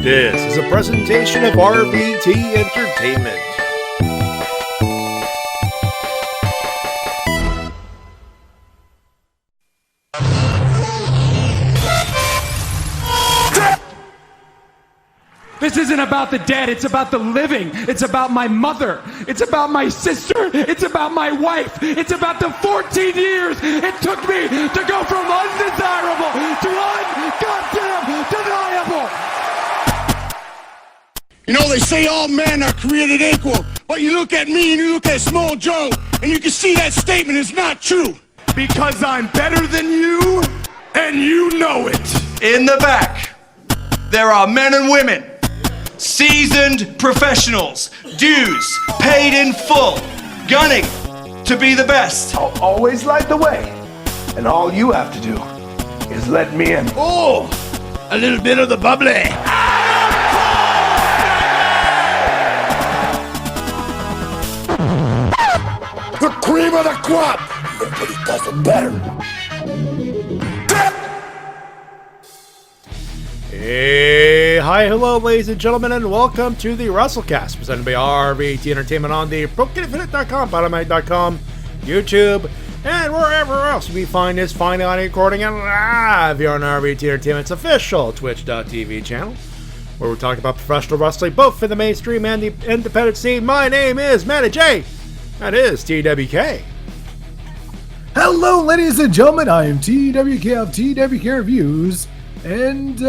This is a presentation of RVT Entertainment. This isn't about the dead, it's about the living. It's about my mother. It's about my sister. It's about my wife. It's about the 14 years it took me to go from undesirable to un-goddamn deniable. You know, they say all men are created equal, but you look at me and you look at Small Joe, and you can see that statement is not true. Because I'm better than you, and you know it. In the back, there are men and women. Seasoned professionals, dues paid in full, gunning to be the best. I'll always light the way, and all you have to do is let me in. Oh, a little bit of the bubbly. The cream of the crop. Nobody does it better. Hey, hi, hello, ladies and gentlemen, and welcome to the Wrestle-Cast, presented by RVT Entertainment on the BrokenInfinite.com, Bottomite.com, YouTube, and wherever else we find this fine audio recording and live here on RVT Entertainment's official Twitch.tv channel, where we talk about professional wrestling, both in the mainstream and the independent scene. My name is Matty Jay, that is TWK. Hello, ladies and gentlemen, I am TWK of TWK Reviews. And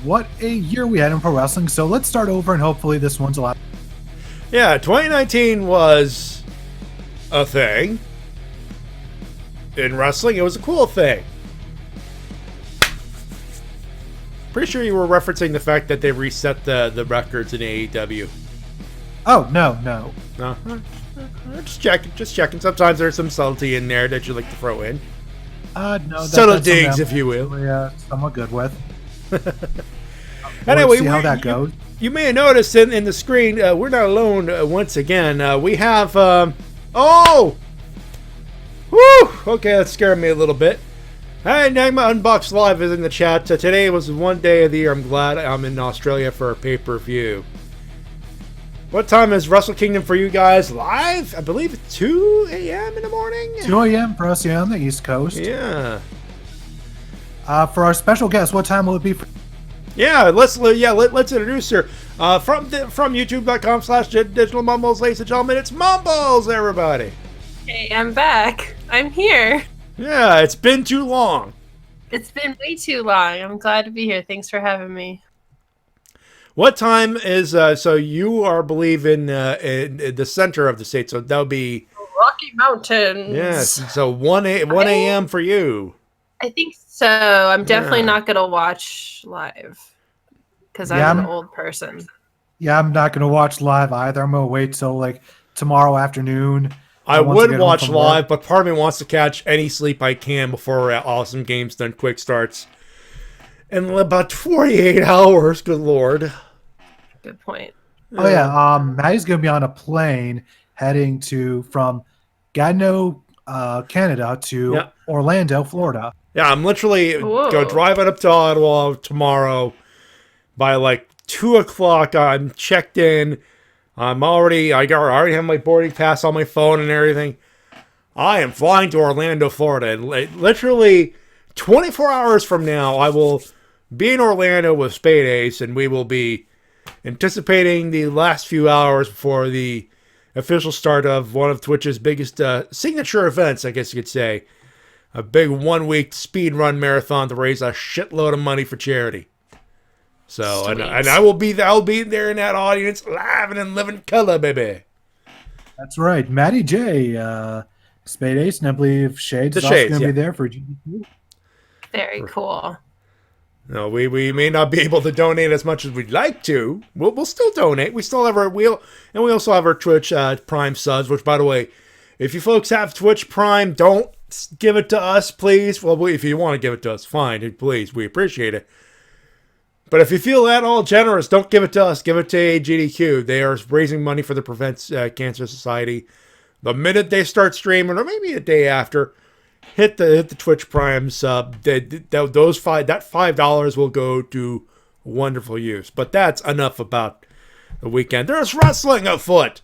what a year we had in pro wrestling. So let's start over, and hopefully this one's a lot. Yeah, 2019 was a thing. In wrestling, it was a cool thing. Pretty sure you were referencing the fact that they reset the records in AEW. Oh, no. No? Just checking. Sometimes there's some subtlety in there that you like to throw in. No. Subtle that's digs, something if you will. I'm somewhat good with. Anyway, see how that goes. You may have noticed in the screen, we're not alone once again. We have, oh! Woo! Okay, that scared me a little bit. Hey, Nagma Unboxed Live is in the chat. Today was one day of the year I'm glad I'm in Australia for a pay-per-view. What time is Wrestle Kingdom for you guys live? I believe it's 2 a.m. in the morning? 2 a.m. for us here on the East Coast. Yeah. For our special guest, what time will it be for? Yeah, let's introduce her. From youtube.com/Digital Mumbles, ladies and gentlemen, it's Mumbles, everybody. Hey, I'm back. I'm here. Yeah, it's been too long. It's been way too long. I'm glad to be here. Thanks for having me. What time is, so you are, believe in the center of the state, so that would be... Rocky Mountains. Yes, so 1 a.m. for you. I think so. I'm definitely not going to watch live because I'm an old person. Yeah, I'm not going to watch live either. I'm going to wait till like tomorrow afternoon. I would watch live, but part of me wants to catch any sleep I can before Awesome Games Done Quick starts. In about 48 hours, good lord. Good point. Oh yeah, Maddie's gonna be on a plane heading from Gatineau, Canada to Orlando, Florida. Yeah, I'm literally driving up to Ottawa tomorrow. By like 2 o'clock, I'm checked in. I already have my boarding pass on my phone and everything. I am flying to Orlando, Florida, and literally 24 hours from now, I will be in Orlando with Spade Ace, and we will be anticipating the last few hours before the official start of one of Twitch's biggest signature events, I guess you could say. A big 1-week speed run marathon to raise a shitload of money for charity. So, and I will be there in that audience, live and in living color, baby. That's right. Matty Jay, Spade Ace, and I believe Shades is also going to be there for GDQ. Very cool. No, we may not be able to donate as much as we'd like to. We'll still donate. We still have our wheel, and we also have our Twitch Prime subs. Which, by the way, if you folks have Twitch Prime, don't give it to us, please. Well, if you want to give it to us, fine, please. We appreciate it. But if you feel that all generous, don't give it to us. Give it to GDQ. They are raising money for the Prevent Cancer Society. The minute they start streaming, or maybe a day after, hit the Twitch Prime sub. That $5 will go to wonderful use. But that's enough about the weekend. There's wrestling afoot.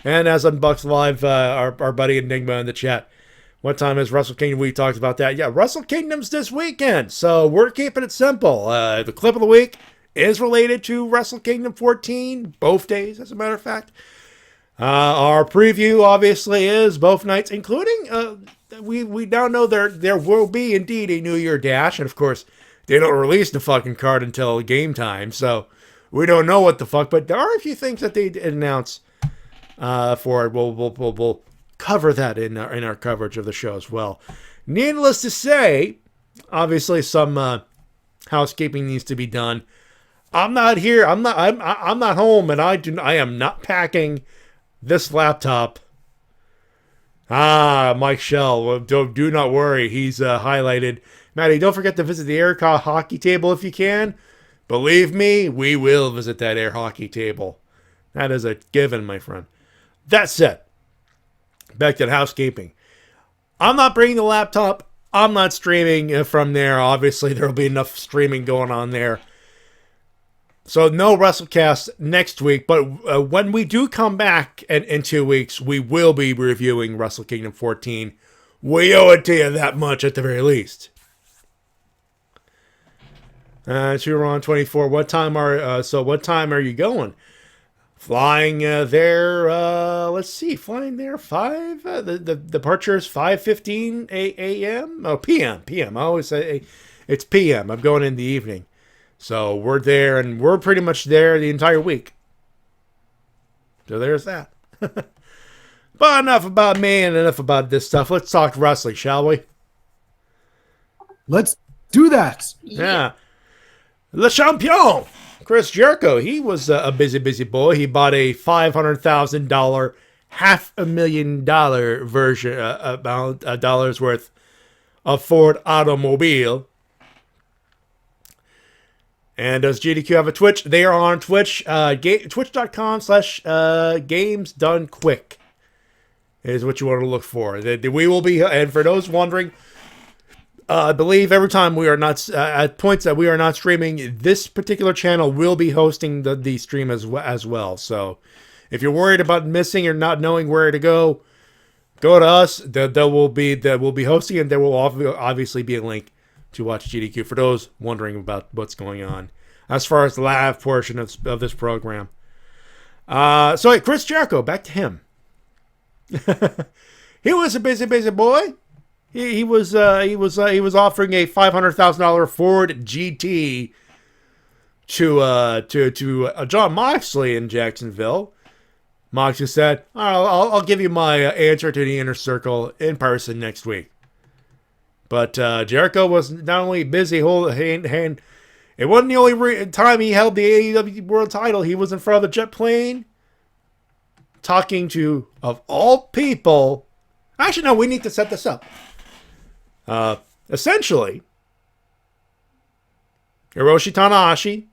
And as on Bucks Live, our buddy Enigma in the chat, what time is Wrestle Kingdom? We talked about that. Yeah, Wrestle Kingdom's this weekend. So we're keeping it simple. The clip of the week is related to Wrestle Kingdom 14, both days, as a matter of fact. Our preview, obviously, is both nights, including, we now know there will be, indeed, a New Year Dash. And, of course, they don't release the fucking card until game time. So we don't know what the fuck. But there are a few things that they announce for it. We'll cover that in our coverage of the show as well. Needless to say, obviously some housekeeping needs to be done. I'm not here. I'm not home, and I am not packing this laptop. Mike Shell, do not worry. He's highlighted. Matty, don't forget to visit the air hockey table if you can. Believe me, we will visit that air hockey table. That is a given, my friend. That said, back to the housekeeping. I'm not bringing the laptop. I'm not streaming from there. Obviously, there will be enough streaming going on there. So no Wrestle-Cast next week. But when we do come back in 2 weeks, we will be reviewing Wrestle Kingdom 14. We owe it to you that much at the very least. So you're on 24. What time are you going? Flying there, let's see, flying there 5, the departure is 5:15 a.m. Oh, p.m. I always say it's p.m. I'm going in the evening. So we're there, and we're pretty much there the entire week. So there's that. But enough about me and enough about this stuff. Let's talk wrestling, shall we? Let's do that. Yeah. Le Champion! Chris Jericho, he was a busy boy. He bought a $500,000, $500,000 version, about dollars worth of Ford automobile. And does GDQ have a Twitch? They are on Twitch. Twitch.com/gamesdonequick is what you want to look for. We will be, and for those wondering, I believe every time we are not at points that we are not streaming, this particular channel will be hosting the stream as well. So if you're worried about missing or not knowing where to go to us. That will be hosting, and there will obviously be a link to watch GDQ for those wondering about what's going on as far as the live portion of this program. So Chris Jericho, back to him. He was a busy boy. He was offering a $500,000 Ford GT to John Moxley in Jacksonville. Moxley said, I'll give you my answer to the Inner Circle in person next week. But Jericho was not only busy it wasn't the only time he held the AEW World title. He was in front of the jet plane talking to, of all people... Actually, no, we need to set this up. Essentially, Hiroshi Tanahashi,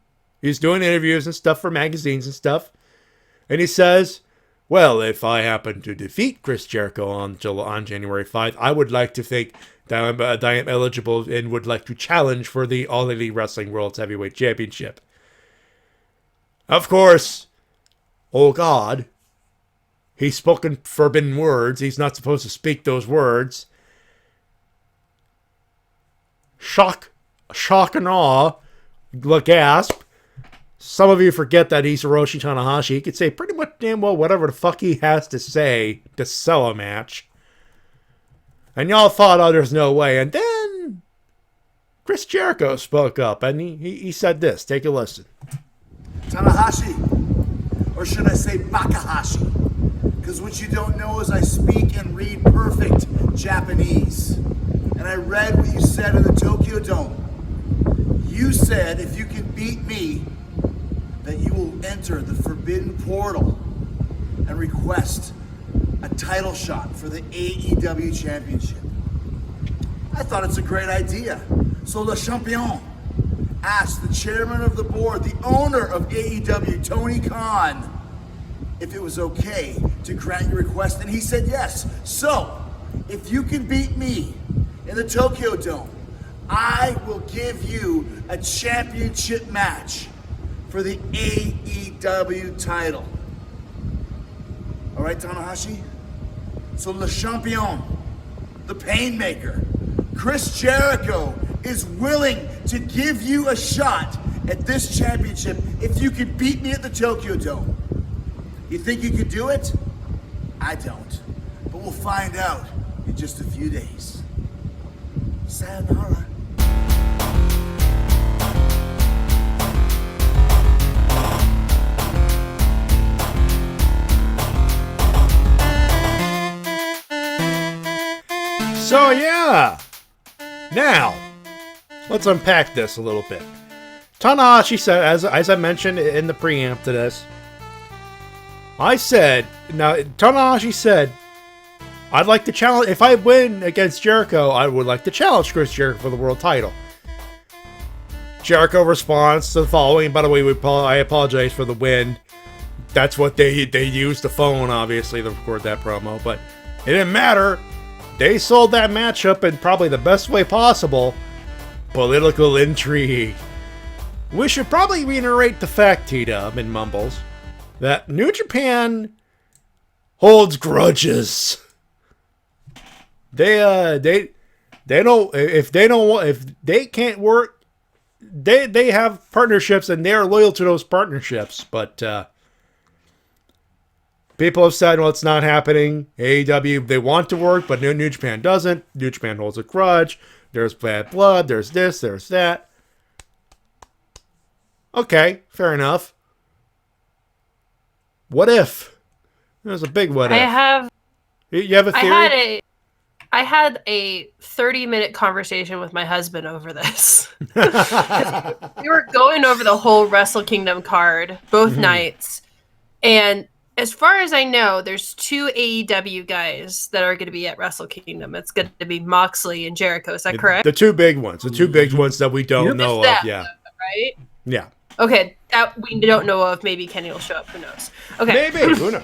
he's doing interviews and stuff for magazines and stuff. And he says, well, if I happen to defeat Chris Jericho on January 5th, I would like to think that I am eligible and would like to challenge for the All Elite Wrestling World's Heavyweight Championship. Of course, oh God, he's spoken forbidden words. He's not supposed to speak those words. Shock and awe, gasp. Some of you forget that he's Hiroshi Tanahashi. He could say pretty much damn well whatever the fuck he has to say to sell a match. And y'all thought, oh, there's no way. And then Chris Jericho spoke up, and he said this. Take a listen. Tanahashi, or should I say Bakahashi? Because what you don't know is I speak and read perfect Japanese. And I read what you said in the Tokyo Dome. You said if you can beat me, that you will enter the Forbidden Portal and request a title shot for the AEW Championship. I thought it's a great idea. So Le Champion asked the chairman of the board, the owner of AEW, Tony Khan, if it was okay to grant your request, and he said yes. So, if you can beat me in the Tokyo Dome, I will give you a championship match for the AEW title. All right, Tanahashi? So Le Champion, the Painmaker, Chris Jericho is willing to give you a shot at this championship if you could beat me at the Tokyo Dome. You think you could do it? I don't. But we'll find out in just a few days. Sayonara. So yeah, now let's unpack this a little bit. Tanahashi said, as I mentioned in the preamp to this, Tanahashi said, I'd like to challenge, if I win against Jericho, I would like to challenge Chris Jericho for the world title. Jericho responds to the following, by the way, I apologize for the win. That's what they used the phone, obviously, to record that promo, but it didn't matter. They sold that matchup in probably the best way possible. Political intrigue. We should probably reiterate the fact, T-Dub and Mumbles, that New Japan holds grudges. They don't, if they can't work, they have partnerships and they're loyal to those partnerships, but people have said, well, it's not happening. AEW, they want to work, but New Japan doesn't. New Japan holds a grudge. There's bad blood. There's this. There's that. Okay, fair enough. What if? There's a big what if. You have a theory? I had a 30-minute conversation with my husband over this. We were going over the whole Wrestle Kingdom card both nights, and as far as I know, there's 2 AEW guys that are going to be at Wrestle Kingdom. It's going to be Moxley and Jericho. Is that correct? The 2 big ones. The 2 big ones that we don't know of. Yeah. Right? Yeah. Okay. That we don't know of. Maybe Kenny will show up. Who knows? Okay. Maybe. Who knows?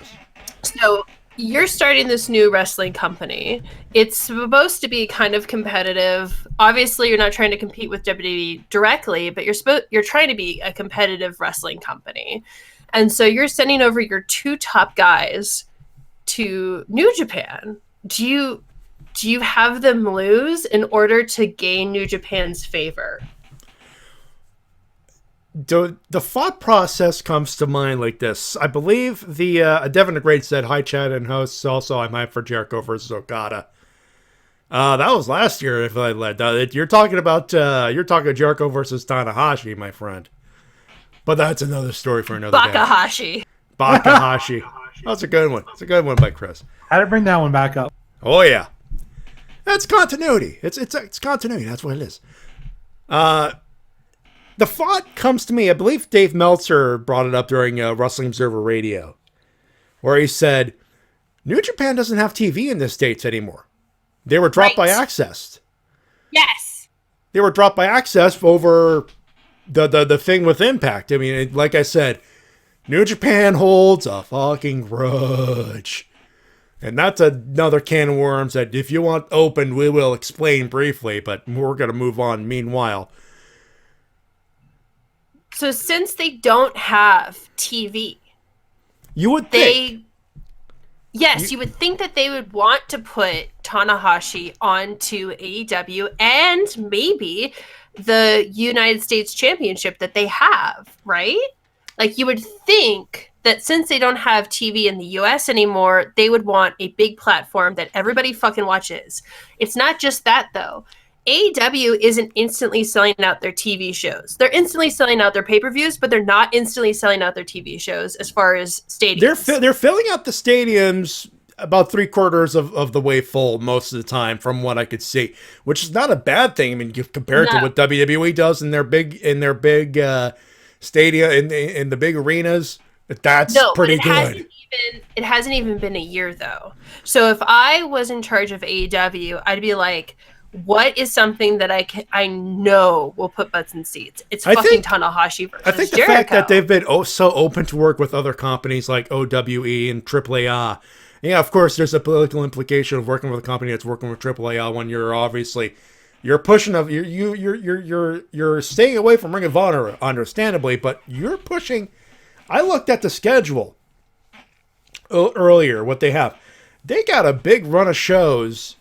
So you're starting this new wrestling company. It's supposed to be kind of competitive. Obviously, you're not trying to compete with WWE directly, but you're trying to be a competitive wrestling company. And so you're sending over your 2 top guys to New Japan. Do you have them lose in order to gain New Japan's favor? The thought process comes to mind like this. I believe the Devin the Great said, hi, Chad and hosts. Also, I'm hyped for Jericho versus Okada. That was last year, if I led. You're talking Jericho versus Tanahashi, my friend. But that's another story for another Bakahashi. day. Bakahashi. That's a good one. It's a good one by Chris. Had to bring that one back up. Oh, yeah. That's continuity. It's continuity. That's what it is. The thought comes to me, I believe Dave Meltzer brought it up during Wrestling Observer Radio, where he said, New Japan doesn't have TV in the States anymore. They were dropped by Access. Yes. They were dropped by Access over the thing with Impact. I mean, like I said, New Japan holds a fucking grudge. And that's another can of worms that if you want open, we will explain briefly, but we're going to move on meanwhile. So since they don't have TV, you would think. You would think that they would want to put Tanahashi onto AEW and maybe the United States Championship that they have, right? Like, you would think that since they don't have TV in the US anymore, they would want a big platform that everybody fucking watches. It's not just that, though. AEW isn't instantly selling out their TV shows. They're instantly selling out their pay-per-views, but they're not instantly selling out their TV shows as far as stadiums. They're filling out the stadiums about 3/4 of the way full most of the time, from what I could see, which is not a bad thing. I mean, compared to what WWE does in their big stadia in the big arenas, that's pretty good. It hasn't even been a year though. So if I was in charge of AEW, I'd be like, what is something that I know will put butts in seats? It's Tanahashi versus Jericho. I think the fact that they've been so open to work with other companies like OWE and AAA. Yeah, of course, there's a political implication of working with a company that's working with AAA when you're obviously You're pushing you're staying away from Ring of Honor, understandably, but you're pushing. I looked at the schedule earlier. What they have, they got a big run of shows.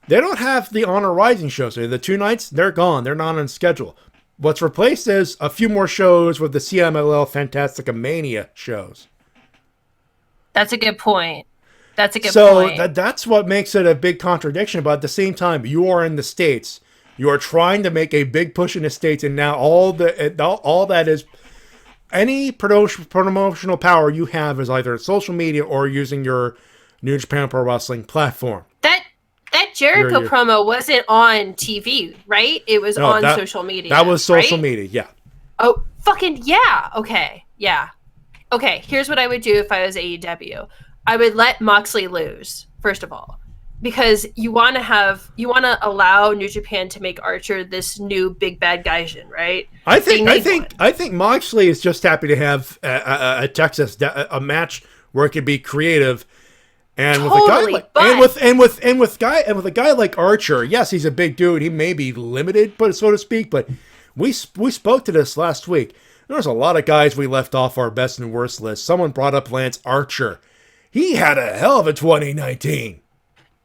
They don't have the Honor Rising shows. The 2 nights, they're gone. They're not on schedule. What's replaced is a few more shows with the CMLL Fantastica Mania shows. That's a good point. That's a good point. So that's what makes it a big contradiction. But at the same time, you are in the States. You are trying to make a big push in the States, and now all that is any promotional power you have is either social media or using your New Japan Pro Wrestling platform. That Jericho promo wasn't on TV, right? It was on social media. That was social media, yeah. Oh, fucking yeah. Okay, yeah. Okay, here's what I would do if I was AEW. I would let Moxley lose, first of all, because you want to allow New Japan to make Archer this new big bad gaijin, right? I think Moxley is just happy to have a Texas a match where it could be creative, and totally, with a guy like Archer, yes, he's a big dude. He may be limited, but so to speak. But we spoke to this last week. There's a lot of guys we left off our best and worst list. Someone brought up Lance Archer. He had a hell of a 2019.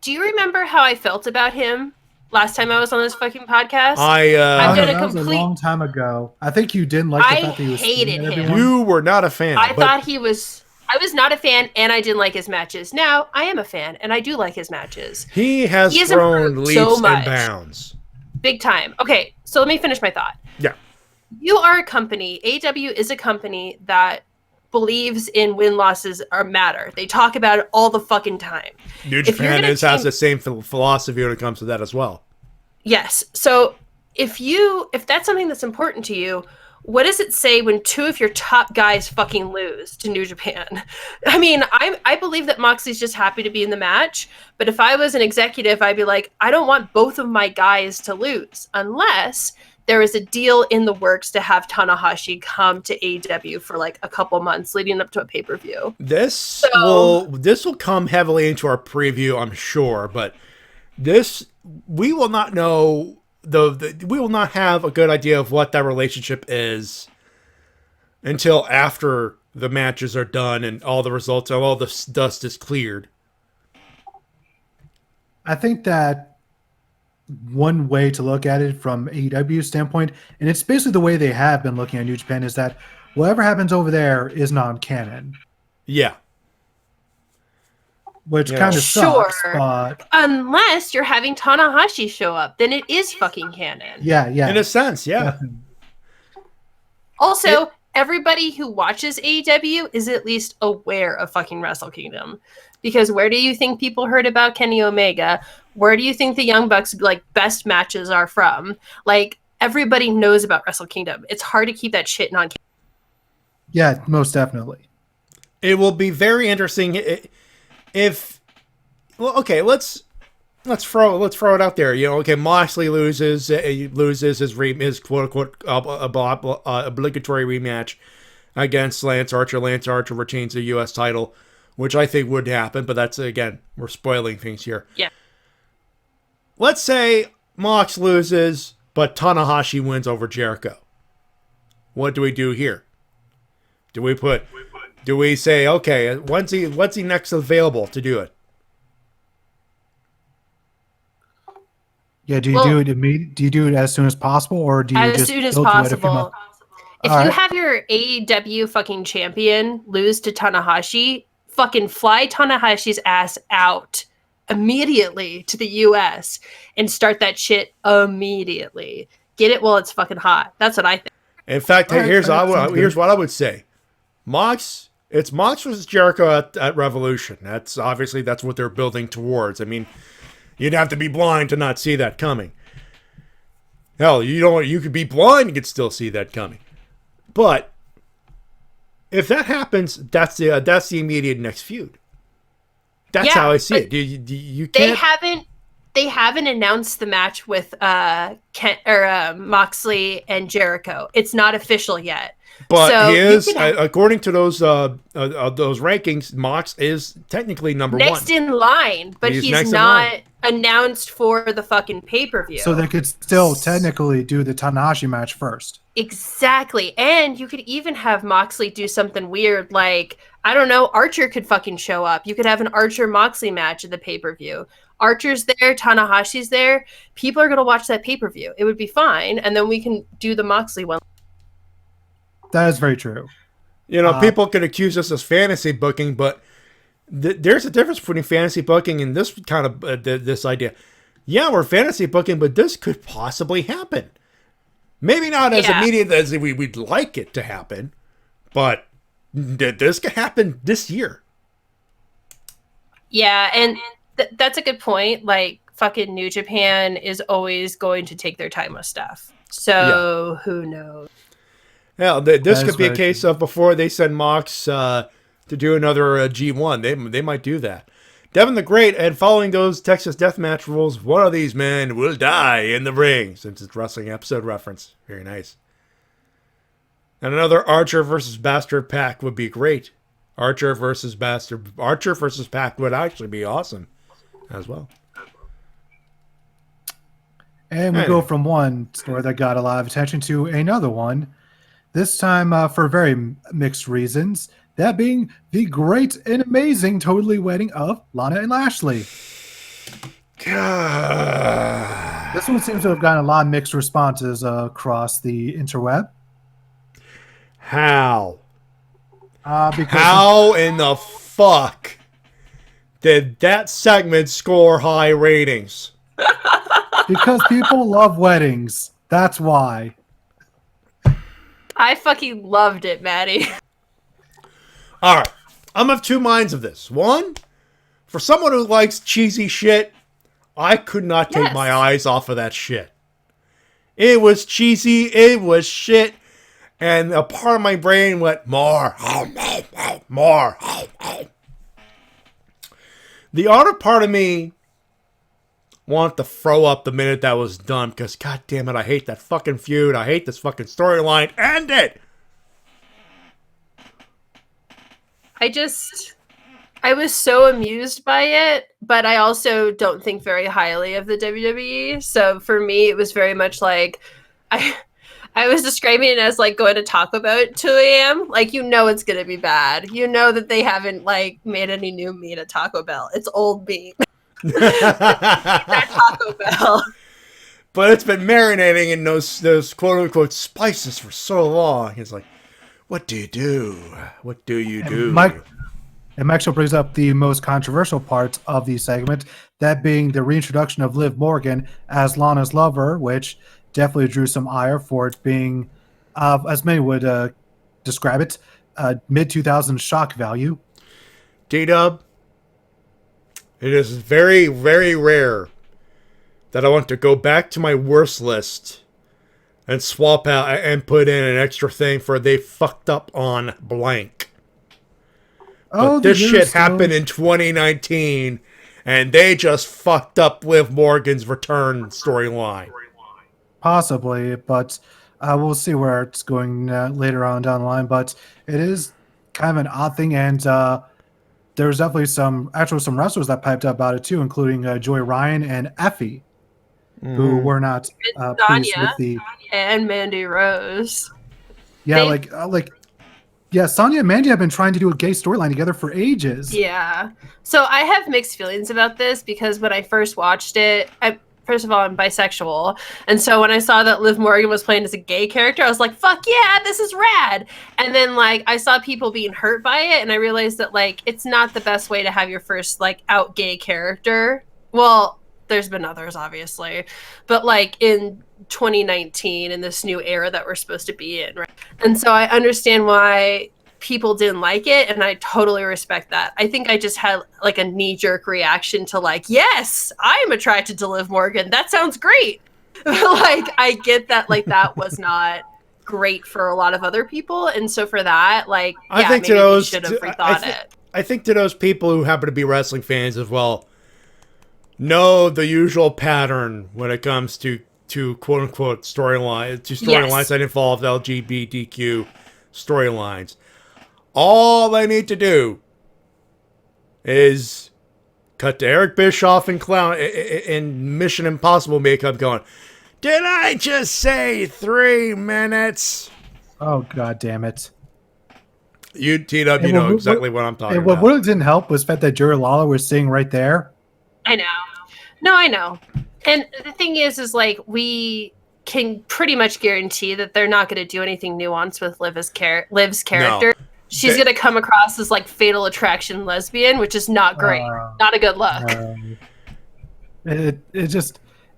Do you remember how I felt about him last time I was on this fucking podcast? That was a long time ago. I think you didn't like the fact that he was hated him. Everyone. You were not a fan. I was not a fan, and I didn't like his matches. Now, I am a fan, and I do like his matches. He has grown leaps and bounds. Big time. Okay, so let me finish my thought. Yeah. You are a company. AEW is a company that believes in win-losses matter. They talk about it all the fucking time. New Japan has the same philosophy when it comes to that as well. Yes. So if that's something that's important to you, what does it say when 2 of your top guys fucking lose to New Japan? I mean, I believe that Moxley's just happy to be in the match, but if I was an executive, I'd be like, I don't want both of my guys to lose unless there is a deal in the works to have Tanahashi come to AEW for like a couple months leading up to a pay-per-view. This will come heavily into our preview, I'm sure, but we will not know we will not have a good idea of what that relationship is until after the matches are done and all the results of all the dust is cleared. I think that one way to look at it from AEW's standpoint, and it's basically the way they have been looking at New Japan, is that whatever happens over there is non-canon. Yeah. Which kind of sucks, but unless you're having Tanahashi show up, then it is fucking canon. Yeah. In a sense, yeah. Also, everybody who watches AEW is at least aware of fucking Wrestle Kingdom. Because where do you think people heard about Kenny Omega? Where do you think the Young Bucks best matches are from? Like, everybody knows about Wrestle Kingdom. It's hard to keep that shit non. Yeah, most definitely. It will be very interesting if. Well, okay, let's throw it out there. You know, okay, Moxley loses his quote unquote obligatory rematch against Lance Archer. Lance Archer retains the U.S. title, which I think would happen, but that's, again, we're spoiling things here. Yeah. Let's say Mox loses, but Tanahashi wins over Jericho. What do we do here? Do we say, okay, when's he next available to do it? Yeah, do you do it as soon as possible, or do you as soon as possible? If you have your AEW fucking champion lose to Tanahashi, fucking fly Tanahashi's ass out immediately to the US and start that shit immediately. Get it while it's fucking hot. That's what I think. In fact, here's what I would say. It's Mox versus Jericho at Revolution. That's what they're building towards. I mean, you'd have to be blind to not see that coming. Hell, you could be blind and could still see that coming. But if that happens, that's the immediate next feud. That's how I see it. You can't. They haven't announced the match with Moxley and Jericho. It's not official yet. But so he is, according to those rankings, Mox is technically number one. Next in line, but he's not announced for the fucking pay-per-view. So they could still technically do the Tanahashi match first. Exactly. And you could even have Moxley do something weird, like, I don't know, Archer could fucking show up. You could have an Archer-Moxley match at the pay-per-view. Archer's there, Tanahashi's there. People are going to watch that pay-per-view. It would be fine. And then we can do the Moxley one. That is very true. You know, people could accuse us of fantasy booking, but there's a difference between fantasy booking and this kind of this idea. Yeah, we're fantasy booking, but this could possibly happen. Maybe not as immediate as we'd like it to happen, but this could happen this year. Yeah, and that's a good point. Like, fucking New Japan is always going to take their time with stuff. So, who knows? Yeah, this could be a case of before they send Mox to do another G1. They might do that. Devin the Great, and following those Texas Deathmatch rules, one of these men will die in the ring, since it's wrestling episode reference. Very nice. And another Archer versus Bastard Pack would be great. Archer versus Pack would actually be awesome as well. And we go from one story that got a lot of attention to another one. This time for very mixed reasons. That being the great and amazing Totally Wedding of Lana and Lashley. God. This one seems to have gotten a lot of mixed responses across the interweb. How? Because How in the fuck did that segment score high ratings? Because people love weddings. That's why. I fucking loved it, Matty. All right. I'm of two minds of this. One, for someone who likes cheesy shit, I could not take my eyes off of that shit. It was cheesy. It was shit. And a part of my brain went, more. More. The other part of me wanted to throw up the minute that was done because, god damn it, I hate that fucking feud. I hate this fucking storyline. End it! I was so amused by it, but I also don't think very highly of the WWE. So for me, it was very much like, I was describing it as like going to Taco Bell at 2 a.m. Like, you know it's going to be bad. You know that they haven't like made any new meat at Taco Bell. It's old meat. At Taco Bell. But it's been marinating in those quote-unquote spices for so long. It's like, what do you do? What do you do? And Maxwell brings up the most controversial part of the segment, that being the reintroduction of Liv Morgan as Lana's lover, which definitely drew some ire for it being, as many would describe it, mid-2000s shock value. D-Dub, it is very, very rare that I want to go back to my worst list and swap out and put in an extra thing for they fucked up on blank. But this shit happened in 2019, and they just fucked up Liv Morgan's return storyline. Possibly, but we'll see where it's going later on down the line. But it is kind of an odd thing, and there's definitely some wrestlers that piped up about it too, including Joy Ryan and Effie, who were not pleased with the and Mandy Rose. Yeah, yeah, Sonya and Mandy have been trying to do a gay storyline together for ages. Yeah. So I have mixed feelings about this because when I first watched it, first of all, I'm bisexual. And so when I saw that Liv Morgan was playing as a gay character, I was like, fuck yeah, this is rad. And then like I saw people being hurt by it, and I realized that like it's not the best way to have your first like out gay character. Well, there's been others, obviously. But like in 2019, in this new era that we're supposed to be in, right? And so I understand why people didn't like it, and I totally respect that. I think I just had like a knee-jerk reaction to like, yes, I'm attracted to Liv Morgan. That sounds great. Like, I get that like that was not great for a lot of other people, and so for that, like, yeah, I think maybe to those, should have rethought it. I think to those people who happen to be wrestling fans as well, know the usual pattern when it comes to quote unquote storylines that involve LGBTQ storylines. All they need to do is cut to Eric Bischoff and Clown in Mission Impossible makeup going, did I just say 3 minutes? Oh, God damn it. You, TW, know exactly what I'm talking about. What really didn't help was the fact that Jerry Lawler was sitting right there. I know. No, I know. And the thing is like, we can pretty much guarantee that they're not going to do anything nuanced with Liv's character. No. She's going to come across as like Fatal Attraction lesbian, which is not great. Not a good look.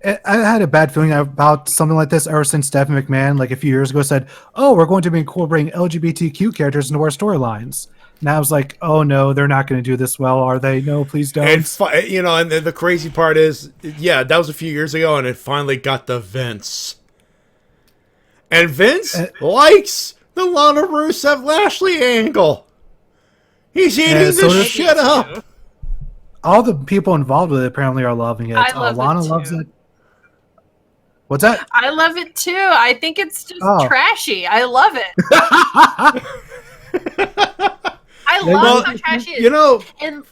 I had a bad feeling about something like this ever since Stephanie McMahon, like a few years ago, said, "Oh, we're going to be incorporating LGBTQ characters into our storylines." And I was like, "Oh no, they're not going to do this well, are they? No, please don't." And the crazy part is, yeah, that was a few years ago, and it finally got to Vince, and Vince likes the Lana Rusev Lashley angle. He's eating this shit up. All the people involved with it apparently are loving it. Lana loves it. What's that? I love it too. I think it's just trashy. I love it. I love how trashy it is. And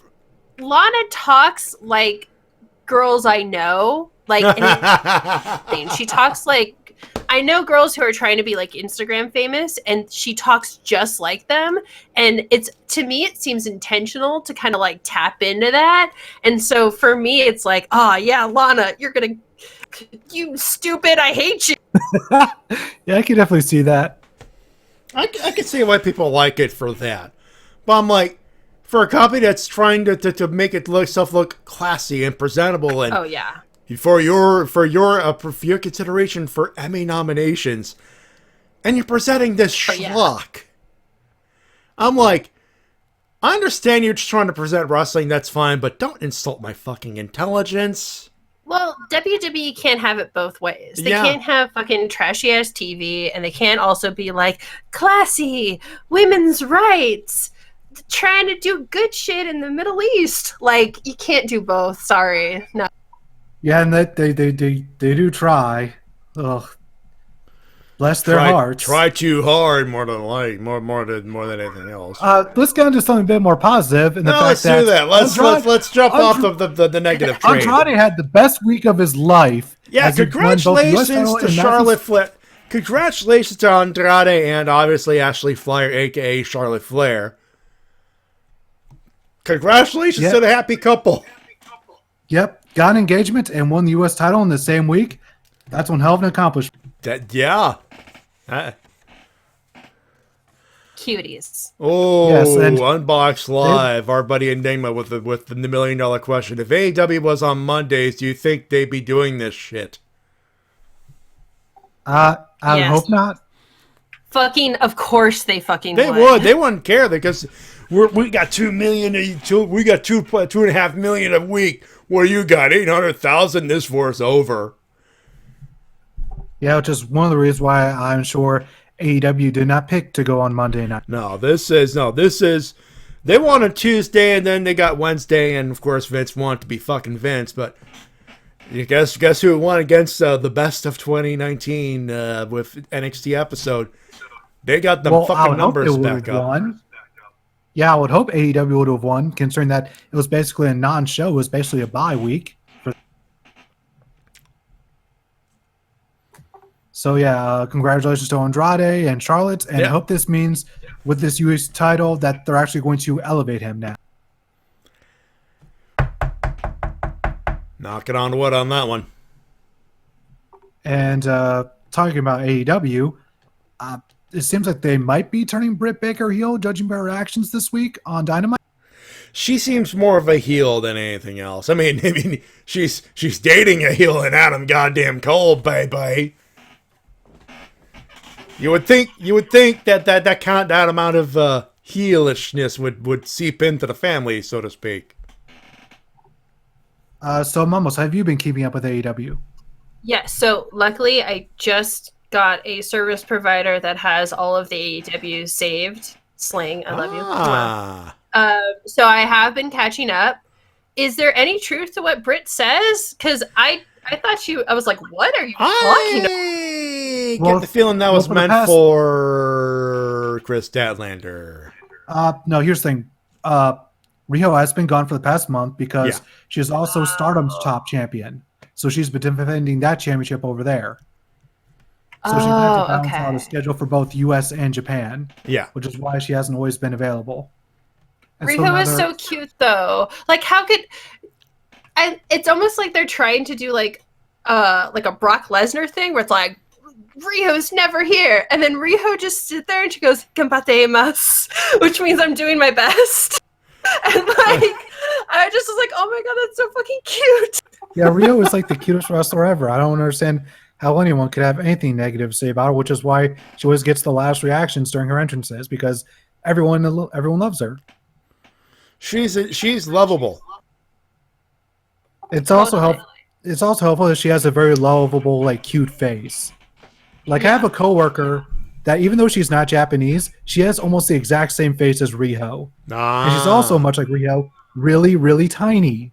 Lana talks like girls I know. Like, she talks like, I know girls who are trying to be like Instagram famous, and she talks just like them. And to me, it seems intentional to kind of like tap into that. And so for me, it's like, oh yeah, Lana, you stupid, I hate you. Yeah, I can definitely see that. I can see why people like it for that. But I'm like, for a company that's trying to make it look classy and presentable, and oh yeah, for your consideration for Emmy nominations, and you're presenting this schlock. I'm like, I understand you're just trying to present wrestling, that's fine, but don't insult my fucking intelligence. Well, WWE can't have it both ways. They can't have fucking trashy ass TV, and they can't also be like classy, women's rights, trying to do good shit in the Middle East. Like, you can't do both. Sorry, no. Yeah, and they do try. Ugh. Bless their hearts. Try too hard, more than anything else. Let's get into something a bit more positive. Let's do that. Let's jump off of the negative train. Andrade had the best week of his life. Yeah, congratulations to Charlotte Flair. Congratulations to Andrade and obviously Ashley Flair, aka Charlotte Flair. Congratulations to the happy couple. Yep, got an engagement and won the U.S. title in the same week. That's one hell of an accomplishment. Cuties. Oh, yes, Unboxed Live. Our buddy Enigma with the $1 million question. If AEW was on Mondays, do you think they'd be doing this shit? I would hope not. Fucking, of course they fucking would. They wouldn't care because we got 2 million. We got 2.5 million a week. What do you got? 800,000. This war's over. Yeah, which is one of the reasons why I'm sure AEW did not pick to go on Monday night. This is they wanted Tuesday and then they got Wednesday, and of course Vince wanted to be fucking Vince, but you guess who won against the best of 2019 with NXT episode? They got the fucking numbers back up. Yeah, I would hope AEW would have won, considering that it was basically a non-show. It was basically a bye week. So yeah, congratulations to Andrade and Charlotte, and I hope this means with this US title that they're actually going to elevate him now. Knocking on wood on that one. And talking about AEW, it seems like they might be turning Britt Baker heel, judging by her actions this week on Dynamite. She seems more of a heel than anything else. I mean, she's dating a heel in Adam goddamn Cole, baby. You would think that amount of heelishness would seep into the family, so to speak. So Mumbles, have you been keeping up with AEW? Yeah, so luckily I just got a service provider that has all of the AEW saved. Sling, I love you. So I have been catching up. Is there any truth to what Britt says? Because I thought I was like, what are you talking about? I get the feeling that was meant for Chris Statlander. No, here's the thing. Riho has been gone for the past month because Yeah. she's also Stardom's top champion. So she's been defending that championship over there. So she's had to balance out a schedule for both US and Japan. Yeah. Which is why she hasn't always been available. And Riho is so cute though. Like how could it's almost like they're trying to do like a Brock Lesnar thing where it's like Riho's never here, and then Riho just sit there and she goes "Ganbatemasu," which means I'm doing my best. And like I just was like, oh my god, that's so fucking cute. Yeah, Riho is like the cutest wrestler ever. I don't understand how anyone could have anything negative to say about her, which is why she always gets the last reactions during her entrances because everyone loves her. She's lovable. It's also helpful that she has a very lovable, like, cute face. Like, I have a coworker that even though she's not Japanese, she has almost the exact same face as Riho. And she's also much like Riho, really, really tiny.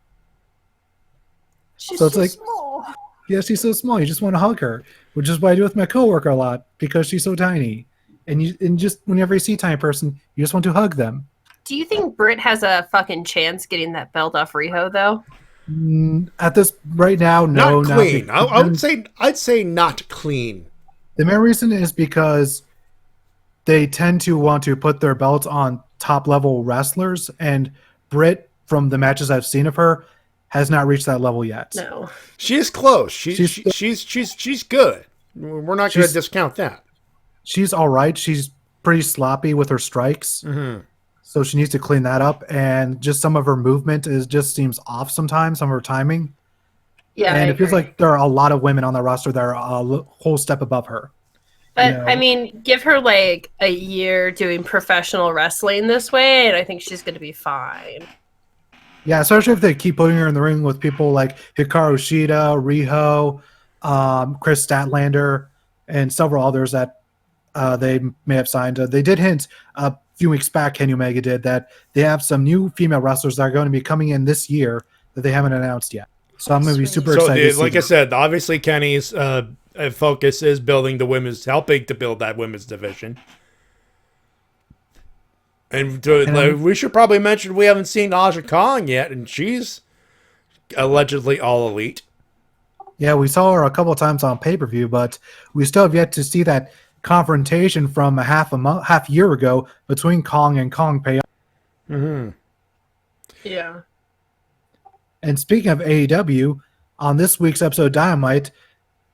She's so it's so like, small. Yeah, she's so small. You just want to hug her, which is what I do with my coworker a lot because she's so tiny. And just whenever you see a tiny person, you just want to hug them. Do you think Britt has a fucking chance getting that belt off Riho though? At this right now, no, not clean. I'd say not clean. The main reason is because they tend to want to put their belts on top level wrestlers, and Britt, from the matches I've seen of her, has not reached that level yet. No, she's close. She's good. We're not going to discount that. She's all right. She's pretty sloppy with her strikes, so she needs to clean that up. And just some of her movement just seems off sometimes. Some of her timing. Yeah, and it feels like there are a lot of women on the roster that are a whole step above her. But I mean, give her like a year doing professional wrestling this way, and I think she's going to be fine. Yeah, especially if they keep putting her in the ring with people like Hikaru Shida, Riho, Chris Statlander, and several others that they may have signed. They did hint a few weeks back, Kenny Omega did, that they have some new female wrestlers that are going to be coming in this year that they haven't announced yet. So I'm going to be super excited. Like I said, obviously Kenny's focus is helping to build that women's division. And we should probably mention we haven't seen Aja Kong yet, and she's allegedly all elite. Yeah, we saw her a couple of times on pay-per-view, but we still have yet to see that confrontation from a half year ago between Kong and Kong Pay. Yeah. And speaking of AEW, on this week's episode of Dynamite,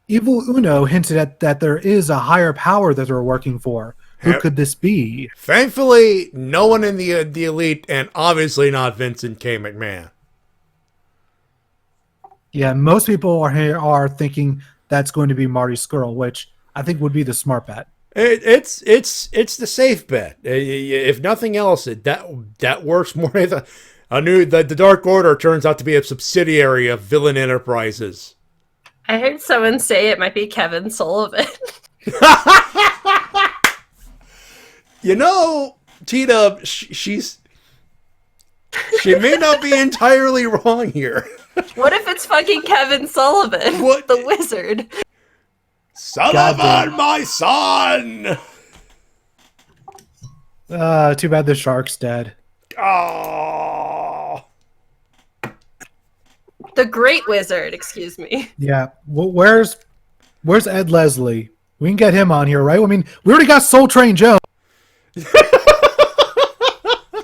Evil Uno hinted that there is a higher power that they're working for. Who could this be? Thankfully, no one in the Elite, and obviously not Vincent K. McMahon. Yeah, most people are thinking that's going to be Marty Scurll, which I think would be the smart bet. It's the safe bet. If nothing else, that works more. The Dark Order turns out to be a subsidiary of Villain Enterprises. I heard someone say it might be Kevin Sullivan. You know, T-Dub, she may not be entirely wrong here. What if it's fucking Kevin Sullivan, the wizard? Sullivan, my son! Too bad the shark's dead. Oh. The Great Wizard, excuse me. Yeah, where's Ed Leslie? We can get him on here, right? I mean, we already got Soul Train Joe.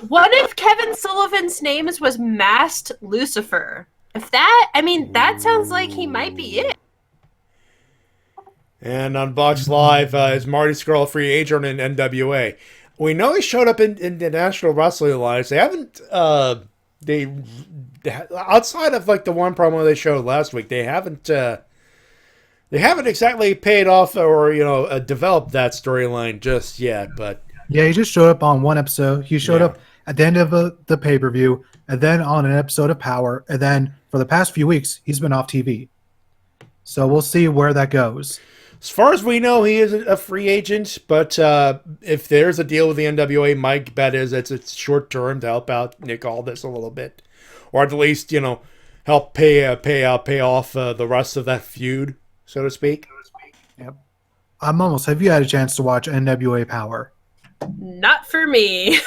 What if Kevin Sullivan's name was Masked Lucifer? That sounds like he might be it. And on Box Live, is Marty Scurll a free agent in NWA? We know he showed up in the National Wrestling Alliance. They haven't, outside of like the one promo they showed last week, they haven't exactly paid off or, developed that storyline just yet, but. Yeah, he just showed up on one episode. He showed up at the end of the pay-per-view, and then on an episode of Power, and then for the past few weeks, he's been off TV. So we'll see where that goes. As far as we know, he is a free agent, but if there's a deal with the NWA, my bet is it's short-term to help out Nick Aldis a little bit. Or at least, help pay off the rest of that feud, so to speak. Yep. Have you had a chance to watch NWA Power? Not for me.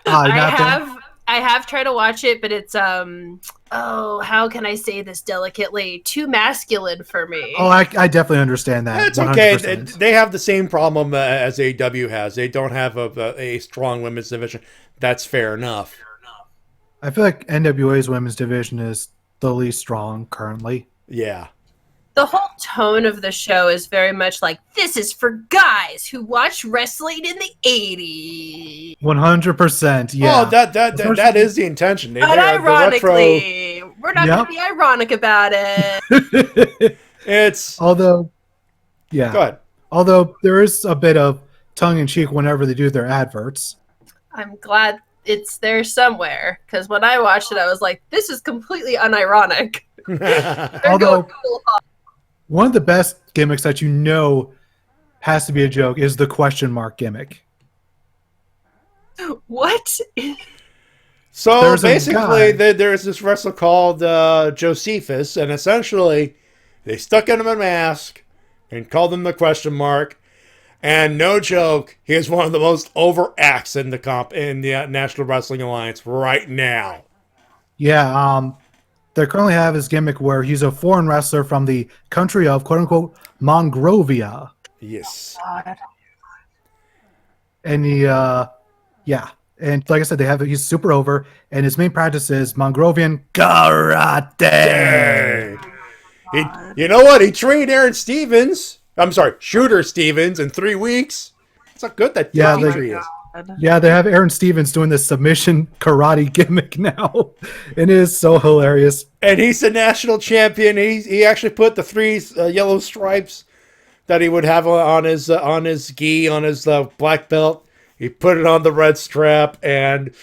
I have tried to watch it, but it's how can I say this delicately? Too masculine for me. Oh, I definitely understand that. It's okay. They have the same problem as AEW has. They don't have a strong women's division. That's fair enough. I feel like NWA's women's division is the least strong currently. Yeah. The whole tone of the show is very much like, this is for guys who watched wrestling in the 80s. 100%, yeah. Oh, that is the intention. But ironically, we're not going to be ironic about it. It's... Although, yeah. Go ahead. Although there is a bit of tongue-in-cheek whenever they do their adverts. I'm glad it's there somewhere, because when I watched it, I was like, this is completely unironic. Although, one of the best gimmicks that you know has to be a joke is the question mark gimmick. What? So basically, there's this wrestler called Josephus, and essentially, they stuck him in a mask and called him the question mark. And no joke, he is one of the most over acts in the National Wrestling Alliance right now. Yeah, they currently have his gimmick where he's a foreign wrestler from the country of quote-unquote Monrovia. Yes. And and like I said, he's super over, and his main practice is Mongrovian karate. You know what? He trained Shooter Stevens in 3 weeks. It's not good that he is. Yeah, they have Aaron Stevens doing this submission karate gimmick now. It is so hilarious. And he's the national champion. He actually put the 3 yellow stripes that he would have on his gi, on his black belt. He put it on the red strap, and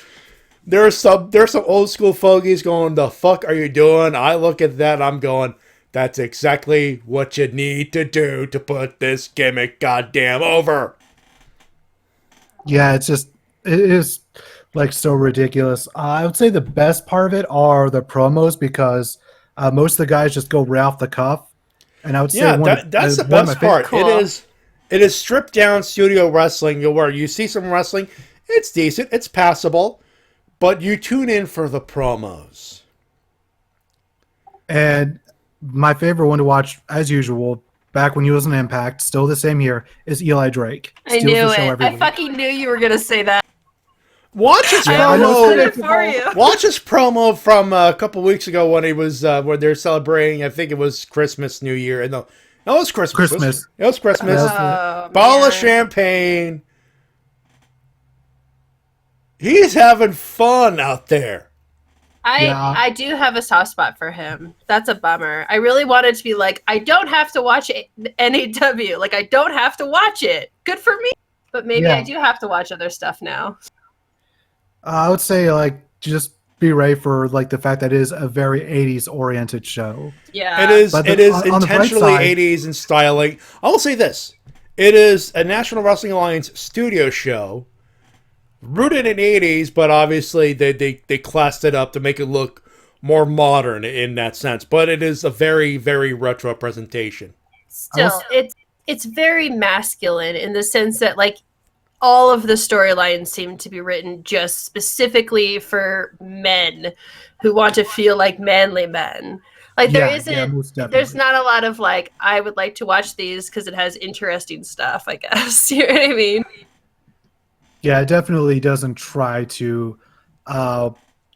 there's some old school fogies going, the fuck are you doing? I look at that, I'm going, that's exactly what you need to do to put this gimmick goddamn over. Yeah, it is like so ridiculous. I would say the best part of it are the promos, because most of the guys just go right off the cuff. And I would say that's the best part. Cool. It is stripped down studio wrestling, where you see some wrestling, it's decent, it's passable, but you tune in for the promos. And my favorite one to watch, as usual, back when he was in Impact, still the same year, is Eli Drake. I knew it. I fucking knew you were going to say that. Watch his promo. Watch his promo from a couple weeks ago when he was when they're celebrating. I think it was Christmas, New Year. No, it was Christmas. It was Christmas. Bottle of champagne. He's having fun out there. I do have a soft spot for him. That's a bummer. I really wanted to be like, I don't have to watch NAW. Like, I don't have to watch it. Good for me. But maybe I do have to watch other stuff now. I would say, like, just be ready for, like, the fact that it is a very 80s oriented show. Yeah. It is intentionally 80s in styling. I'll say this. It is a National Wrestling Alliance studio show, rooted in 80s, but obviously they classed it up to make it look more modern in that sense. But it is a very, very retro presentation. Still, it's very masculine in the sense that, like, all of the storylines seem to be written just specifically for men who want to feel like manly men. Like, there's not a lot of, like, I would like to watch these because it has interesting stuff, I guess. You know what I mean? Yeah, it definitely doesn't try to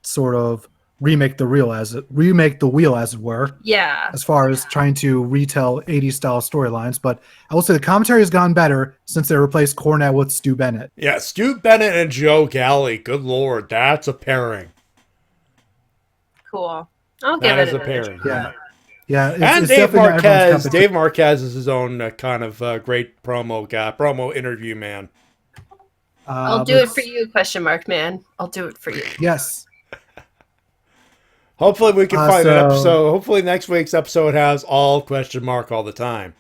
sort of remake the wheel, as it were. Yeah. As far as trying to retell 80s style storylines, but I will say the commentary has gone better since they replaced Cornette with Stu Bennett. Yeah, Stu Bennett and Joe Galli. Good lord, that's a pairing. Cool. I'll give it a pairing. Yeah. And Dave Marquez. Dave Marquez is his own kind of great promo guy, promo interview man. I'll do it for you, question mark, man. I'll do it for you. Yes. Hopefully we can find an episode. Hopefully next week's episode has all question mark all the time.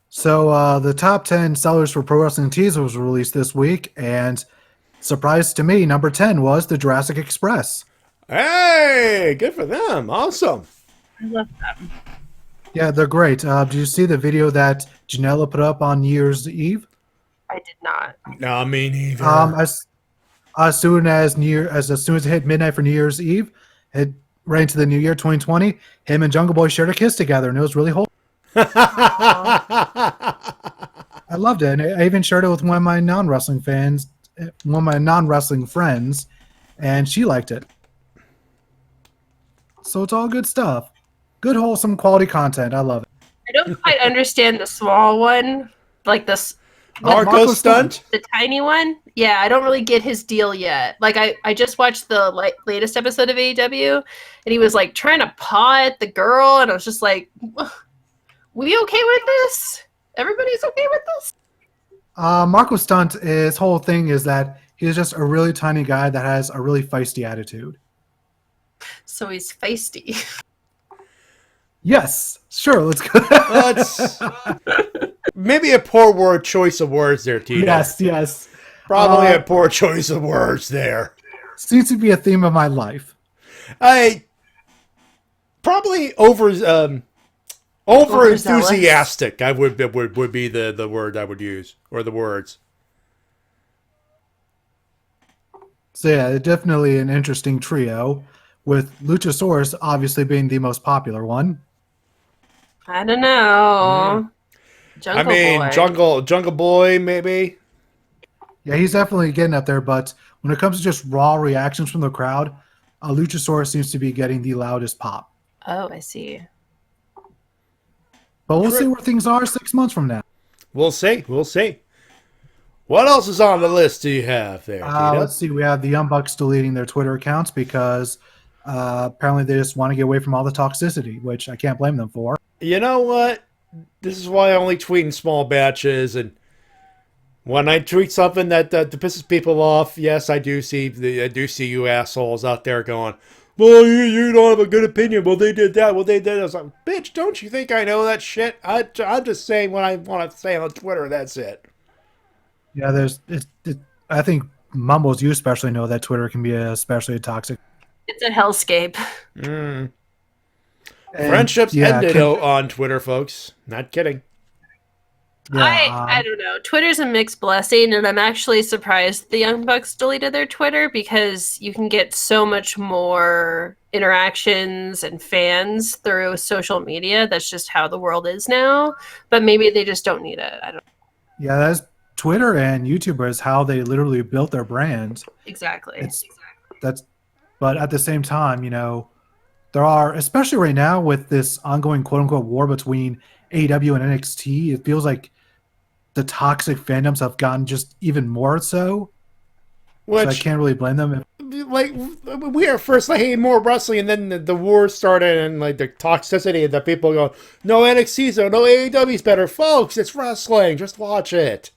So the top 10 sellers for Pro Wrestling Tees was released this week, and surprise to me, number 10 was the Jurassic Express. Hey, good for them. Awesome. I love them. Yeah, they're great. Did you see the video that Janela put up on New Year's Eve? I did not. No, me neither. as soon as it hit midnight for New Year's Eve, hit right into the New Year 2020, him and Jungle Boy shared a kiss together, and it was really wholesome. I loved it, and I even shared it with one of my non-wrestling friends, and she liked it. So it's all good stuff. Good, wholesome, quality content. I love it. I don't quite understand the small one, like this Marco Stunt? the tiny one. Yeah, I don't really get his deal yet. Like I just watched the latest episode of AEW, and he was like trying to paw at the girl, and I was just like, "We okay with this? Everybody's okay with this?" Marco Stunt, his whole thing is that he's just a really tiny guy that has a really feisty attitude. So he's feisty. Yes, sure, let's go. That's maybe a poor choice of words there, Tito. Yes. Probably a poor choice of words there. Seems to be a theme of my life. I probably over enthusiastic. I would be the word I would use, or the words. So yeah, definitely an interesting trio, with Luchasaurus obviously being the most popular one. I don't know. Jungle Boy, maybe. Yeah, he's definitely getting up there, but when it comes to just raw reactions from the crowd, Luchasaurus seems to be getting the loudest pop. Oh, I see. But we'll see where things are 6 months from now. We'll see. What else is on the list do you have there, Tito? Let's see. We have the Young Bucks deleting their Twitter accounts because apparently they just want to get away from all the toxicity, which I can't blame them for. You know what? This is why I only tweet in small batches, and when I tweet something that pisses people off, yes, I do see you assholes out there going, "Well, you don't have a good opinion. Well, they did that. Well, they did." I was like, "Bitch, don't you think I know that shit? I'm just saying what I want to say on Twitter. That's it." Yeah, I think Mumbles, you especially know that Twitter can be especially toxic. It's a hellscape. Friendships ended on Twitter, folks. Not kidding. Yeah, I don't know. Twitter's a mixed blessing, and I'm actually surprised the Young Bucks deleted their Twitter because you can get so much more interactions and fans through social media. That's just how the world is now. But maybe they just don't need it. I don't know. Yeah, that's Twitter and YouTuber is how they literally built their brands. Exactly. But at the same time, there are, especially right now with this ongoing quote-unquote war between AEW and NXT, it feels like the toxic fandoms have gotten just even more so. Which, so I can't really blame them. We are first like, hey, more wrestling, and then the war started, and like the toxicity, and the people go, "No NXT's better, no AEW's better." Folks, it's wrestling. Just watch it.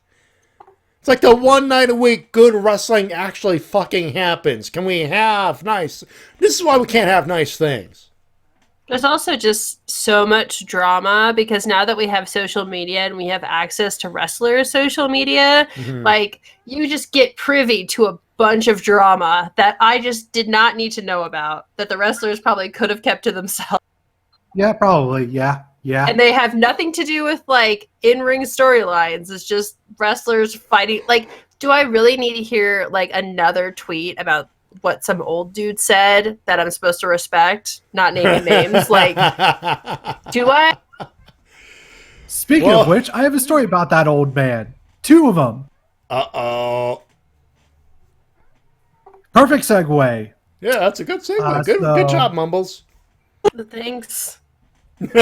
It's like the one night a week good wrestling actually fucking happens. Can we have nice? This is why we can't have nice things. There's also just so much drama because now that we have social media and we have access to wrestlers' social media, like you just get privy to a bunch of drama that I just did not need to know about that the wrestlers probably could have kept to themselves. Yeah, probably. Yeah. And they have nothing to do with like in-ring storylines. It's just wrestlers fighting. Like, do I really need to hear like another tweet about what some old dude said that I'm supposed to respect, not naming names? Like, do I? Speaking of which, I have a story about that old man. 2 of them. Uh-oh. Perfect segue. Yeah, that's a good segue. Good job, Mumbles. Thanks.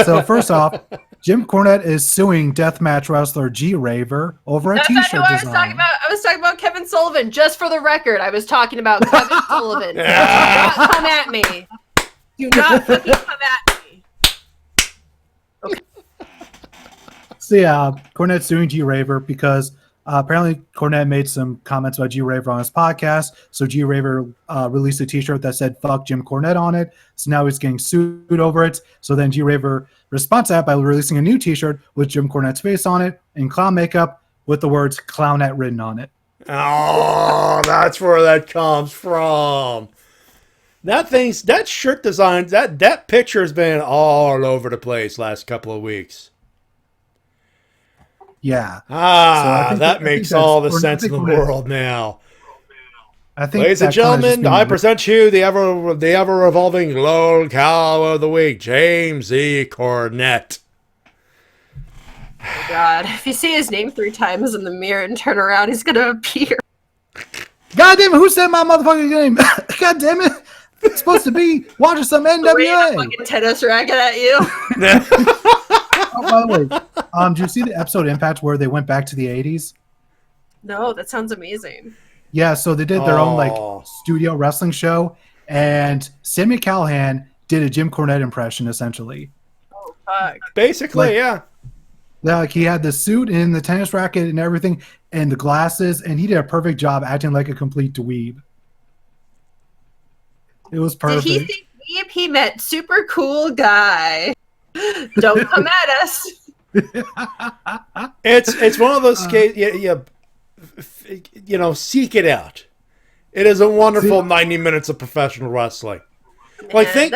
So first off, Jim Cornette is suing deathmatch wrestler G Raver over a T-shirt design. I was talking about Kevin Sullivan. Just for the record, I was talking about Kevin Sullivan. Do not come at me. Do not fucking come at me. Okay. So yeah, Cornette's suing G Raver because apparently Cornette made some comments about G Raver on his podcast. So G Raver released a T-shirt that said "fuck Jim Cornette" on it. So now he's getting sued over it. So then G Raver responds to that by releasing a new T-shirt with Jim Cornette's face on it in clown makeup with the words "clownette" written on it. Oh, that's where that comes from. That shirt design, that picture's been all over the place last couple of weeks. Yeah. That makes all the sense in the world now. I think, ladies and gentlemen, I present you the ever revolving lone cow of the week, James E. Cornette. Oh God, if you see his name 3 times in the mirror and turn around, he's gonna appear. God damn it! Who said my motherfucking name? God damn it! It's supposed to be watching some NWA. Rain a fucking tennis racket at you. Oh, by the way, did you see the episode Impact where they went back to the 80s? No, that sounds amazing. Yeah, so they did their own like studio wrestling show, and Sammy Callahan did a Jim Cornette impression essentially. Oh fuck! Basically, yeah. Like he had the suit and the tennis racket and everything, and the glasses, and he did a perfect job acting like a complete dweeb. It was perfect. Did he think dweeb? He meant super cool guy. Don't come at us. It's one of those cases. You know, seek it out. It is a wonderful 90 minutes of professional wrestling. Like think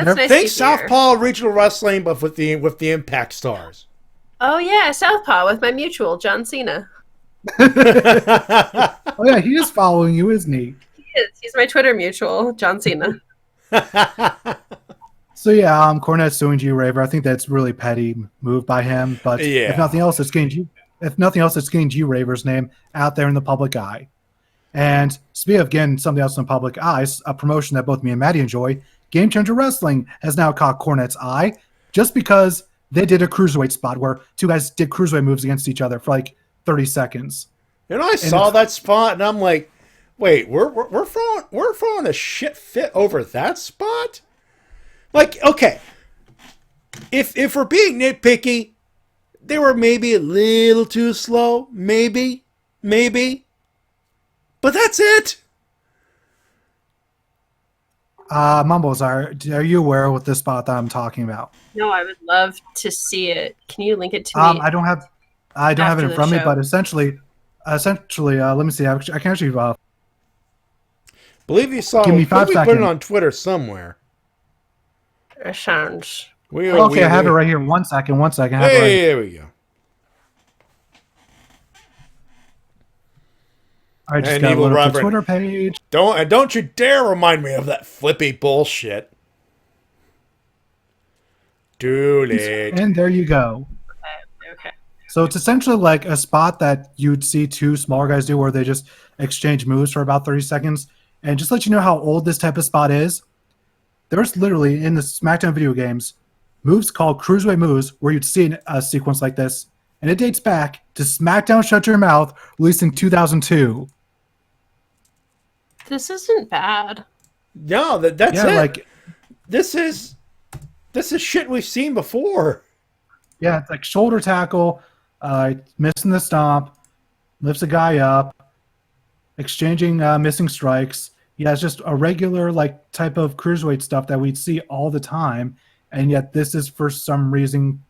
Southpaw Regional Wrestling, but with the Impact stars. Oh yeah, Southpaw with my mutual John Cena. Oh yeah, he is following you, isn't he? He is. He's my Twitter mutual, John Cena. So yeah, Cornette suing G Raver. I think that's really petty move by him. But if nothing else, it's getting G Raver's name out there in the public eye. And speaking of getting something else in the public eyes, a promotion that both me and Matty enjoy, Game Changer Wrestling has now caught Cornette's eye just because they did a cruiserweight spot where 2 guys did cruiserweight moves against each other for like 30 seconds. And I saw that spot, and I'm like, wait, we're throwing a shit fit over that spot? Like, okay, if we're being nitpicky, they were maybe a little too slow, maybe, but that's it. Mumbles, are you aware of what this spot that I'm talking about? No, I would love to see it. Can you link it to me? I don't have it in front of me, but essentially, let me see. I can actually. Believe you saw. Give me 5 seconds. We put it on Twitter somewhere. It sounds. I have it right here. 1 second. 1 second. Hey, there we go. I just got to load up the Twitter page. Don't you dare remind me of that flippy bullshit. Dude. And there you go. Okay. So it's essentially like a spot that you'd see 2 smaller guys do where they just exchange moves for about 30 seconds. And just to let you know how old this type of spot is, there's literally in the SmackDown video games moves called Cruiserweight moves where you'd see a sequence like this. And it dates back to SmackDown Shut Your Mouth, released in 2002. This isn't bad. No, that's it. Like, this is shit we've seen before. Yeah, it's like shoulder tackle, missing the stomp, lifts a guy up, exchanging missing strikes. Yeah, it's just a regular like type of cruiserweight stuff that we'd see all the time, and yet this is for some reason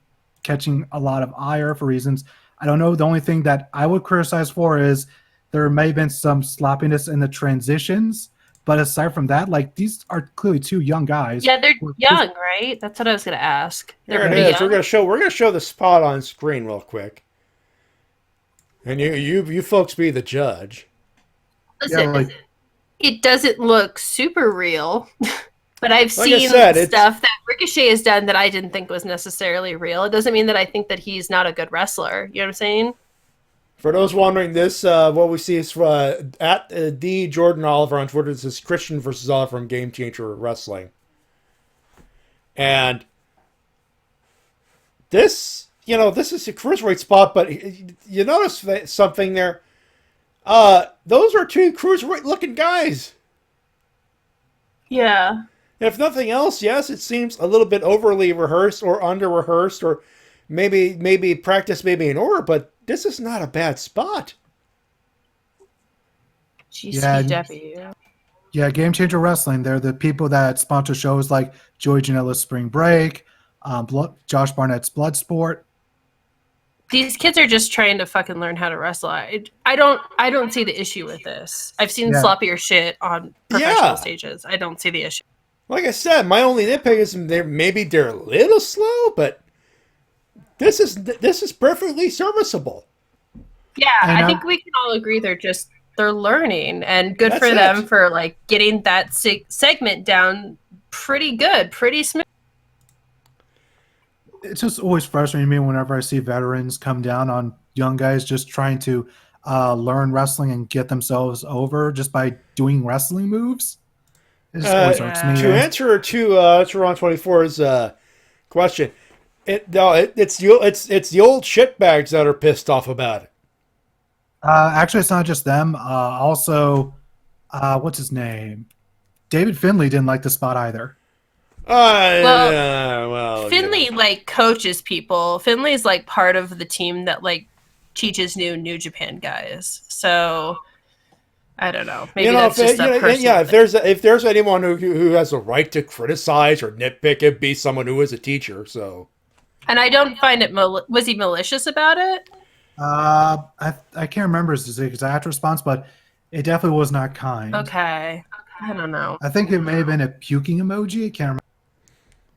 catching a lot of ire for reasons I don't know. The only thing that I would criticize for is there may have been some sloppiness in the transitions, but aside from that, like these are clearly 2 young guys. Yeah, they're young, right? That's what I was going to ask. There it is. Young. We're gonna show the spot on screen real quick, and you folks be the judge. Listen, it doesn't look super real, but I've seen stuff that Ricochet has done that I didn't think was necessarily real. It doesn't mean that I think that he's not a good wrestler. You know what I'm saying? For those wondering, this what we see is at D Jordan Oliver on Twitter. This is Christian versus Oliver from Game Changer Wrestling, and this is a cruiserweight spot. But you notice something there. Those are 2 cruiserweight looking guys. Yeah. If nothing else, yes, it seems a little bit overly rehearsed or under rehearsed, or maybe practice maybe in order, but this is not a bad spot. GCW. Yeah, Game Changer Wrestling. They're the people that sponsor shows like Joey Janela's Spring Break, Josh Barnett's Bloodsport. These kids are just trying to fucking learn how to wrestle. I don't see the issue with this. I've seen sloppier shit on professional stages. I don't see the issue. Like I said, my only nitpick is maybe they're a little slow, but this is perfectly serviceable. Yeah, I think we can all agree they're just they're learning, and good That's for them it. for like getting that segment down pretty good, pretty smooth. It's just always frustrating me whenever I see veterans come down on young guys just trying to learn wrestling and get themselves over just by doing wrestling moves. It just always hurts me. To answer to Ron 24's question, it's the old shitbags that are pissed off about it. Actually, it's not just them. Also, what's his name? David Finlay didn't like the spot either. Well, Finlay like coaches people. Finlay's like part of the team that like teaches New Japan guys. So I don't know. Maybe that's just a personal thing. If there's anyone who has a right to criticize or nitpick, it'd be someone who is a teacher. So, and I don't find it. Was he malicious about it? I can't remember his exact response, but it definitely was not kind. Okay, I don't know. I think it may have been a puking emoji. I can't remember.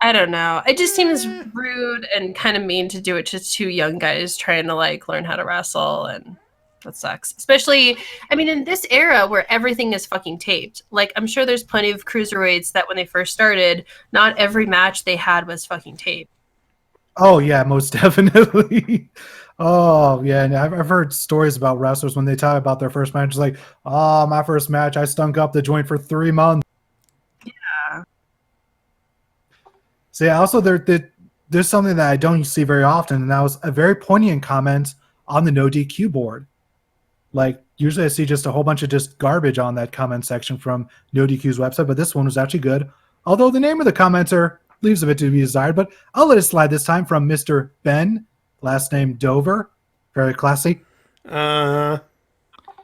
I don't know. It just seems rude and kind of mean to do it to two young guys trying to like learn how to wrestle, and that sucks. Especially, I mean, in this era where everything is fucking taped. Like, I'm sure there's plenty of cruiserweights that when they first started, not every match they had was fucking taped. Oh yeah, most definitely. Oh yeah, and I've heard stories about wrestlers when they talk about their first match. It's like, oh, my first match, I stunk up the joint for 3 months. Yeah. So yeah, also there's something that I don't see very often, and that was a very poignant comment on the no DQ board. Like, usually I see just a whole bunch of just garbage on that comment section from no DQ's website, but this one was actually good. Although the name of the commenter leaves a bit to be desired, but I'll let it slide this time from Mr. Ben, last name Dover. Very classy.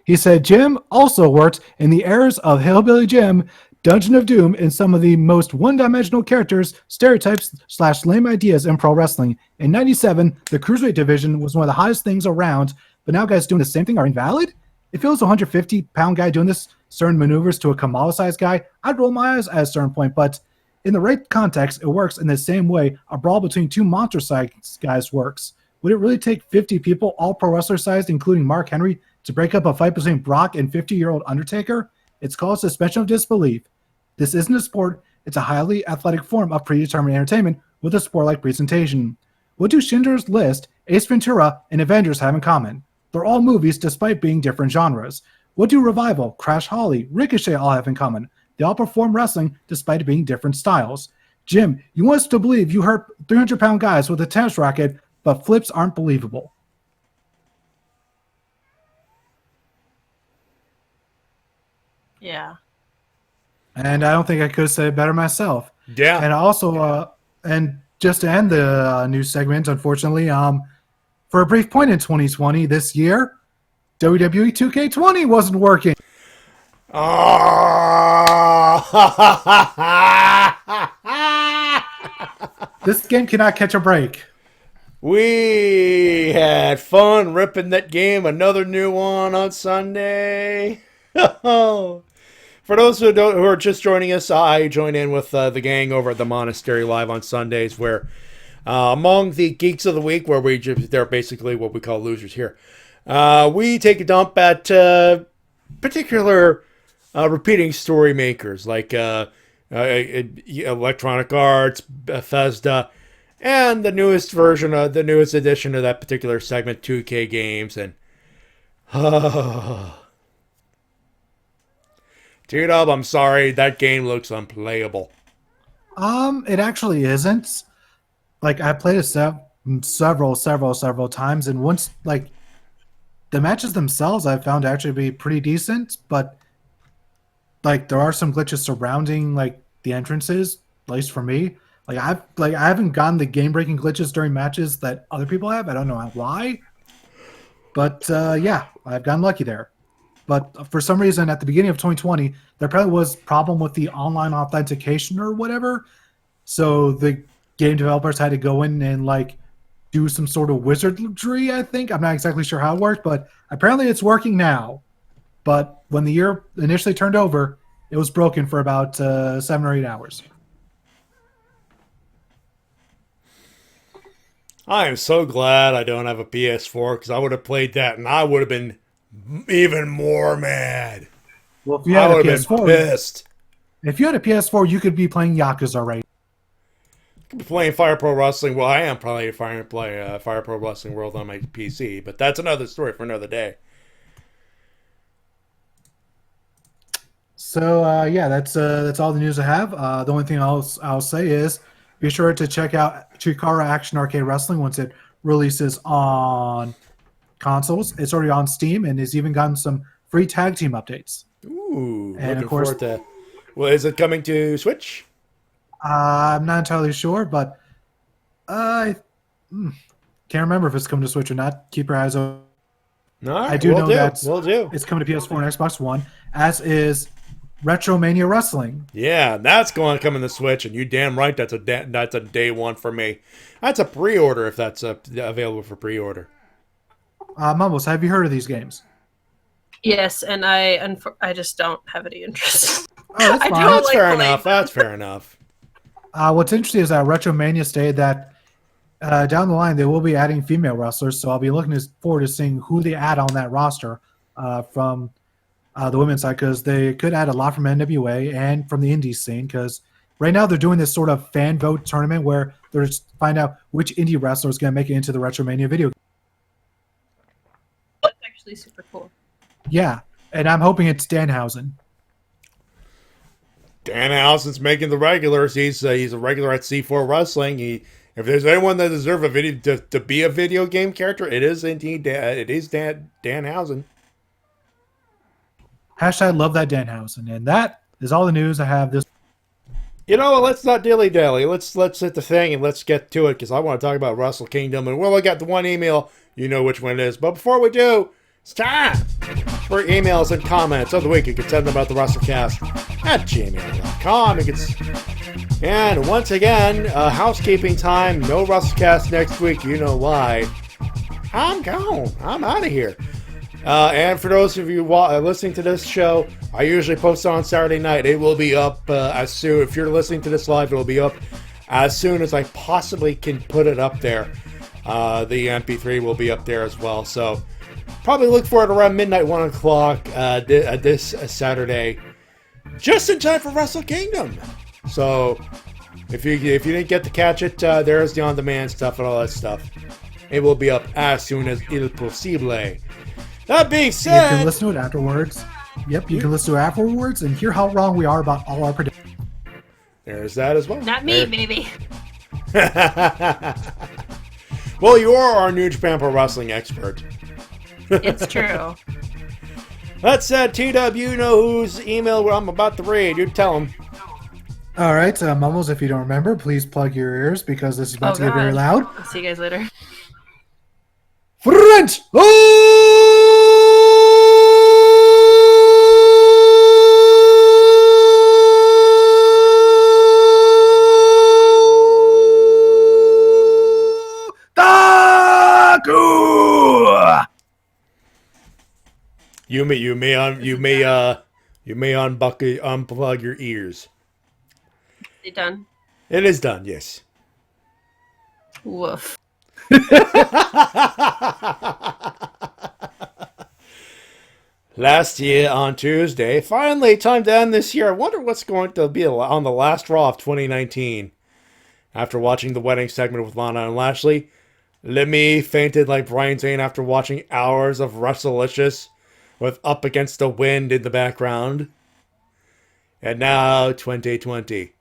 He said, Jim also worked in the eras of Hillbilly Jim, Dungeon of Doom, and some of the most one-dimensional characters, stereotypes, / lame ideas in pro wrestling. In 97, the Cruiserweight division was one of the hottest things around, but now guys doing the same thing are invalid? If it was a 150-pound guy doing this certain maneuvers to a Kamala-sized guy, I'd roll my eyes at a certain point, but in the right context, it works in the same way a brawl between two monster-sized guys works. Would it really take 50 people, all pro wrestler-sized, including Mark Henry, to break up a fight between Brock and 50-year-old Undertaker? It's called suspension of disbelief. This isn't a sport. It's a highly athletic form of predetermined entertainment with a sport-like presentation. What do Schindler's List, Ace Ventura, and Avengers have in common? They're all movies despite being different genres. What do Revival, Crash Holly, Ricochet all have in common? They all perform wrestling despite being different styles. Jim, you want us to believe you hurt 300-pound guys with a tennis racket, but flips aren't believable. Yeah. And I don't think I could have said it better myself. Yeah. And also, and just to end the news segment, unfortunately, for a brief point in 2020, this year, WWE 2K20 wasn't working. This game cannot catch a break. We had fun ripping that game. Another new one on Sunday. For those who are just joining us, I join in with the gang over at the Monastery Live on Sundays, where among the Geeks of the Week, where they're basically what we call losers here, we take a dump at particular repeating story makers like Electronic Arts, Bethesda, and the newest edition of that particular segment, 2K Games, and T-Dub, I'm sorry, that game looks unplayable. It actually isn't. Like, I played it several times, and once, like, the matches themselves I found to actually be pretty decent, but, like, there are some glitches surrounding, like, the entrances, at least for me. I haven't gotten the game-breaking glitches during matches that other people have. I don't know why. But, yeah, I've gotten lucky there. But for some reason, at the beginning of 2020, there probably was a problem with the online authentication or whatever. So the game developers had to go in and, like, do some sort of wizardry, I think. I'm not exactly sure how it worked, but apparently it's working now. But when the year initially turned over, it was broken for about 7 or 8 hours. I am so glad I don't have a PS4, because I would have played that, and I would have been even more mad. Well, if you had I a would have been PS4, pissed. if you had a PS4, you could be playing Yakuza right. Could be playing Fire Pro Wrestling. Well, I am probably Fire Pro Wrestling World on my PC, but that's another story for another day. So yeah, that's all the news I have. The only thing I'll say is be sure to check out Chikara Action Arcade Wrestling once it releases on consoles. It's already on Steam and has even gotten some free tag team updates. Ooh, And looking of course, forward to. Well, is it coming to Switch? I'm not entirely sure, but I can't remember if it's coming to Switch or not. Keep your eyes open. No, I do know that we'll do. It's coming to PS4 and Xbox One, as is Retromania Wrestling. Yeah, that's going to come in the Switch, and you damn right that's a day one for me. That's a pre-order if that's available for pre-order. Mumbles, have you heard of these games? Yes, and I just don't have any interest. Oh, that's fine. That's fair enough. That's fair enough. What's interesting is that Retromania stated that down the line they will be adding female wrestlers, so I'll be looking forward to seeing who they add on that roster from the women's side, because they could add a lot from NWA and from the indie scene, because right now they're doing this sort of fan vote tournament where they're just find out which indie wrestler is going to make it into the Retromania video game. That's actually super cool. Yeah, and I'm hoping it's Danhausen. Danhausen's making the regulars. He's a regular at C4 Wrestling. If there's anyone that deserves a video to be a video game character, it is indeed Danhausen. Hashtag love that Danhausen. And that is all the news I have this. You know what? Let's not dilly-dally. Let's hit the thing and let's get to it, because I want to talk about Wrestle Kingdom. And we'll get the one email. You know which one it is. But before we do, it's time for emails and comments of the week. You can send them about the Wrestle-Cast at gmail.com. And once again, housekeeping time. No Wrestle-Cast next week. You know why. I'm gone. I'm out of here. And for those of you listening to this show, I usually post it on Saturday night. It will be up as soon. If you're listening to this live, it will be up as soon as I possibly can put it up there. The MP3 will be up there as well. So probably look for it around midnight, 1 o'clock this Saturday, just in time for Wrestle Kingdom. So if you didn't get to catch it, there's the on-demand stuff and all that stuff. It will be up as soon as il possible. That being said, you can listen to it afterwards. Yep, you can listen to it afterwards and hear how wrong we are about all our predictions. There's that as well. Not me, baby. Well, you are our New Japan Pro Wrestling expert. It's true. That said, TW, you know whose email I'm about to read. You tell him. All right, Mumbles, if you don't remember, please plug your ears because this is about to get very loud. I'll see you guys later. French! You may unplug your ears. Is it done? It is done, yes. Woof. Last year on Tuesday, finally time to end this year. I wonder what's going to be on the last Raw of 2019. After watching the wedding segment with Lana and Lashley, Lemmy fainted like Brian Zane after watching hours of Wrestlelicious with Up Against the Wind in the background. And now 2020.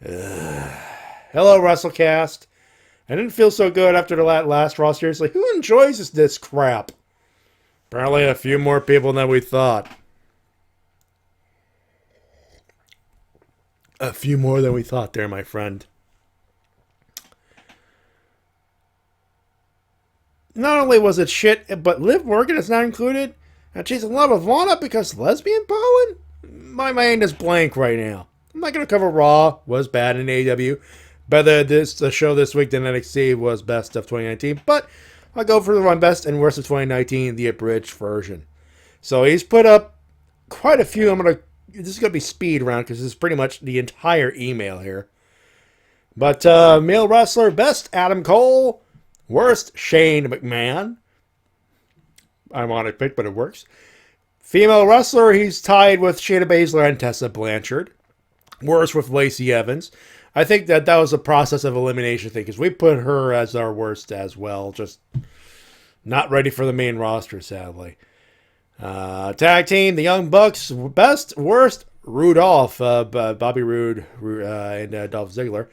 Hello, Wrestle-Cast. I didn't feel so good after the last Raw. Seriously, who enjoys this crap? Apparently a few more people than we thought. A few more than we thought there, my friend. Not only was it shit, but Liv Morgan is not included. And she's in love with Lana because lesbian pollen? My mind is blank right now. I'm not going to cover Raw. Was bad in AEW. Better the show this week than NXT was best of 2019. But I'll go for my best and worst of 2019, the abridged version. So he's put up quite a few. This is going to be speed round because this is pretty much the entire email here. But male wrestler, best Adam Cole. Worst Shane McMahon. ironic pick, but it works. Female wrestler, he's tied with Shayna Baszler and Tessa Blanchard. Worst with Lacey Evans. I think that was a process of elimination thing, because we put her as our worst as well. Just not ready for the main roster, sadly. Tag team, the Young Bucks, best, worst, Rudolph, Bobby Roode, and Dolph Ziggler.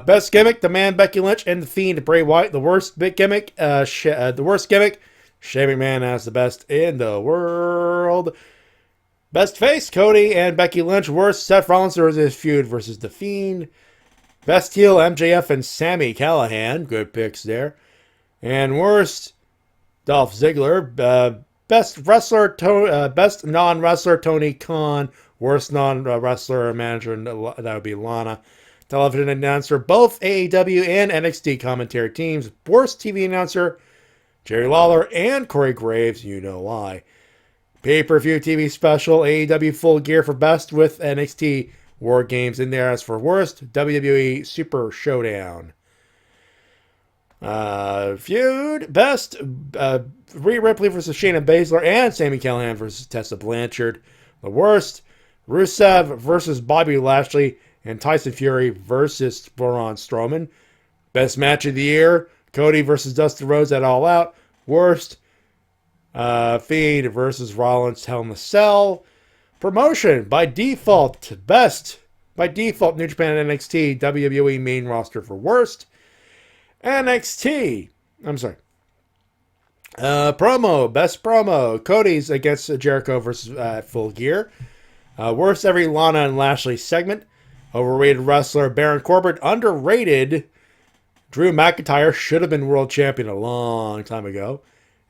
Best gimmick, the Man Becky Lynch and the Fiend Bray Wyatt. The worst gimmick, Shane McMahon has the best in the world. Best face, Cody and Becky Lynch. Worst, Seth Rollins versus feud versus the Fiend. Best heel, MJF and Sami Callihan. Good picks there. And worst, Dolph Ziggler. Best wrestler, best non-wrestler, Tony Khan. Worst non-wrestler manager, that would be Lana. Television announcer, both AEW and NXT commentary teams. Worst TV announcer, Jerry Lawler and Corey Graves. You know why. Pay-per-view TV special, AEW Full Gear for best with NXT War Games in there. As for worst, WWE Super Showdown. Feud, best, Rhea Ripley versus Shayna Baszler and Sami Callihan versus Tessa Blanchard. The worst, Rusev versus Bobby Lashley and Tyson Fury versus Braun Strowman. Best match of the year, Cody versus Dustin Rhodes at All Out. Worst, Fiend versus Rollins Hell in a Cell. Promotion, by default, best, by default, New Japan and NXT, WWE main roster for worst. NXT, I'm sorry. Promo, best promo, Cody's against Jericho versus Full Gear. Worst, every Lana and Lashley segment. Overrated wrestler, Baron Corbin. Underrated, Drew McIntyre should have been world champion a long time ago.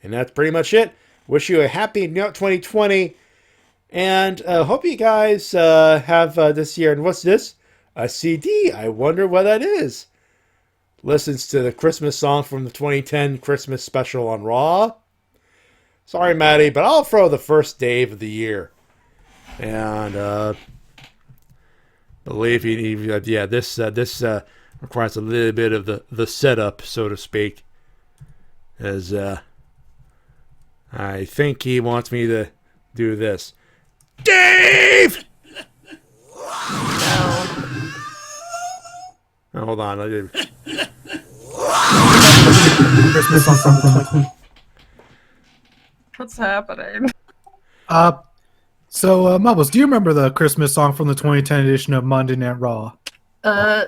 And that's pretty much it. Wish you a happy 2020. And hope you guys have this year. And what's this? A CD. I wonder what that is. Listens to the Christmas song from the 2010 Christmas special on Raw. Sorry, Matty, but I'll throw the first Dave of the year. And believe me, yeah, this requires a little bit of the setup, so to speak. As I think he wants me to do this. Dave! Oh, hold on. What's happening? So, Mumbles, do you remember the Christmas song from the 2010 edition of Monday Night Raw?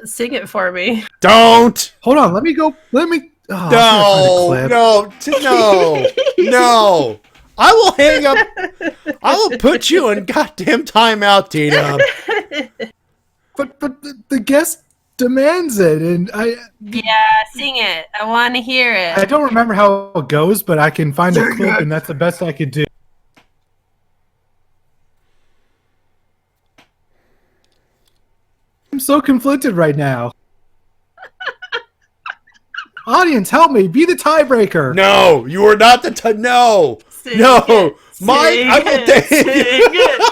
Sing it for me. Don't! Hold on, let me go. No. I will hang up. I will put you in goddamn timeout, T-Dub. But the guest demands it, and Sing it. I want to hear it. I don't remember how it goes, but I can find a clip, and that's the best I could do. I'm so conflicted right now. Audience, help me! Be the tiebreaker. No, you are not the no. Sing No, it, Mike, sing I will it,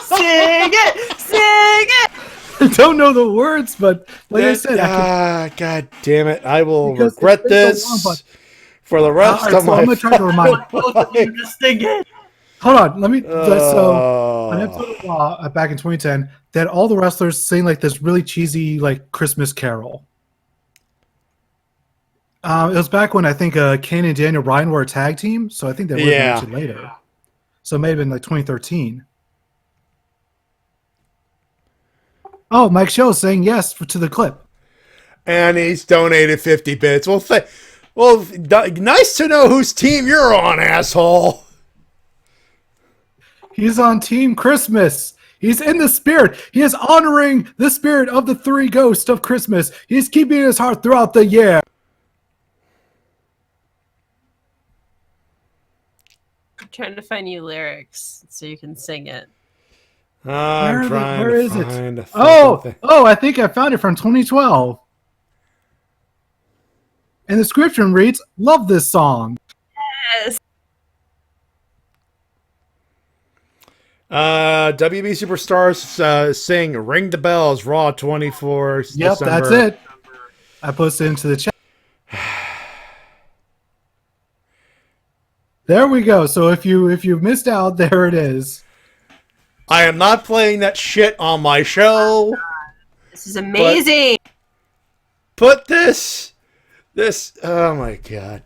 sing it. I don't know the words, but like I said, God damn it! I will Because regret it's been so long, this for the rest Alright, of so my. I'm gonna try to remind. Both of you to sing it. Hold on, let me. So, an episode of Raw back in 2010, that all the wrestlers sing like this really cheesy like Christmas carol. It was back when I think Kane and Daniel Bryan were a tag team, so I think they were mentioned later. So it may have been like 2013. Oh, Mike Show saying yes to the clip. And he's donated 50 bits. Well, nice to know whose team you're on, asshole. He's on Team Christmas. He's in the spirit. He is honoring the spirit of the three ghosts of Christmas. He's keeping his heart throughout the year. I'm trying to find you lyrics so you can sing it. I'm trying where to is find it? Oh, I think I found it from 2012. And the description reads, "Love this song." Yes. WB Superstars sing "Ring the Bells" Raw 24. Yep, December. that's it. I posted into the chat. There we go. So if you missed out, there it is. I am not playing that shit on my show. This is amazing. Put this, oh my god.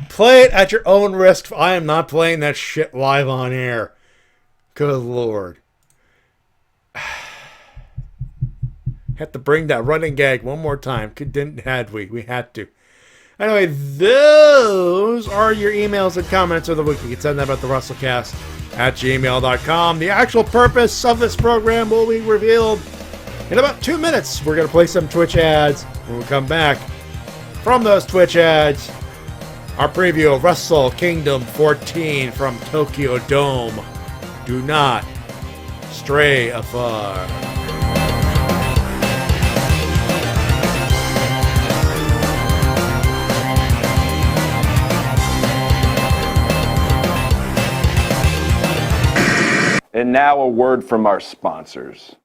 Play it at your own risk. I am not playing that shit live on air. Good lord. Had to bring that running gag one more time. We had to. Anyway, those are your emails and comments of the week. You can send them at the Wrestle-Cast at gmail.com. The actual purpose of this program will be revealed in about 2 minutes. We're going to play some Twitch ads. When we come back from those Twitch ads, our preview of Wrestle Kingdom 14 from Tokyo Dome. Do not stray afar. And now a word from our sponsors.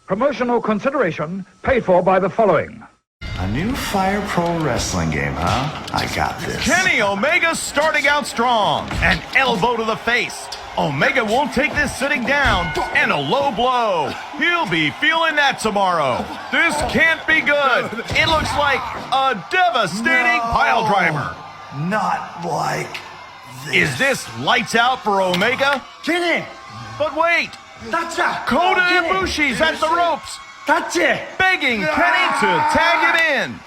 Promotional consideration paid for by the following. A new Fire Pro Wrestling game, huh? I got this. Kenny Omega starting out strong. An elbow to the face. Omega won't take this sitting down. And a low blow. He'll be feeling that tomorrow. This can't be good. It looks like a devastating pile driver. Not like this. Is this lights out for Omega? Kenny! But wait. Kota Ibushi's at the ropes. Begging Kenny to tag it in.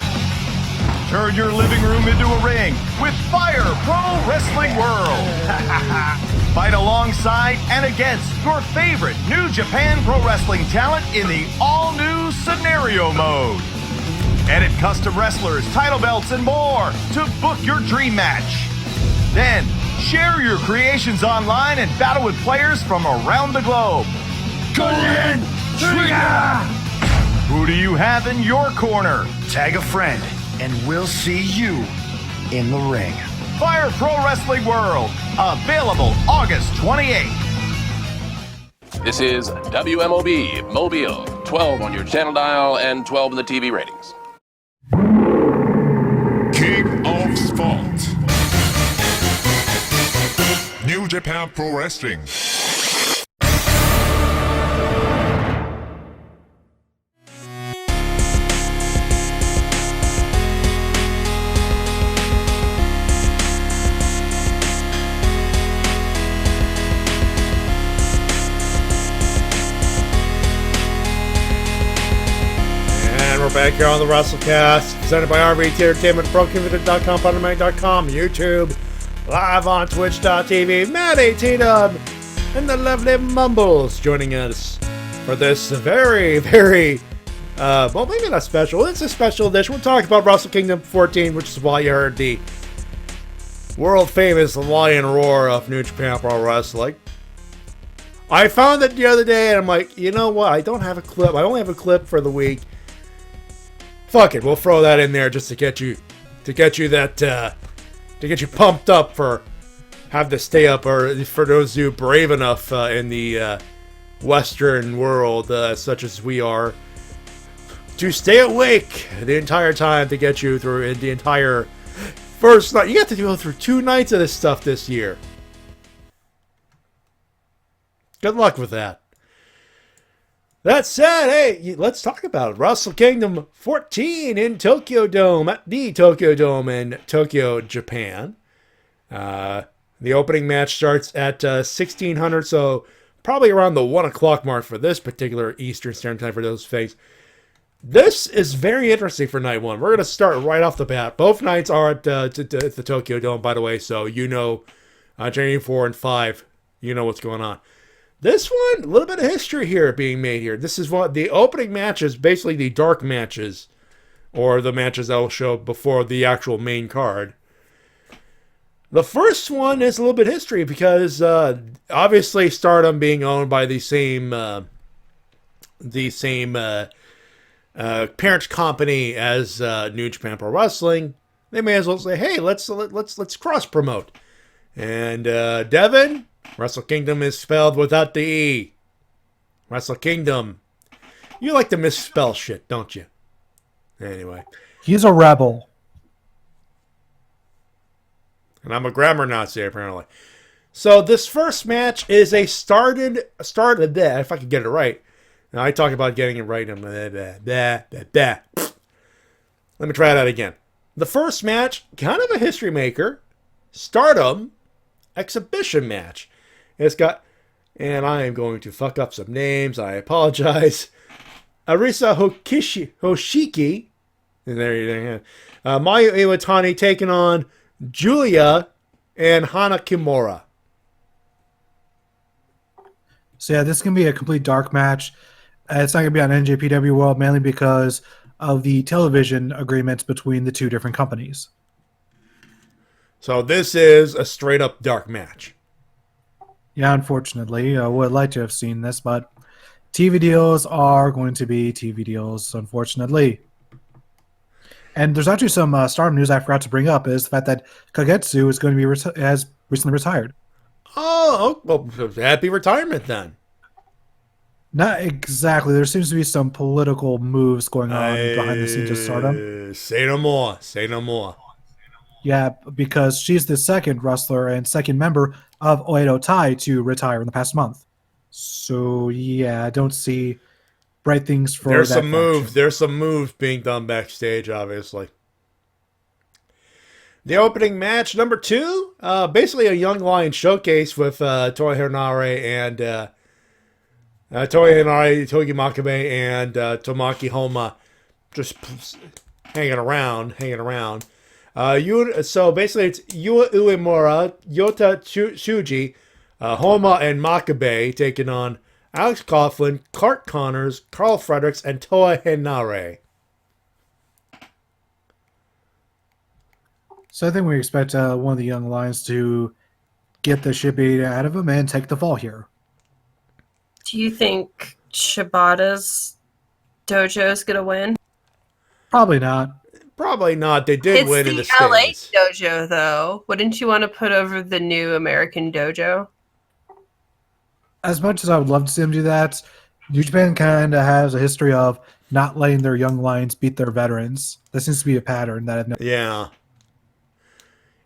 Turn your living room into a ring with Fire Pro Wrestling World. Fight alongside and against your favorite New Japan Pro Wrestling talent in the all-new Scenario Mode. Edit custom wrestlers, title belts, and more to book your dream match. Then, share your creations online and battle with players from around the globe. Golden Trigger! Who do you have in your corner? Tag a friend, and we'll see you in the ring. Fire Pro Wrestling World, available August 28th. This is WMOB Mobile, 12 on your channel dial and 12 in the TV ratings. King of Sport. New Japan Pro Wrestling. We're back here on the Wrestle-Cast, presented by RVT Entertainment, ProConvict.com, PodMag.com, YouTube, live on Twitch.tv. Matty T-Dub and the lovely Mumbles joining us for this very, very, well, maybe not special. It's a special edition. We're talking about Wrestle Kingdom 14, which is why you heard the world-famous lion roar of New Japan Pro Wrestling. I found it the other day, and I'm like, you know what? I don't have a clip. I only have a clip for the week. Fuck it, we'll throw that in there just to get you pumped up for have to stay up, or for those of you brave enough in the Western world, such as we are, to stay awake the entire time to get you through the entire first night. You have to go through 2 nights of this stuff this year. Good luck with that. That said, hey, let's talk about it. Wrestle Kingdom 14 in Tokyo Dome, at the Tokyo Dome in Tokyo, Japan. The opening match starts at 1600, so probably around the 1 o'clock mark for this particular Eastern Standard Time for those things. This is very interesting for night one. We're going to start right off the bat. Both nights are at the Tokyo Dome, by the way, so you know, January 4 and 5, you know what's going on. This one, a little bit of history here being made here. This is what the opening matches, basically the dark matches, or the matches that will show before the actual main card. The first one is a little bit of history because obviously Stardom being owned by the same parent company as New Japan Pro Wrestling, they may as well say, hey, let's cross promote. And Devin, Wrestle Kingdom is spelled without the E. Wrestle Kingdom. You like to misspell shit, don't you? Anyway. He's a rebel. And I'm a grammar Nazi, apparently. So this first match is a started there, if I could get it right. Now I talk about getting it right. Let me try that again. The first match, kind of a history maker. Stardom exhibition match. It's got, and I am going to fuck up some names. I apologize. Arisa Hoshiki. And there you go. Mayu Iwatani taking on Julia and Hana Kimura. So yeah, this is going to be a complete dark match. It's not going to be on NJPW World, mainly because of the television agreements between the two different companies. So this is a straight up dark match. Yeah, unfortunately. I would like to have seen this, but TV deals are going to be TV deals, unfortunately. And there's actually some Stardom news I forgot to bring up, is the fact that Kagetsu is going to be has recently retired. Oh, well, happy retirement then. Not exactly. There seems to be some political moves going on behind the scenes of Stardom. Say no more. Say no more. Yeah, because she's the second wrestler and second member of Oedo Tai to retire in the past month. So, yeah, I don't see bright things for There's that some moves. faction. There's some moves being done backstage, obviously. The opening match, number 2, basically a Young Lion showcase with Toei Hinare and Togi Makabe and Tomaki Homa just hanging around. So basically it's Yua Uemura, Yota Shuji, Homa, and Makabe taking on Alex Coughlin, Clark Connors, Carl Fredericks, and Toa Hinare. So I think we expect one of the young lions to get the shit beat out of him and take the fall here. Do you think Shibata's dojo is going to win? Probably not. Probably not. They did win in the It's the LA States. dojo, though. Wouldn't you want to put over the new American dojo? As much as I would love to see them do that, New Japan kind of has a history of not letting their young lions beat their veterans. That seems to be a pattern that I've noticed. Yeah.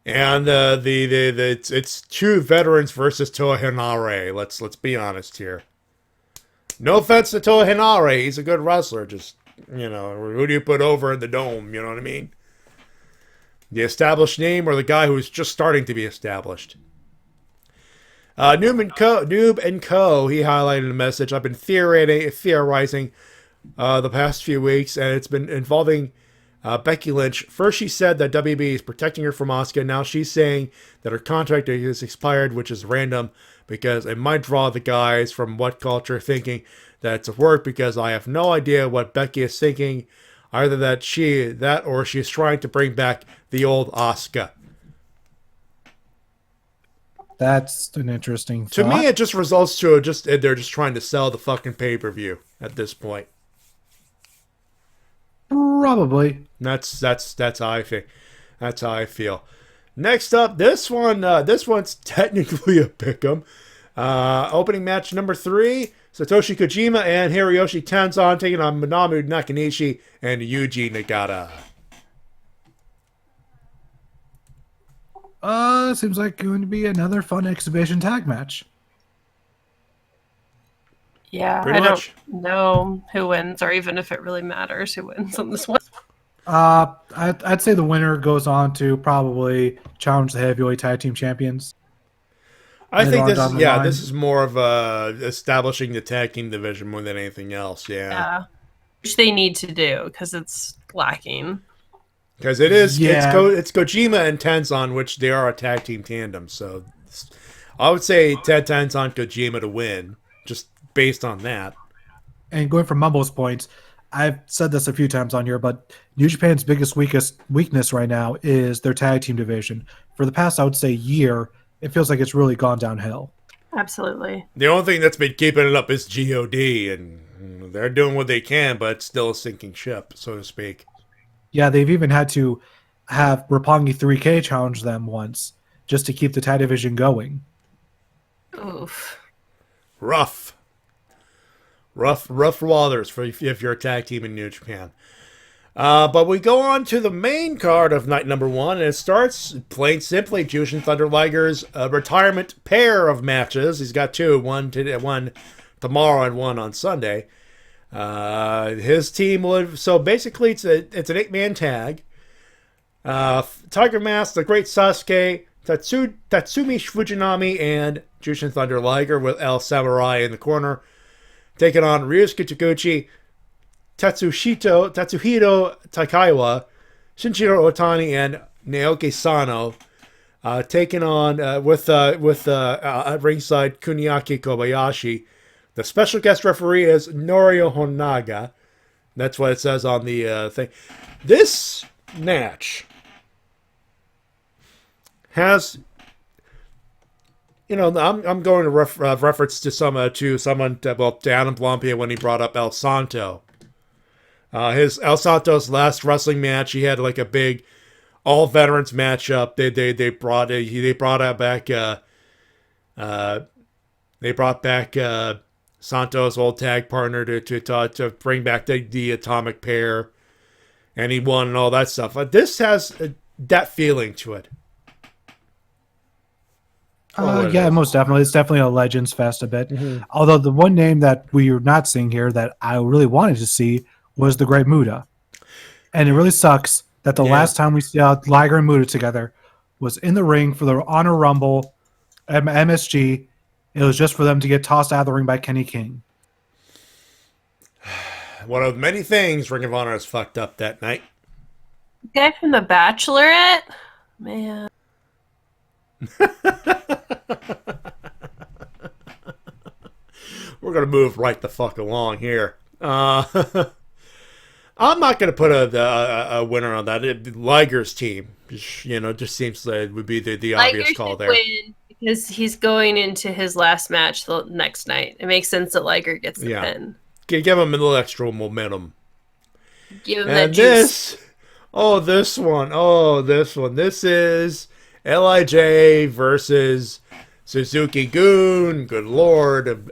And it's two veterans versus Toa Henare. Let's be honest here. No offense to Toa Henare, he's a good wrestler. Just, who do you put over in the dome? You know what I mean? The established name or the guy who's just starting to be established? Noob and Co. He highlighted a message. I've been theorizing the past few weeks, and it's been involving Becky Lynch. First, she said that WB is protecting her from Asuka. Now she's saying that her contract is expired, which is random because it might draw the guys from What Culture thinking that it's a work because I have no idea what Becky is thinking. Either that or she's trying to bring back the old Asuka. That's an interesting thought. To me, it just results to they're just trying to sell the fucking pay-per-view at this point. Probably. That's how I think. That's how I feel. Next up, this one's technically a pick'em. Opening match number 3: Satoshi Kojima and Hiroyoshi Tenzan taking on Manabu Nakanishi and Yuji Nagata. Seems like going to be another fun exhibition tag match. Yeah, I don't know who wins, or even if it really matters who wins on this one. I'd say the winner goes on to probably challenge the heavyweight tag team champions. I think this is more of establishing the tag team division more than anything else. Yeah, which they need to do because it's lacking. Because it's Kojima and Tenzan, which they are a tag team tandem. So I would say Tenzan Kojima to win, just based on that. And going from Mumbles' points, I've said this a few times on here, but New Japan's biggest weakness right now is their tag team division. For the past, I would say, year, it feels like it's really gone downhill. Absolutely. The only thing that's been keeping it up is GOD, and they're doing what they can, but it's still a sinking ship, so to speak. Yeah, they've even had to have Roppongi 3K challenge them once just to keep the tag division going. Oof. Rough waters if you're a tag team in New Japan. But we go on to the main card of night number 1, and it starts plain simply Jushin Thunder Liger's retirement pair of matches. He's got two, one tomorrow and one on Sunday. His team so basically it's an 8-man tag. Tiger Mask, the Great Sasuke, Tatsumi Fujinami, and Jushin Thunder Liger with El Samurai in the corner, taking on Ryusuke Taguchi, Tatsuhito Takaiwa, Shinjiro Otani, and Naoki Sano, taking on with at ringside Kuniaki Kobayashi. The special guest referee is Norio Honaga. That's what it says on the thing. This match has, I'm going to reference to someone, to Adam Blampia when he brought up El Santo. His El Santo's last wrestling match, he had like a big all veterans matchup. They brought back Santos' old tag partner to bring back the Atomic Pair, and he won and all that stuff. This has that feeling to it. Yeah, most definitely. It's definitely a Legends Fest a bit. Mm-hmm. Although the one name that we are not seeing here that I really wanted to see was the Great Muta. And it really sucks that the last time we saw Liger and Muta together was in the ring for the Honor Rumble MSG. It was just for them to get tossed out of the ring by Kenny King. One of many things Ring of Honor has fucked up that night. The guy from The Bachelorette? Man. We're going to move right the fuck along here. I'm not going to put a winner on that. Liger's team, just seems like it would be the obvious call there. Win because he's going into his last match the next night. It makes sense that Liger gets the pin. Give him a little extra momentum. Give him that juice. This one. This is LIJ versus Suzuki-gun. Good Lord.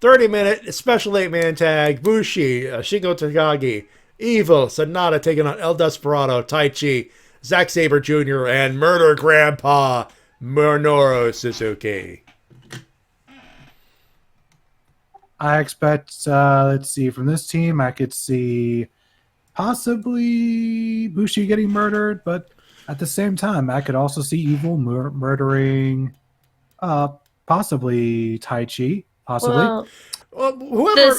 30-minute special 8-man tag. Bushi, Shingo Takagi, Evil, Sonata taking on El Desperado, Taichi, Zack Sabre Jr., and Murder Grandpa, Minoru Suzuki. I expect, let's see, from this team, I could see possibly Bushi getting murdered, but at the same time, I could also see Evil murdering possibly Taichi. Possibly. Well, whoever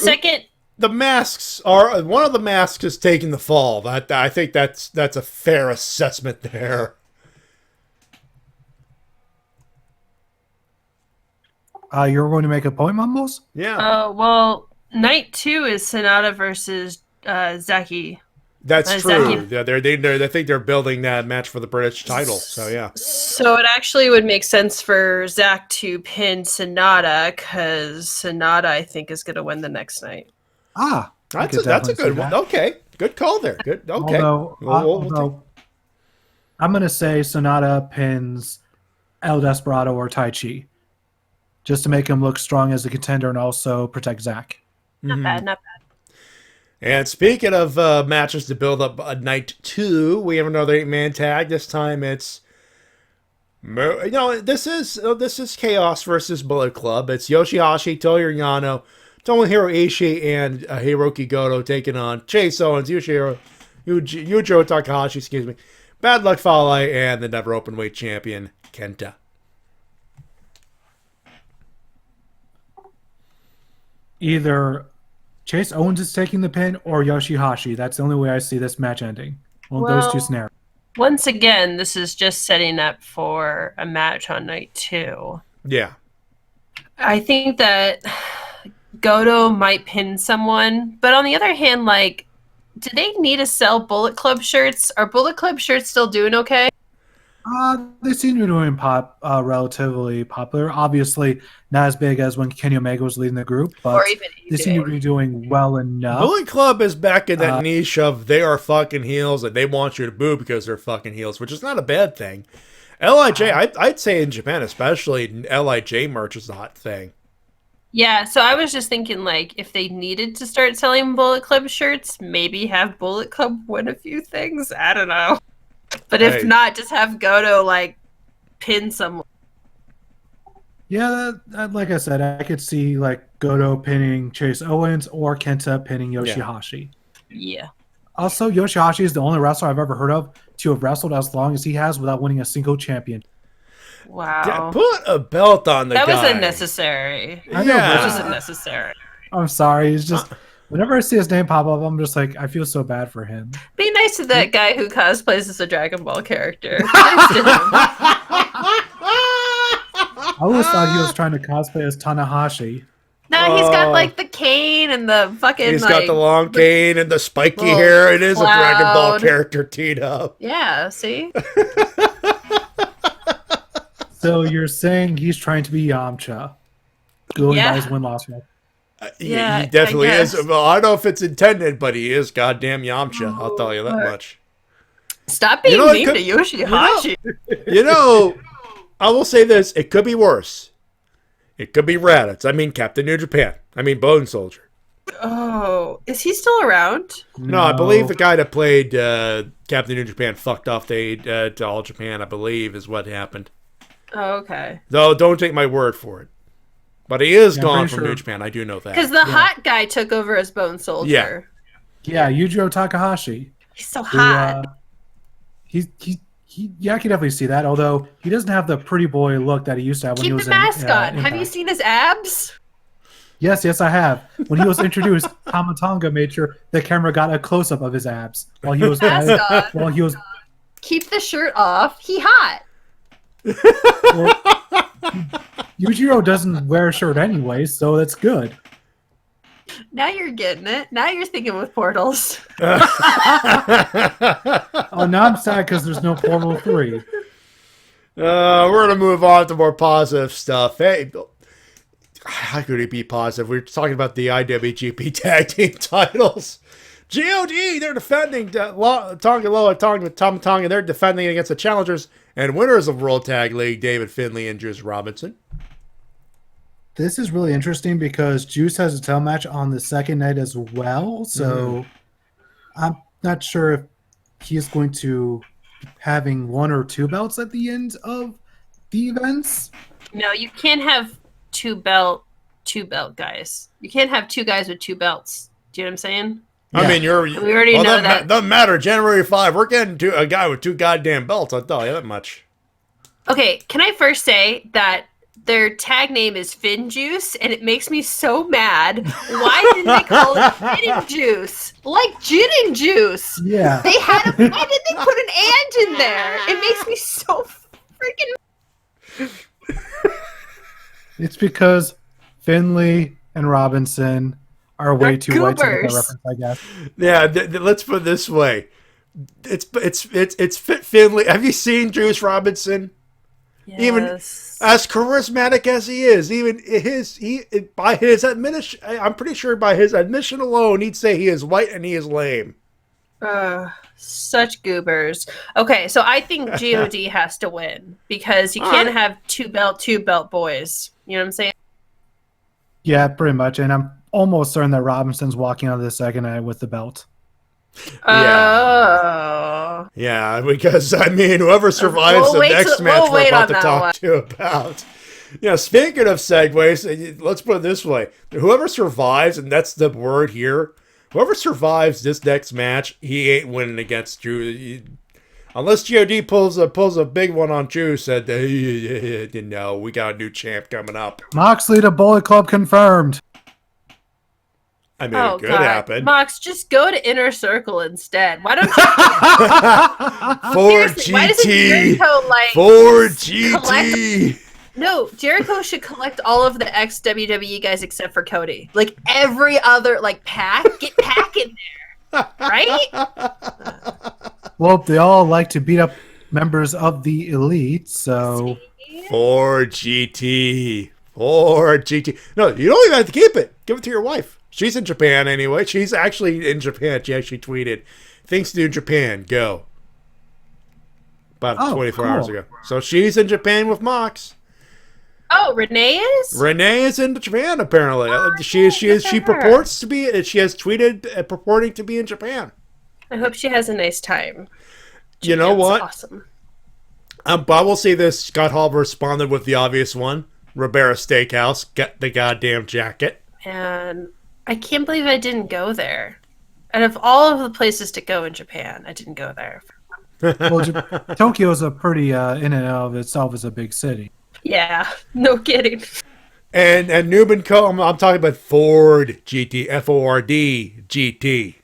the masks are, one of the masks is taking the fall. I think that's a fair assessment there. You're going to make a point, Mumbles? Yeah. Well, night 2 is Sonata versus Zaki. That's true. Yeah, I think they're building that match for the British title. So yeah. So it actually would make sense for Zack to pin Sonata because Sonata, I think, is going to win the next night. That's a good one. Okay, good call there. Good. Okay. Although I'm going to say Sonata pins El Desperado or Taichi, just to make him look strong as a contender and also protect Zack. Not bad. And speaking of matches to build up night 2, we have another 8-man tag. This time it's, this is Chaos versus Bullet Club. It's Yoshihashi, Toyo Yano, Tomohiro Ishii, and Hiroki Goto taking on Chase Owens, Yujiro Takahashi, Bad Luck Fale, and the Never Openweight champion Kenta. Either Chase Owens is taking the pin or Yoshihashi. That's the only way I see this match ending. Those two scenarios. Once again, this is just setting up for a match on night 2. Yeah. I think that Goto might pin someone, but on the other hand, do they need to sell Bullet Club shirts? Are Bullet Club shirts still doing okay? They seem to be doing relatively popular. Obviously, not as big as when Kenny Omega was leading the group, but they seem to be doing well enough. Bullet Club is back in that niche of they are fucking heels and they want you to boo because they're fucking heels, which is not a bad thing. LIJ, I'd say in Japan especially, LIJ merch is a hot thing. Yeah, so I was just thinking, if they needed to start selling Bullet Club shirts, maybe have Bullet Club win a few things. I don't know. But if not, just have Goto, pin someone. Yeah, like I said, I could see, Goto pinning Chase Owens or Kenta pinning Yoshihashi. Yeah. Also, Yoshihashi is the only wrestler I've ever heard of to have wrestled as long as he has without winning a single champion. Wow. Yeah, put a belt on the guy. That was unnecessary. I know, that was unnecessary. I'm sorry. It's just... Whenever I see his name pop up, I'm just I feel so bad for him. Be nice to that guy who cosplays as a Dragon Ball character. I always thought he was trying to cosplay as Tanahashi. No, he's got the cane and the fucking. He's got the long cane and the spiky hair. It is a Dragon Ball character, Tito. Yeah, see? So you're saying he's trying to be Yamcha, going by his win-loss record. He definitely is. Well, I don't know if it's intended, but he is goddamn Yamcha. I'll tell you that much. Stop being mean to Yoshihashi. I will say this. It could be worse. It could be Raditz. I mean Captain New Japan. I mean Bone Soldier. Oh, is he still around? No, I believe the guy that played Captain New Japan fucked off to All Japan, I believe, is what happened. Oh, okay. Though, don't take my word for it. But he is gone from New Japan. I do know that. Because the hot guy took over as Bone Soldier. Yeah, Yujiro Takahashi. He's so hot. I can definitely see that. Although he doesn't have the pretty boy look that he used to have when he was in. Keep the mask on. Have you seen his abs? Yes, I have. When he was introduced, Tamatanga made sure the camera got a close up of his abs while he was Keep the shirt off. He hot. Yujiro doesn't wear a shirt anyway, so that's good. Now you're getting it. Now you're thinking with portals. Oh, now I'm sad because there's no Portal 3. We're going to move on to more positive stuff. Hey, how could it be positive? We're talking about the IWGP Tag Team titles. GOD, they're defending Tonga Loa, Tonga, they're defending against the challengers and winners of World Tag League, David Finlay and Juice Robinson. This is really interesting because Juice has a title match on the second night as well. So I'm not sure if he's going to be having 1 or 2 belts at the end of the events. No, you can't have two belt guys. You can't have 2 guys with 2 belts. Do you know what I'm saying? I mean, we already know that. Doesn't matter. January 5, we're getting to a guy with 2 goddamn belts. I'll tell you that much. Okay, can I first say that their tag name is Fin Juice, and it makes me so mad. Why didn't they call it Gin and Juice? Like gin and juice. Yeah. Why did they put an and in there? It makes me so freaking. It's because Finlay and Robinson are way too white to make that reference, I guess. Yeah, let's put it this way. It's Fit Finlay. Have you seen Juice Robinson? Yes. Even as charismatic as he is, even by his admission, I'm pretty sure by his admission alone, he'd say he is white and he is lame. Such goobers. Okay, so I think God has to win because you can't have two belt boys. You know what I'm saying? Yeah, pretty much. And I'm almost certain that Robinson's walking out of the second night with the belt. Yeah, because I mean, whoever survives the next match we're about to talk to about. Yeah, speaking of segues, let's put it this way: whoever survives, and that's the word here, whoever survives this next match, he ain't winning against Juice. Unless God pulls a big one on Juice, and no, we got a new champ coming up. Moxley to Bullet Club confirmed. I mean, it could happen. Mox, just go to Inner Circle instead. Why don't you? For GT. For GT. No, Jericho should collect all of the ex-WWE guys except for Cody. Like every other, get Pac in there, right? Well, they all like to beat up members of the Elite, so. For GT. For GT. No, you don't even have to keep it. Give it to your wife. She's in Japan anyway. She's actually in Japan. She actually tweeted, "Things to do in Japan. Go." About 24 hours ago. So she's in Japan with Mox. Oh, Renee is? Renee is in Japan apparently. She purports to be. She has tweeted purporting to be in Japan. I hope she has a nice time. You know what? Awesome. But I will say this: Scott Hall responded with the obvious one. Ribera Steakhouse, get the goddamn jacket. And I can't believe I didn't go there. Out of all of the places to go in Japan, I didn't go there. Well, Tokyo is a pretty, in and of itself, is a big city. Yeah, no kidding. And Newman Co. I'm talking about Ford GT, Ford GT.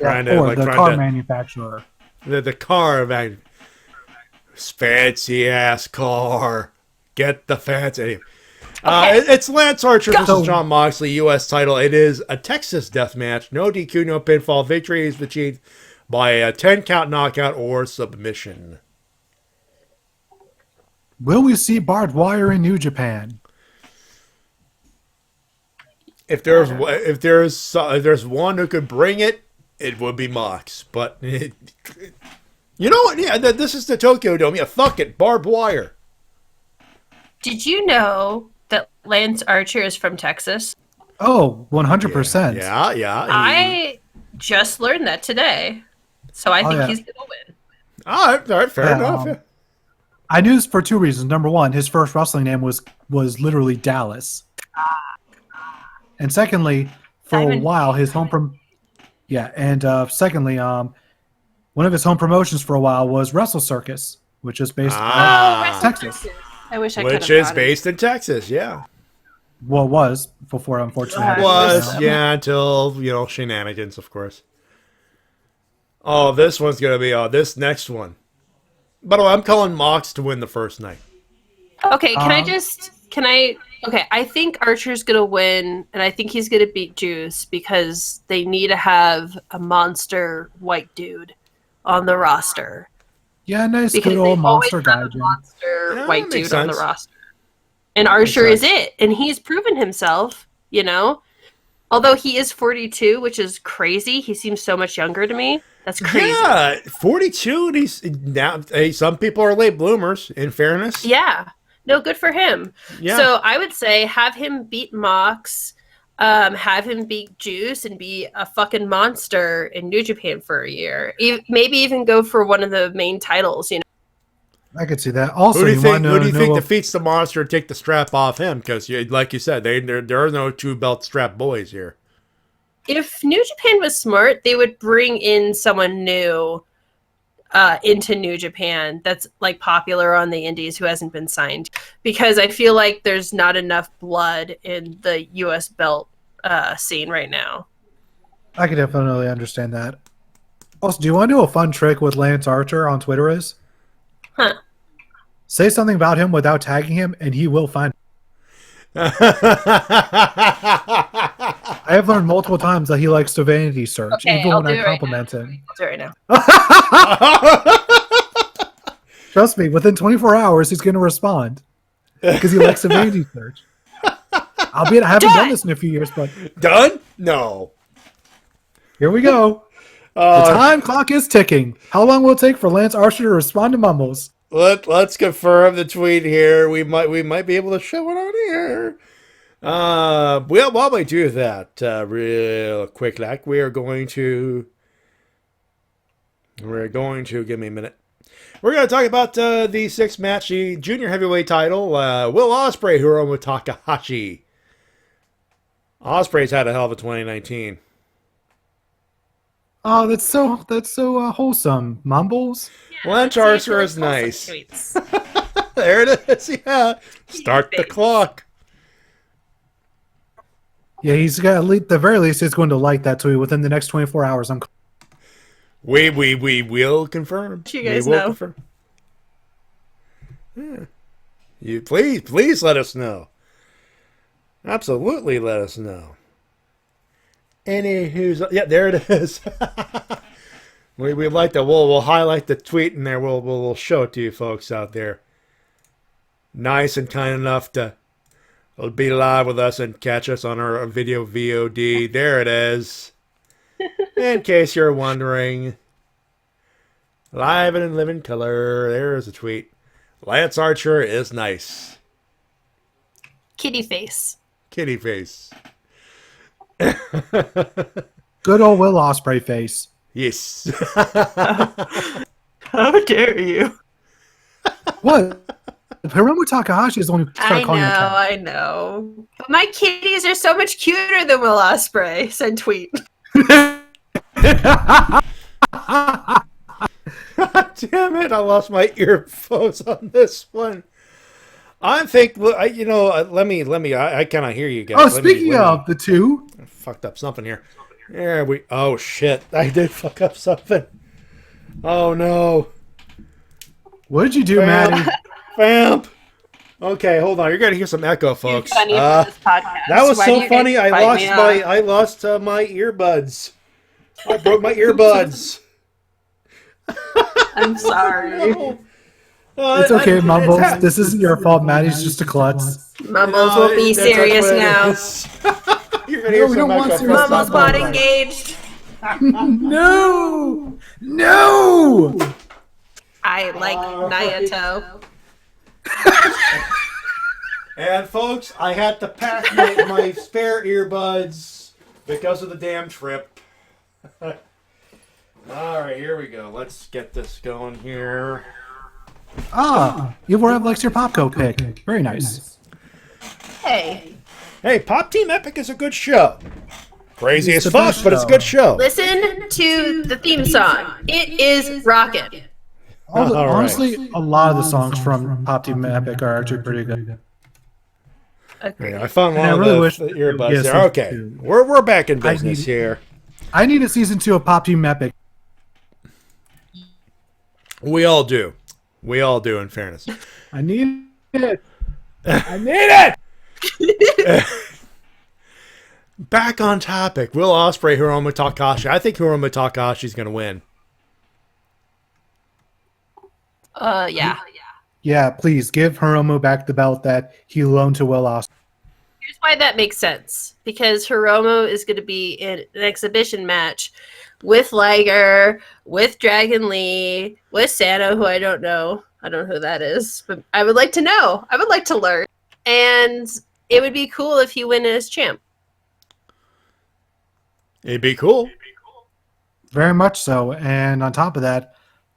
Yeah, the car manufacturer. The car manufacturer. Fancy ass car. Get the fancy. It's Lance Archer versus Jon Moxley, U.S. title. It is a Texas death match. No DQ, no pinfall. Victory is achieved by a 10-count knockout or submission. Will we see barbed wire in New Japan? If there's one who could bring it, it would be Mox. But you know what? Yeah, this is the Tokyo Dome. Yeah, fuck it, barbed wire. Did you know that Lance Archer is from Texas? Oh, 100%. Yeah. I just learned that today. So I think he's going to win. All right, fair enough. Yeah. I knew this for 2 reasons. Number one, his first wrestling name was literally Dallas. And secondly, for a while, his home from... Yeah, and secondly, one of his home promotions for a while was Wrestle Circus, which is based in Texas. I wish I could have Which is based in Texas, yeah. Well, it was before, unfortunately. Until, shenanigans, of course. Oh, this one's going to be this next one. By the way, I'm calling Mox to win the first night. Okay, can Okay, I think Archer's gonna win, and I think he's gonna beat Juice because they need to have a monster white dude on the roster. Yeah, nice, Because good they old always monster have guy, a Jim. monster white dude makes on the sense. roster. And Archer is it, and he's proven himself, you know? Although he is 42, which is crazy. He seems so much younger to me. That's crazy. Yeah, 42. And he's now. Hey, some people are late bloomers. In fairness. Yeah. No, good for him. Yeah. So I would say have him beat Mox, have him beat Juice, and be a fucking monster in New Japan for a year. Maybe even go for one of the main titles. You know. I could see that. Also, Who do you think? wanna Who do you think know- defeats the monster and take the strap off him? Because, like you said, there are no 2-belt strap boys here. If New Japan was smart, they would bring in someone new into New Japan that's like popular on the indies who hasn't been signed, because I feel like there's not enough blood in the US belt scene right now. I could definitely understand that. Also, do you want to do a fun trick with Lance Archer on Twitter is? Huh. Say something about him without tagging him, and he will find it. I have learned multiple times that he likes to vanity search, Okay, even I'll when do I it right compliment now. him. I'll do it right now. Trust me, within 24 hours, he's going to respond because he likes to vanity search. Albeit I haven't done this in a few years, but Done? No. Here we go. The time clock is ticking. How long will it take for Lance Archer to respond to Mumbles? Let's confirm the tweet here. We might be able to show it on here. Well, while we do that, real quick, like we're going to give me a minute. We're going to talk about the 6th match, the junior heavyweight title. Will Ospreay, Hiromu Takahashi. Ospreay's had a hell of a 2019. Oh, that's so wholesome. Mumbles? Lance Archer is nice. There it is. Yeah. Start the clock. Yeah, he's got at the very least, he's going to like that tweet within the next 24 hours. We will confirm. You guys We will know. confirm. Yeah. You please let us know. Absolutely, let us know. Yeah, there it is. we like that. We'll highlight the tweet in there. We'll show it to you folks out there. Nice and kind enough to be live with us and catch us on our video VOD. There it is. In case you're wondering, live and in living color. There's a tweet. Lance Archer is nice. Kitty face. Kitty face. Good old Will Ospreay face. Yes. How dare you? What? Hiromu Takahashi is the one who started calling him Ken. I know. But my kitties are so much cuter than Will Ospreay. Send tweet. Damn it! I lost my earphones on this one. I think let me. I cannot hear you guys. Oh, speaking of the two, I fucked up something here. Oh shit! I did fuck up something. Oh no! What did you do, Matty? Vamp. Okay, hold on. You're gonna hear some echo, folks. Funny for this podcast. That was Why do so you funny. guys fight me on? I lost my earbuds. I broke my earbuds. I'm sorry. It's okay, Mumbles. This isn't your fault. Maddie's just a klutz. Mumbles will be serious now. You're gonna hear some echo. Mumbles not engaged. No! No! I like Naruto. And folks, I had to pack my spare earbuds because of the damn trip. Alright, here we go. Let's get this going here. You were likes your Popco pick. Very nice. Hey, Pop Team Epic is a good show. Crazy It's as the fuck, best but it's a show. good show. listen to the theme song. It is rockin'. All right. Honestly, a lot of the songs from Pop Team Epic are actually pretty good. Yeah, I found one And I of really the wish earbuds yes, there. Okay, too. we're back in business here. I need a season 2 of Pop Team Epic. We all do. We all do, in fairness. I need it. I need it! Back on topic. Will Ospreay, Hiromu Takahashi. I think Hiromu Takahashi's going to win. Yeah. Yeah, please give Hiromu back the belt that he loaned to Will Ospreay. Here's why that makes sense. Because Hiromu is going to be in an exhibition match with Liger, with Dragon Lee, with Sano, who I don't know. I don't know who that is, but I would like to know. I would like to learn. And it would be cool if he win as champ. It'd be cool. Very much so. And on top of that,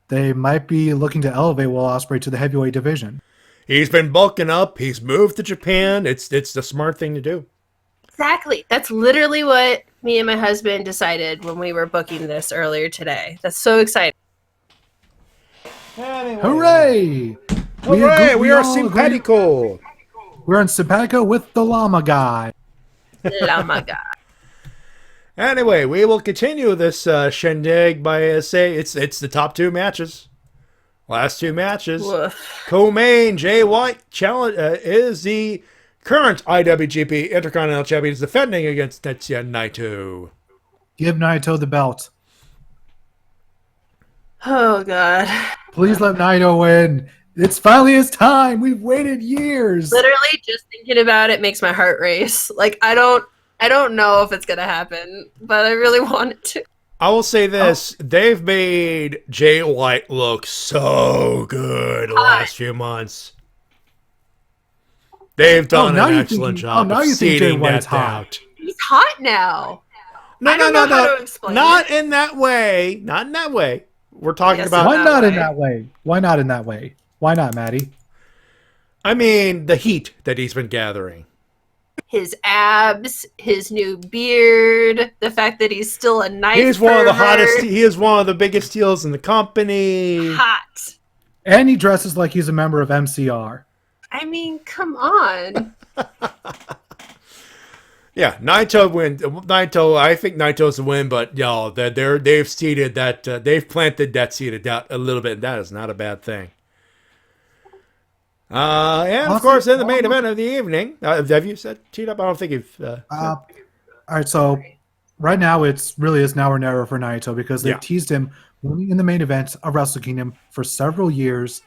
they might be looking to elevate Will Ospreay to the heavyweight division. He's been bulking up. He's moved to Japan. It's the smart thing to do. Exactly. That's literally what me and my husband decided when we were booking this earlier today. That's so exciting. Anyway. Hooray! Hooray! We are all simpatico. We're in simpatico with the llama guy. Llama guy. Anyway, we will continue this shindig by say it's the top 2 matches. Last 2 matches. Woof. Co-main Jay White challenge is the current IWGP Intercontinental Champion, is defending against Tetsuya Naito. Give Naito the belt. Oh, God. Please let Naito win. It's finally his time. We've waited years. Literally, just thinking about it makes my heart race. Like, I don't know if it's going to happen, but I really want it to. I will say this. They've made Jay White look so good the last few months. They've done an excellent job of seeding that out. He's hot now. No. Not in that way. Not in that way. We're talking about... Why not in that way? Why not in that way? Why not, Matty? I mean, the heat that he's been gathering. His abs, his new beard, the fact that he's still a nice He's one of the hottest. He is one of the biggest heels in the company. Hot. And he dresses like he's a member of MCR. I mean, come on. Yeah, Naito win. Naito, I think Naito's the win, but they've seeded that. They've planted that seed out a little bit. And that is not a bad thing. And of course, in the main event of the evening, have you said teed up? I don't think you've. All right, so right now it's really is now or never for Naito because they teased him winning in the main event of Wrestle Kingdom for several years,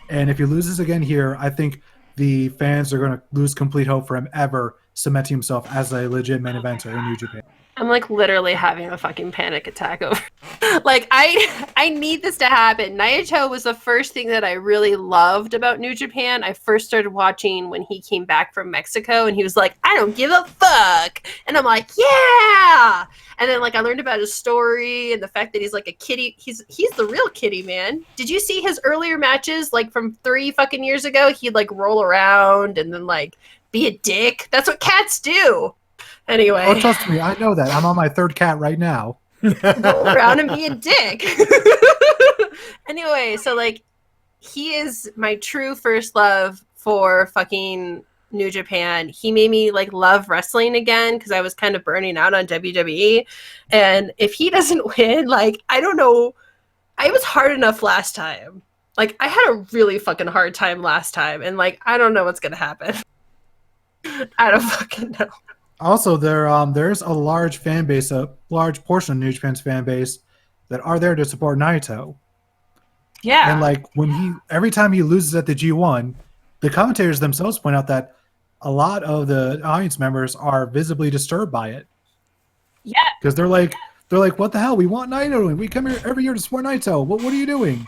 and if he loses again here, I think the fans are going to lose complete hope for him ever cementing himself as a legit main eventer in New Japan. I'm like literally having a fucking panic attack over. Like I need this to happen. Naito was the first thing that I really loved about New Japan. I first started watching when he came back from Mexico and he was like, I don't give a fuck. And I'm like, yeah. And then like I learned about his story and the fact that he's like a kitty. He's the real kitty, man. Did you see his earlier matches like from 3 fucking years ago? He'd like roll around and then like be a dick. That's what cats do. Anyway. Oh, trust me, I know that. I'm on my 3rd cat right now. Roll around and be a dick. Anyway, so like he is my true first love for fucking New Japan. He made me like love wrestling again because I was kind of burning out on WWE. And if he doesn't win, like I don't know, I was hard enough last time. Like I had a really fucking hard time last time, and like I don't know what's gonna happen. I don't fucking know. Also, there's a large fan base, a large portion of New Japan's fan base that are there to support Naito. Yeah. And like every time he loses at the G1, the commentators themselves point out that a lot of the audience members are visibly disturbed by it. Yeah. Because they're like, what the hell? We want Naito, and we come here every year to support Naito. What are you doing?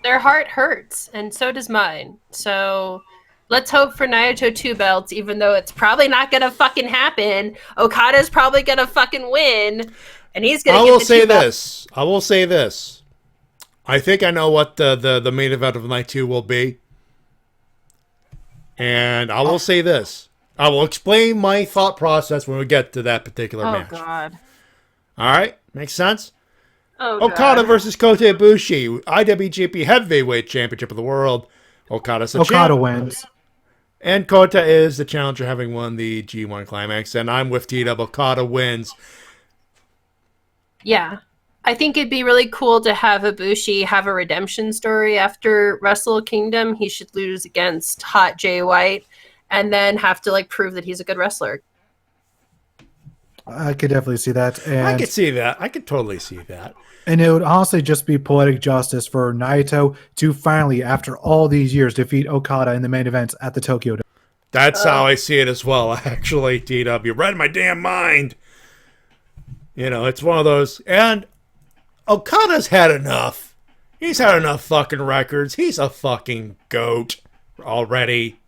Their heart hurts, and so does mine. So let's hope for Naito 2 belts, even though it's probably not gonna fucking happen. Okada's probably gonna fucking win, and he's gonna. I will say this. I think I know what the main event of night 2 will be, and I will say this. I will explain my thought process when we get to that particular match. Oh God! All right, makes sense. Oh, Okada God. versus Kota Ibushi, IWGP Heavyweight Championship of the World. Okada wins. And Kota is the challenger, having won the G1 Climax. And I'm with T-Dub. Okada wins. Yeah. I think it'd be really cool to have Ibushi have a redemption story after Wrestle Kingdom. He should lose against Hot Jay White. and then have to like prove that he's a good wrestler. I could definitely see that. And I could see that. I could totally see that. And it would honestly just be poetic justice for Naito to finally, after all these years, defeat Okada in the main events at the Tokyo Dome. That's how I see it as well, actually, TW. Read my damn mind. You know, it's one of those. And Okada's had enough. He's had enough fucking records. He's a fucking goat already.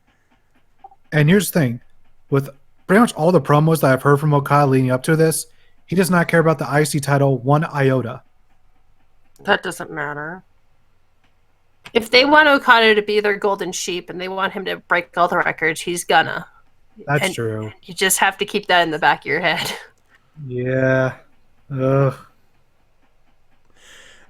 And here's the thing. With pretty much all the promos that I've heard from Okada leading up to this, he does not care about the IC title one iota. That doesn't matter. If they want Okada to be their golden sheep and they want him to break all the records, he's gonna. That's true. You just have to keep that in the back of your head. Yeah. Ugh.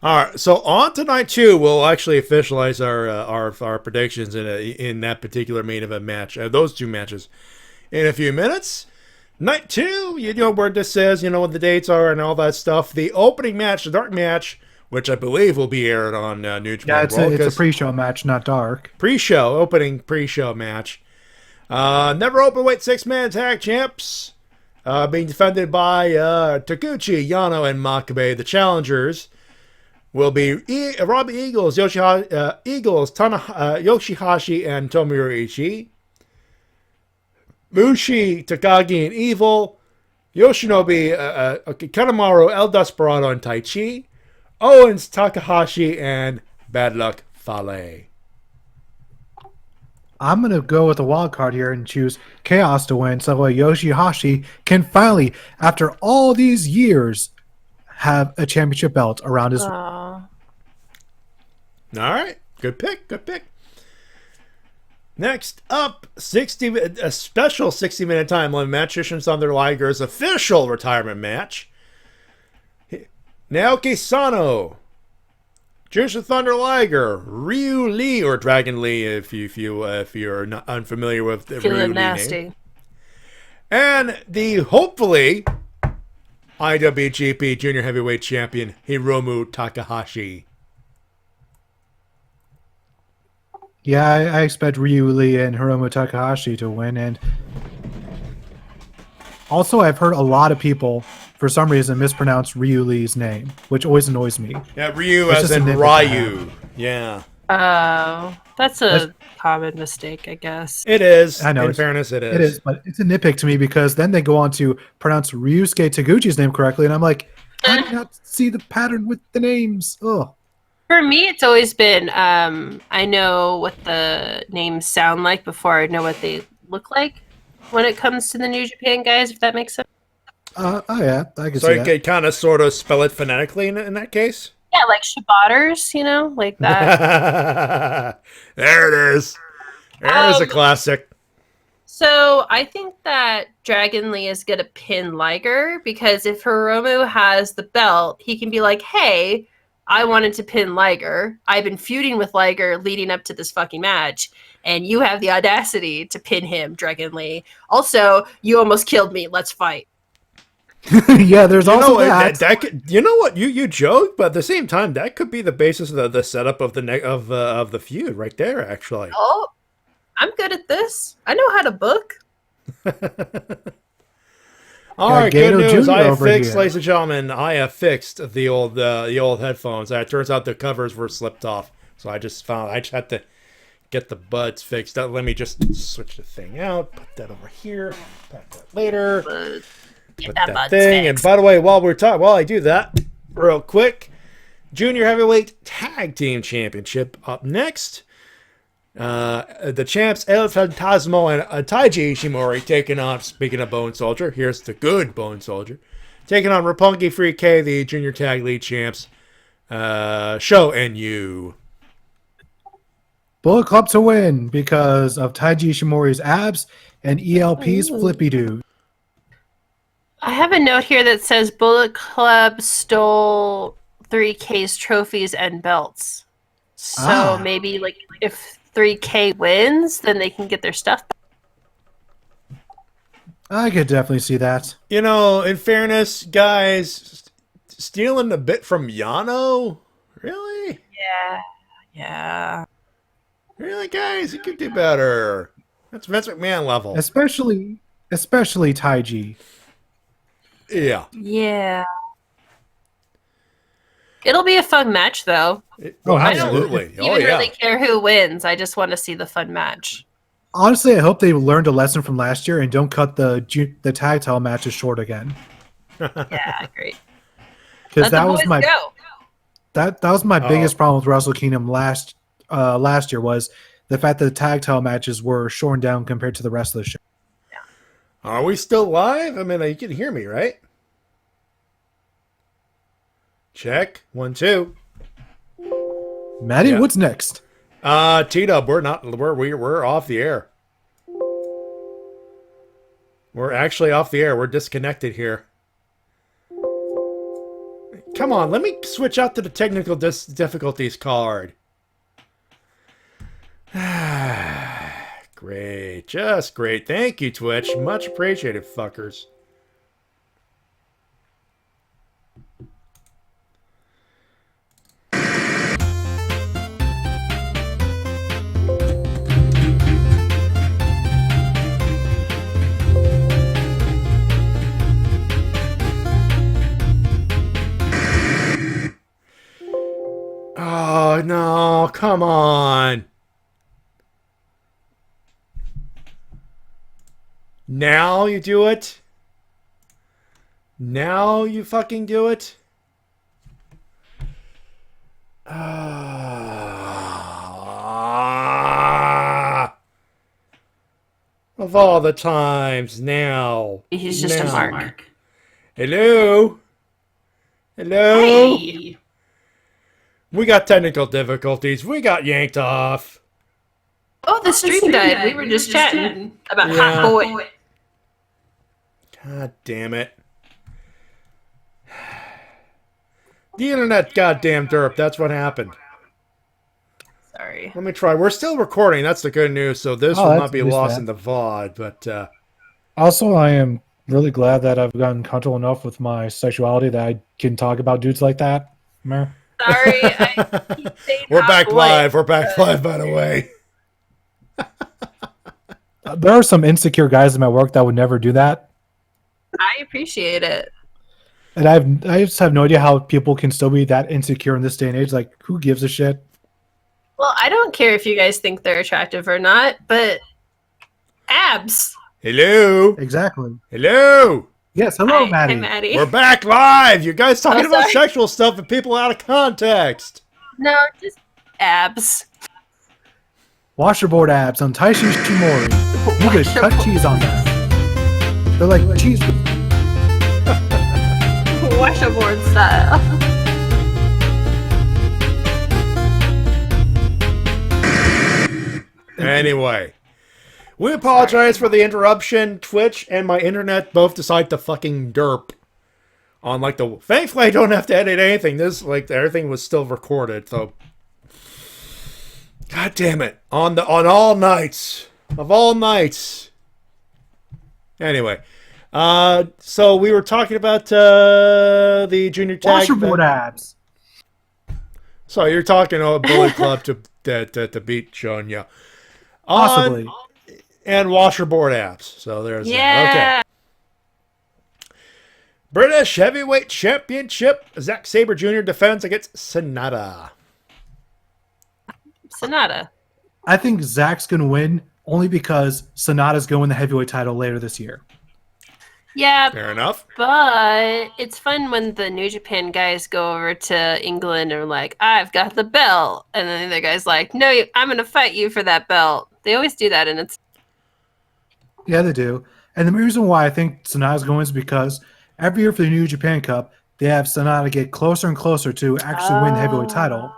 All right, so on to night 2, we'll actually officialize our predictions in that particular main event match. Those 2 matches in a few minutes. Night 2, you know where this is, you know what the dates are and all that stuff. The opening match, the dark match, which I believe will be aired on New Japan World. It's a pre-show match, not dark. Opening pre-show match. Never openweight 6-man tag champs. Being defended by Taguchi, Yano, and Makabe. The challengers will be Robbie Eagles, Yoshihashi, and Tomohiro Ishii. Mushi, Takagi, and Evil. Yoshinobu, Kanemaru, El Desperado, and Taichi. Owens, Takahashi, and Bad Luck Fale. I'm going to go with the wild card here and choose Chaos to win so Yoshihashi can finally, after all these years, have a championship belt around his... Aww. All right. Good pick. Next up, a special 60-minute time limit match. Shishin Thunder Liger's official retirement match. Naoki Sano, Jushin Thunder Liger, Ryu Lee, or Dragon Lee, if you're not unfamiliar with the Ryu Lee name, and the hopefully IWGP Junior Heavyweight Champion Hiromu Takahashi. Yeah, I expect Ryu Lee and Hiromu Takahashi to win, and also I've heard a lot of people, for some reason, mispronounce Ryu Lee's name, which always annoys me. Yeah, Ryu as in Ryu. Yeah. Oh, that's a common mistake, I guess. It is. I know. In fairness, it is. It is, but it's a nitpick to me because then they go on to pronounce Ryusuke Taguchi's name correctly, and I'm like, I did not see the pattern with the names. Ugh. For me, it's always been, I know what the names sound like before I know what they look like when it comes to the New Japan guys, if that makes sense. Oh yeah, I can see that. So you could kind of sort of spell it phonetically in that case? Yeah, like Shabatters, you know, like that. There it is. There's a classic. So I think that Dragon Lee is going to pin Liger because if Hiromu has the belt, he can be like, hey, I wanted to pin Liger. I've been feuding with Liger leading up to this fucking match, and you have the audacity to pin him, Dragon Lee. Also, you almost killed me. Let's fight. Yeah, there's also that. That could, you know what? You joke, but at the same time, that could be the basis of the setup of the feud right there. Actually. Oh, I'm good at this. I know how to book. All right, good news. Jr. I have over fixed, here. ladies and gentlemen. I have fixed the old headphones. It turns out the covers were slipped off, so I just had to get the buds fixed. Let me just switch the thing out. Put that over here. Back that later. Put that thing. And by the way, while I do that, real quick, Junior Heavyweight Tag Team Championship up next. The champs El Fantasmo and Taiji Ishimori taking on, speaking of Bone Soldier, here's the good Bone Soldier, taking on Roppongi 3K, the Junior Tag League champs, Sho and Yu. Bullet Club to win because of Taiji Ishimori's abs and ELP's flippy dude. I have a note here that says Bullet Club stole 3K's trophies and belts. So maybe like if 3K wins, then they can get their stuff back. I could definitely see that. You know, in fairness, guys, stealing a bit from Yano? Really? Yeah. Really, guys? You could do better. That's Vince McMahon level. Especially Taiji. Yeah. Yeah. It'll be a fun match, though. Absolutely. I don't even really care who wins. I just want to see the fun match. Honestly, I hope they learned a lesson from last year and don't cut the tag title matches short again. Yeah, great. Because that was my biggest problem with Wrestle Kingdom last year was the fact that the tag title matches were shortened down compared to the rest of the show. Yeah. Are we still live? I mean, you can hear me, right? Check 1 2. Matty, what's next? T-Dub, we're off the air. We're actually off the air. We're disconnected here. Come on, let me switch out to the technical difficulties card. Great, just great. Thank you, Twitch. Much appreciated, fuckers. Oh, no, come on. Now you do it? Now you fucking do it? Of all the times, now. He's just a mark. Hello? Hello? Hey. We got technical difficulties. We got yanked off. Oh, the stream died. We were just chatting about Hot Boy. God damn it. The internet goddamn derp. That's what happened. Sorry. Let me try. We're still recording. That's the good news. So this will not be lost in the VOD. But also, I am really glad that I've gotten comfortable enough with my sexuality that I can talk about dudes like that. Mer. Sorry. We're back live. We're back live, by the way. There are some insecure guys in my work that would never do that. I appreciate it. And I just have no idea how people can still be that insecure in this day and age. Like, who gives a shit? Well, I don't care if you guys think they're attractive or not, but abs. Hello. Exactly. Hello. Yes, hello, Hi, Matty. Hi, Matty. We're back live. You guys talking about sexual stuff and people out of context. No, just abs. Washerboard abs on Taishin Shimori. You could cut cheese on that. They're like cheese. Washerboard style. Anyway, we apologize for the interruption. Twitch and my internet both decide to fucking derp on thankfully I don't have to edit anything. This everything was still recorded, so god damn it. On all nights. Of all nights. Anyway. So we were talking about the junior tag Washerboard abs. So you're talking about Bullet Club to beat Shonya. Possibly. And washerboard abs. So there's that. Okay. British Heavyweight Championship. Zack Sabre Jr. defends against Sonata. I think Zack's going to win only because Sonata's going to win the heavyweight title later this year. Yeah. Fair enough. But it's fun when the New Japan guys go over to England and are like, I've got the belt. And then the other guy's like, no, I'm going to fight you for that belt. They always do that, and it's... Yeah, they do. And the reason why I think Sonata's going is because every year for the New Japan Cup, they have Sonata get closer and closer to actually win the heavyweight title.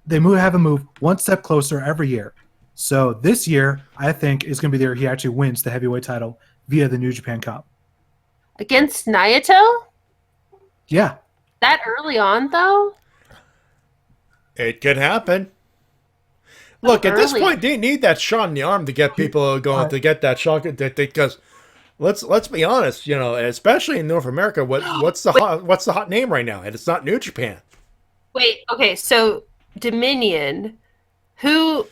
They have him move one step closer every year. So this year, I think, is going to be the year he actually wins the heavyweight title via the New Japan Cup. Against Naito? Yeah. That early on, though? It could happen. Look, at this point, they need that shot in the arm to get people going, to get that shot. Because let's be honest, especially in North America, what's the hot name right now? And it's not New Japan. Wait, okay, so Dominion, who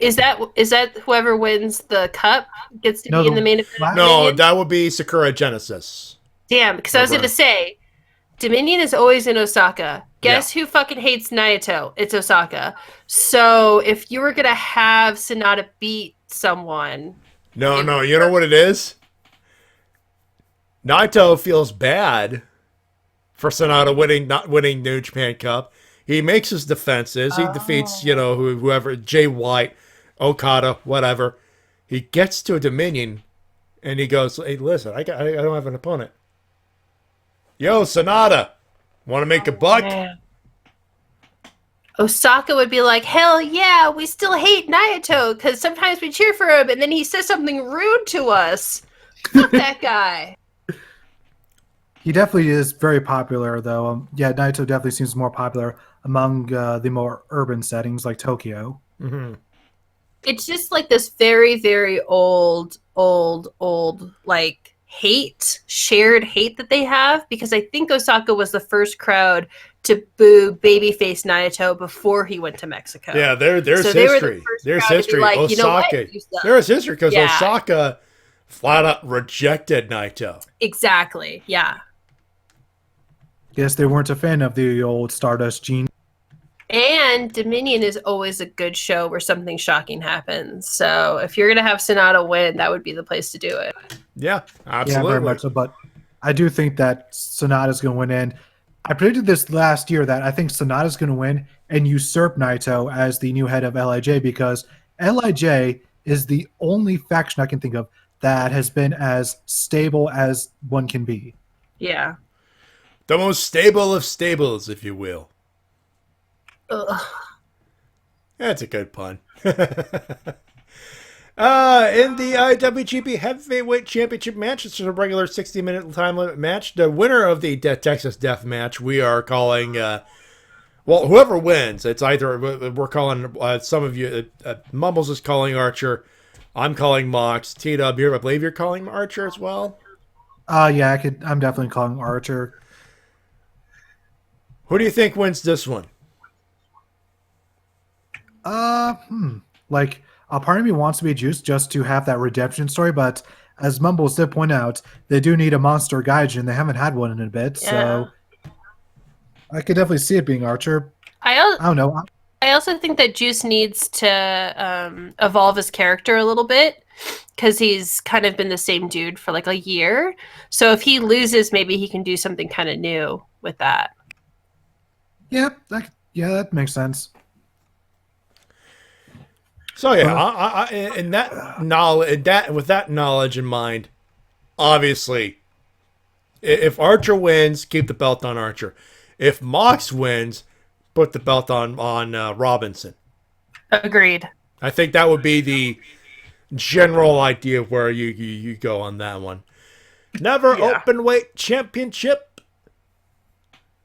Is that whoever wins the cup gets to be in the main event? No, Dominion? that would be Sakura Genesis. Damn, because I was going to say, Dominion is always in Osaka. Guess who fucking hates Naito? It's Osaka. So if you were going to have Sonata beat someone... No, you know what it is? Naito feels bad for Sonata not winning New Japan Cup. He makes his defenses. He defeats, whoever, Jay White, Okada, whatever. He gets to a Dominion, and he goes, "Hey, listen, I don't have an opponent. Yo, Sonata, want to make a buck?" Man. Osaka would be like, "Hell yeah, we still hate Naito because sometimes we cheer for him, and then he says something rude to us. Fuck that guy." He definitely is very popular, though. Naito definitely seems more popular among the more urban settings like Tokyo. Mm-hmm. It's just like this very, very old, like shared hate that they have, because I think Osaka was the first crowd to boo babyface Naito before he went to Mexico. Yeah, there's so history. There's history. Like, Osaka. There's history because Osaka flat out rejected Naito. Exactly. Yeah. Guess they weren't a fan of the old Stardust gene. And Dominion is always a good show where something shocking happens. So if you're going to have Sonata win, that would be the place to do it. Yeah, absolutely. Yeah, very much so. But I do think that Sonata's going to win. And I predicted this last year that I think Sonata's going to win and usurp Naito as the new head of LIJ, because LIJ is the only faction I can think of that has been as stable as one can be. Yeah. The most stable of stables, if you will. Ugh. That's a good pun. In the IWGP Heavyweight Championship match, it's just a regular 60-minute time limit match. The winner of the Texas Death Match, we are calling, whoever wins, it's either, we're calling, some of you, Mumbles is calling Archer, I'm calling Mox, T-Dub here, I believe you're calling Archer as well? Yeah, I'm definitely calling Archer. Who do you think wins this one? Like, a part of me wants to be Juice just to have that redemption story, but as Mumbles did point out, they do need a monster gaijin. They haven't had one in a bit, so I could definitely see it being Archer. I don't know. I also think that Juice needs to evolve his character a little bit, because he's kind of been the same dude for like a year. So if he loses, maybe he can do something kind of new with that. Yeah, that makes sense. So yeah, with that knowledge in mind, obviously, if Archer wins, keep the belt on Archer. If Mox wins, put the belt on Robinson. Agreed. I think that would be the general idea of where you go on that one. Never open weight championship.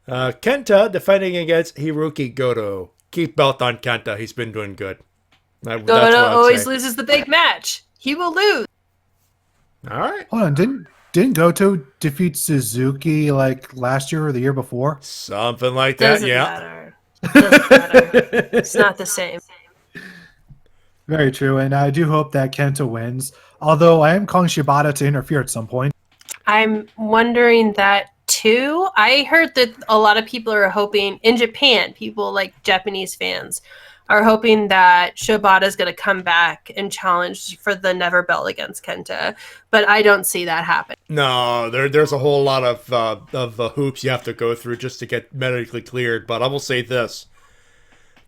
Kenta defending against Hiroki Goto. Keep belt on Kenta. He's been doing good. Goto always loses the big match. He will lose. All right. Hold on. Didn't Goto defeat Suzuki like last year or the year before? Something like that. Doesn't matter. It's not the same. Very true, and I do hope that Kenta wins. Although I am calling Shibata to interfere at some point. I'm wondering that too. I heard that a lot of people are hoping in Japan, people like Japanese fans are hoping that Shibata is going to come back and challenge for the Never belt against Kenta, but I don't see that happen. No, there's a whole lot of hoops you have to go through just to get medically cleared. But I will say this: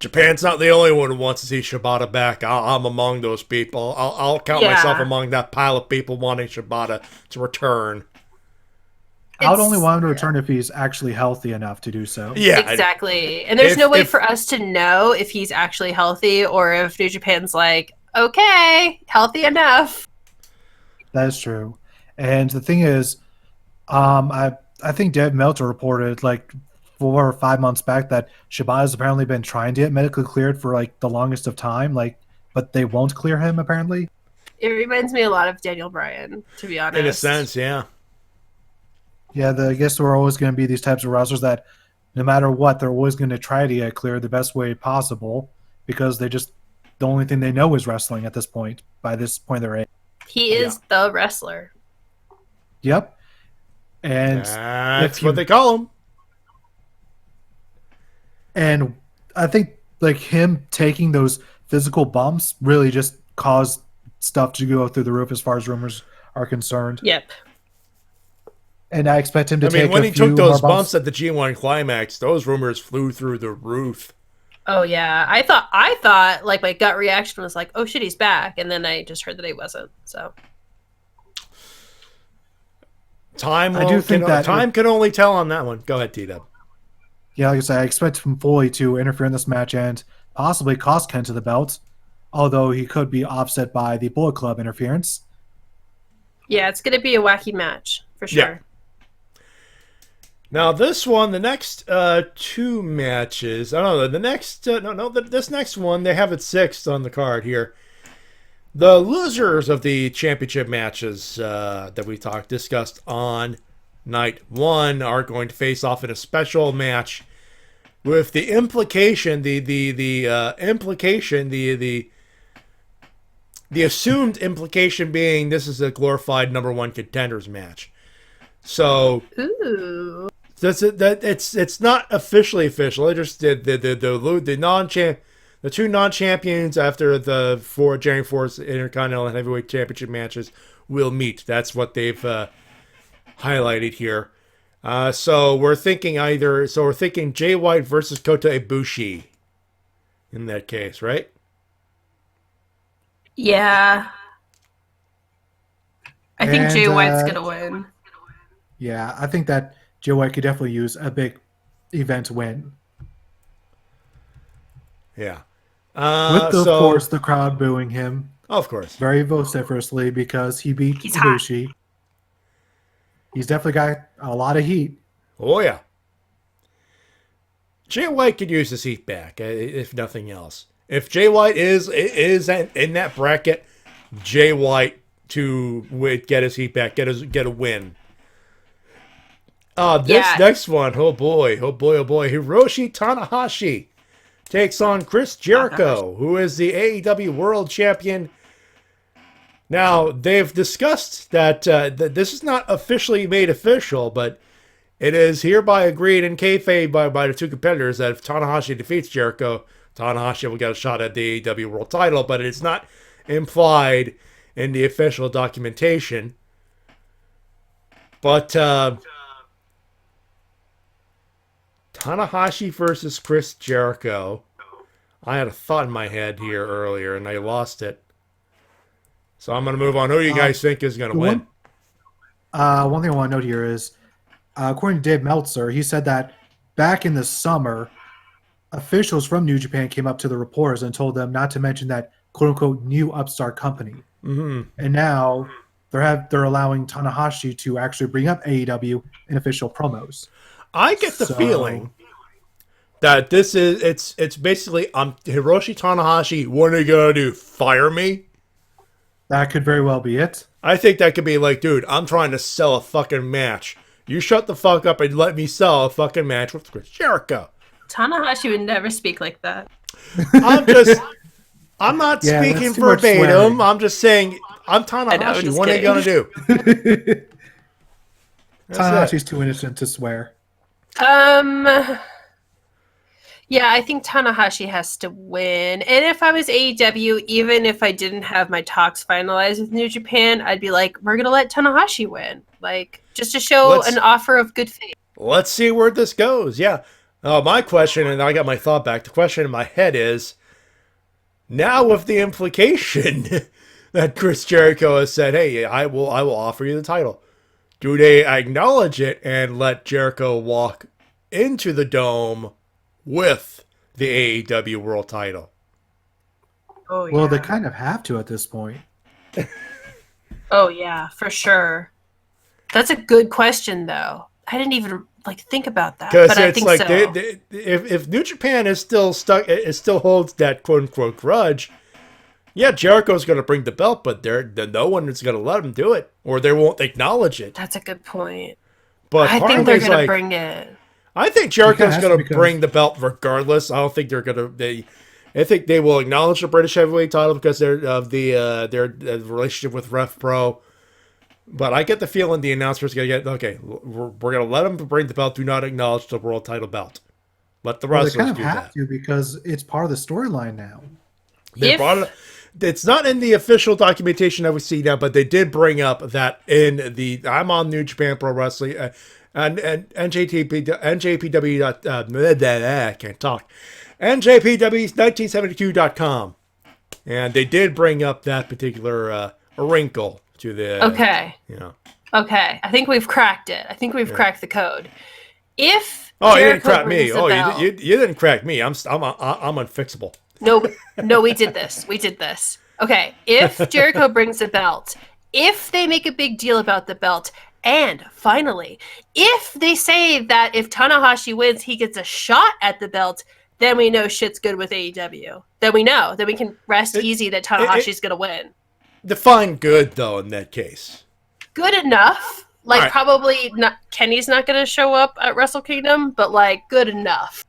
Japan's not the only one who wants to see Shibata back. I'm among those people. I'll count myself among that pile of people wanting Shibata to return. I would only want him to return if he's actually healthy enough to do so. Yeah, exactly. And there's no way for us to know if he's actually healthy or if New Japan's like, okay, healthy enough. That is true. And the thing is, I think Dave Meltzer reported like 4 or 5 months back that Shibata's apparently been trying to get medically cleared for like the longest of time, but they won't clear him apparently. It reminds me a lot of Daniel Bryan, to be honest. In a sense, yeah. Yeah, I guess there are always going to be these types of wrestlers that no matter what, they're always going to try to get cleared the best way possible because they just the only thing they know is wrestling at this point. By this point, they're He is the wrestler. Yep. And that's what they call him. And I think like him taking those physical bumps really just caused stuff to go through the roof as far as rumors are concerned. Yep. And I expect him to take when a he few took those more bumps at the G1 Climax, those rumors flew through the roof. Oh yeah, I thought like my gut reaction was like, oh shit, he's back, and then I just heard that he wasn't. So time can only tell on that one. Go ahead, T-Dub. Yeah, like I said, I expect him fully to interfere in this match and possibly cost Kenta the belt, although he could be offset by the Bullet Club interference. Yeah, it's gonna be a wacky match for sure. Yeah. Now this one, the next two matches, I don't know, this next one, they have it 6th on the card here. The losers of the championship matches that we discussed on night 1 are going to face off in a special match with the implication, the assumed implication being this is a glorified number 1 contenders match. So ooh. It's not officially official. They just did the two non-champions after the January 4th Intercontinental and Heavyweight Championship matches will meet. That's what they've highlighted here. So we're thinking Jay White versus Kota Ibushi in that case, right? Yeah. I think Jay White's gonna win. Yeah, I think that Jay White could definitely use a big event win. Yeah. With, of course, the crowd booing him. Of course. Very vociferously because he beat Ibushi. Hot. He's definitely got a lot of heat. Oh, yeah. Jay White could use his heat back, if nothing else. If Jay White is in that bracket, Jay White to get his heat back, get a win. Next one, oh boy. Hiroshi Tanahashi takes on Chris Jericho, who is the AEW World Champion. Now, they've discussed that this is not officially made official, but it is hereby agreed in kayfabe by the two competitors that if Tanahashi defeats Jericho, Tanahashi will get a shot at the AEW World title, but it's not implied in the official documentation. But Tanahashi versus Chris Jericho. I had a thought in my head here earlier, and I lost it. So I'm going to move on. Who do you guys think is going to win? One thing I want to note here is, according to Dave Meltzer, he said that back in the summer, officials from New Japan came up to the reporters and told them not to mention that quote-unquote new upstart company. Mm-hmm. And now they're allowing Tanahashi to actually bring up AEW in official promos. I get the feeling that this is it's basically Hiroshi Tanahashi. What are you gonna do? Fire me? That could very well be it. I think that could be like, dude, I'm trying to sell a fucking match. You shut the fuck up and let me sell a fucking match with Chris Jericho. Tanahashi would never speak like that. I'm not speaking verbatim. I'm just saying I'm Tanahashi. What are you gonna do? Tanahashi's too innocent to swear. Yeah, I think Tanahashi has to win. And if I was AEW, even if I didn't have my talks finalized with New Japan, I'd be like, we're going to let Tanahashi win. Like, just to show an offer of good faith. Let's see where this goes. Yeah. My question, and I got my thought back, the question in my head is, now with the implication that Chris Jericho has said, hey, I will offer you the title. Do they acknowledge it and let Jericho walk into the dome with the AEW World title? Oh, yeah. Well, they kind of have to at this point. Oh, yeah, for sure. That's a good question, though. I didn't even think about that, but I think like so. If New Japan is still stuck, it still holds that quote unquote grudge. Yeah, Jericho's going to bring the belt, but no one is going to let him do it, or they won't acknowledge it. That's a good point. But I think they're going to bring it. I think Jericho's going to bring the belt regardless. I don't think they're going to. I think they will acknowledge the British heavyweight title because of their relationship with Ref Pro. But I get the feeling the announcer's going to we're going to let them bring the belt. Do not acknowledge the world title belt. Let the wrestlers they kind of do have that. to because it's part of the storyline now. They brought it. It's not in the official documentation that we see now, but they did bring up that in the I'm on New Japan Pro Wrestling and NJPW. I can't talk. NJPW1972.com, and they did bring up that particular wrinkle to the. Okay. Okay. I think we've cracked it. I think we've cracked the code. If you Jericho didn't crack me. brings the You didn't crack me. I'm unfixable. No, we did this. We did this. Okay, if Jericho brings the belt, if they make a big deal about the belt, and finally, if they say that if Tanahashi wins, he gets a shot at the belt, then we know shit's good with AEW. Then we know. Then we can rest easy that Tanahashi's going to win. Define good, though, in that case. Good enough. Like, right. Probably not. Kenny's not going to show up at Wrestle Kingdom, but, like, good enough.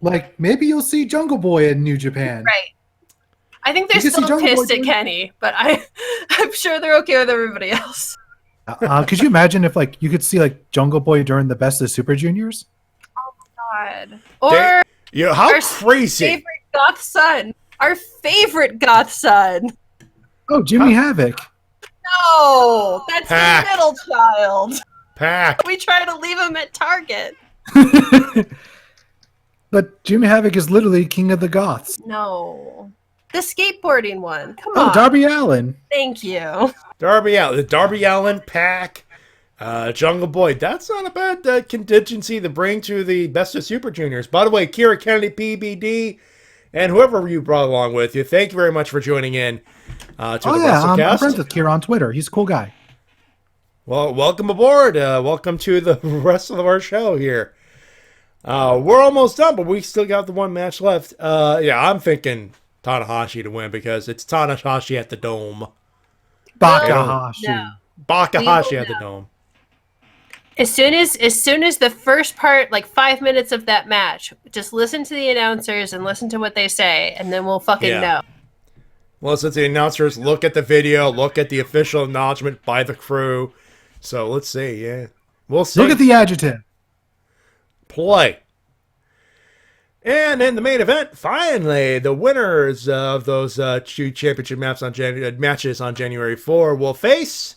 Like, maybe you'll see Jungle Boy in New Japan. Right. I think they're still pissed at Kenny, but I'm sure they're okay with everybody else. Could you imagine if, like, you could see, like, Jungle Boy during the Best of Super Juniors? Oh, God. Or how our crazy. Favorite goth son. Our favorite goth son. Oh, Jimmy Havoc. No, that's the middle child. Pack. We try to leave him at Target. But Jimmy Havoc is literally king of the goths. No. The skateboarding one. Come Oh, on. Darby Allin. Thank you. Darby Allin, Pack, Jungle Boy. That's not a bad contingency to bring to the Best of Super Juniors. By the way, Kira Kennedy, PBD, and whoever you brought along with you, thank you very much for joining in to the Wrestle-Cast. I'm friends with Kira on Twitter. He's a cool guy. Well, welcome aboard. Welcome to the rest of our show here. We're almost done, but we still got the one match left. I'm thinking Tanahashi to win because it's Tanahashi at the Dome. Bakahashi. No. Bakahashi at the Dome. As soon as the first part, like 5 minutes of that match, just listen to the announcers and listen to what they say, and then we'll fucking know. Listen to the announcers, look at the video, look at the official acknowledgement by the crew. So let's see, we'll see. Look at the adjective. Play. And in the main event, finally, the winners of those two championship matches on January 4 will face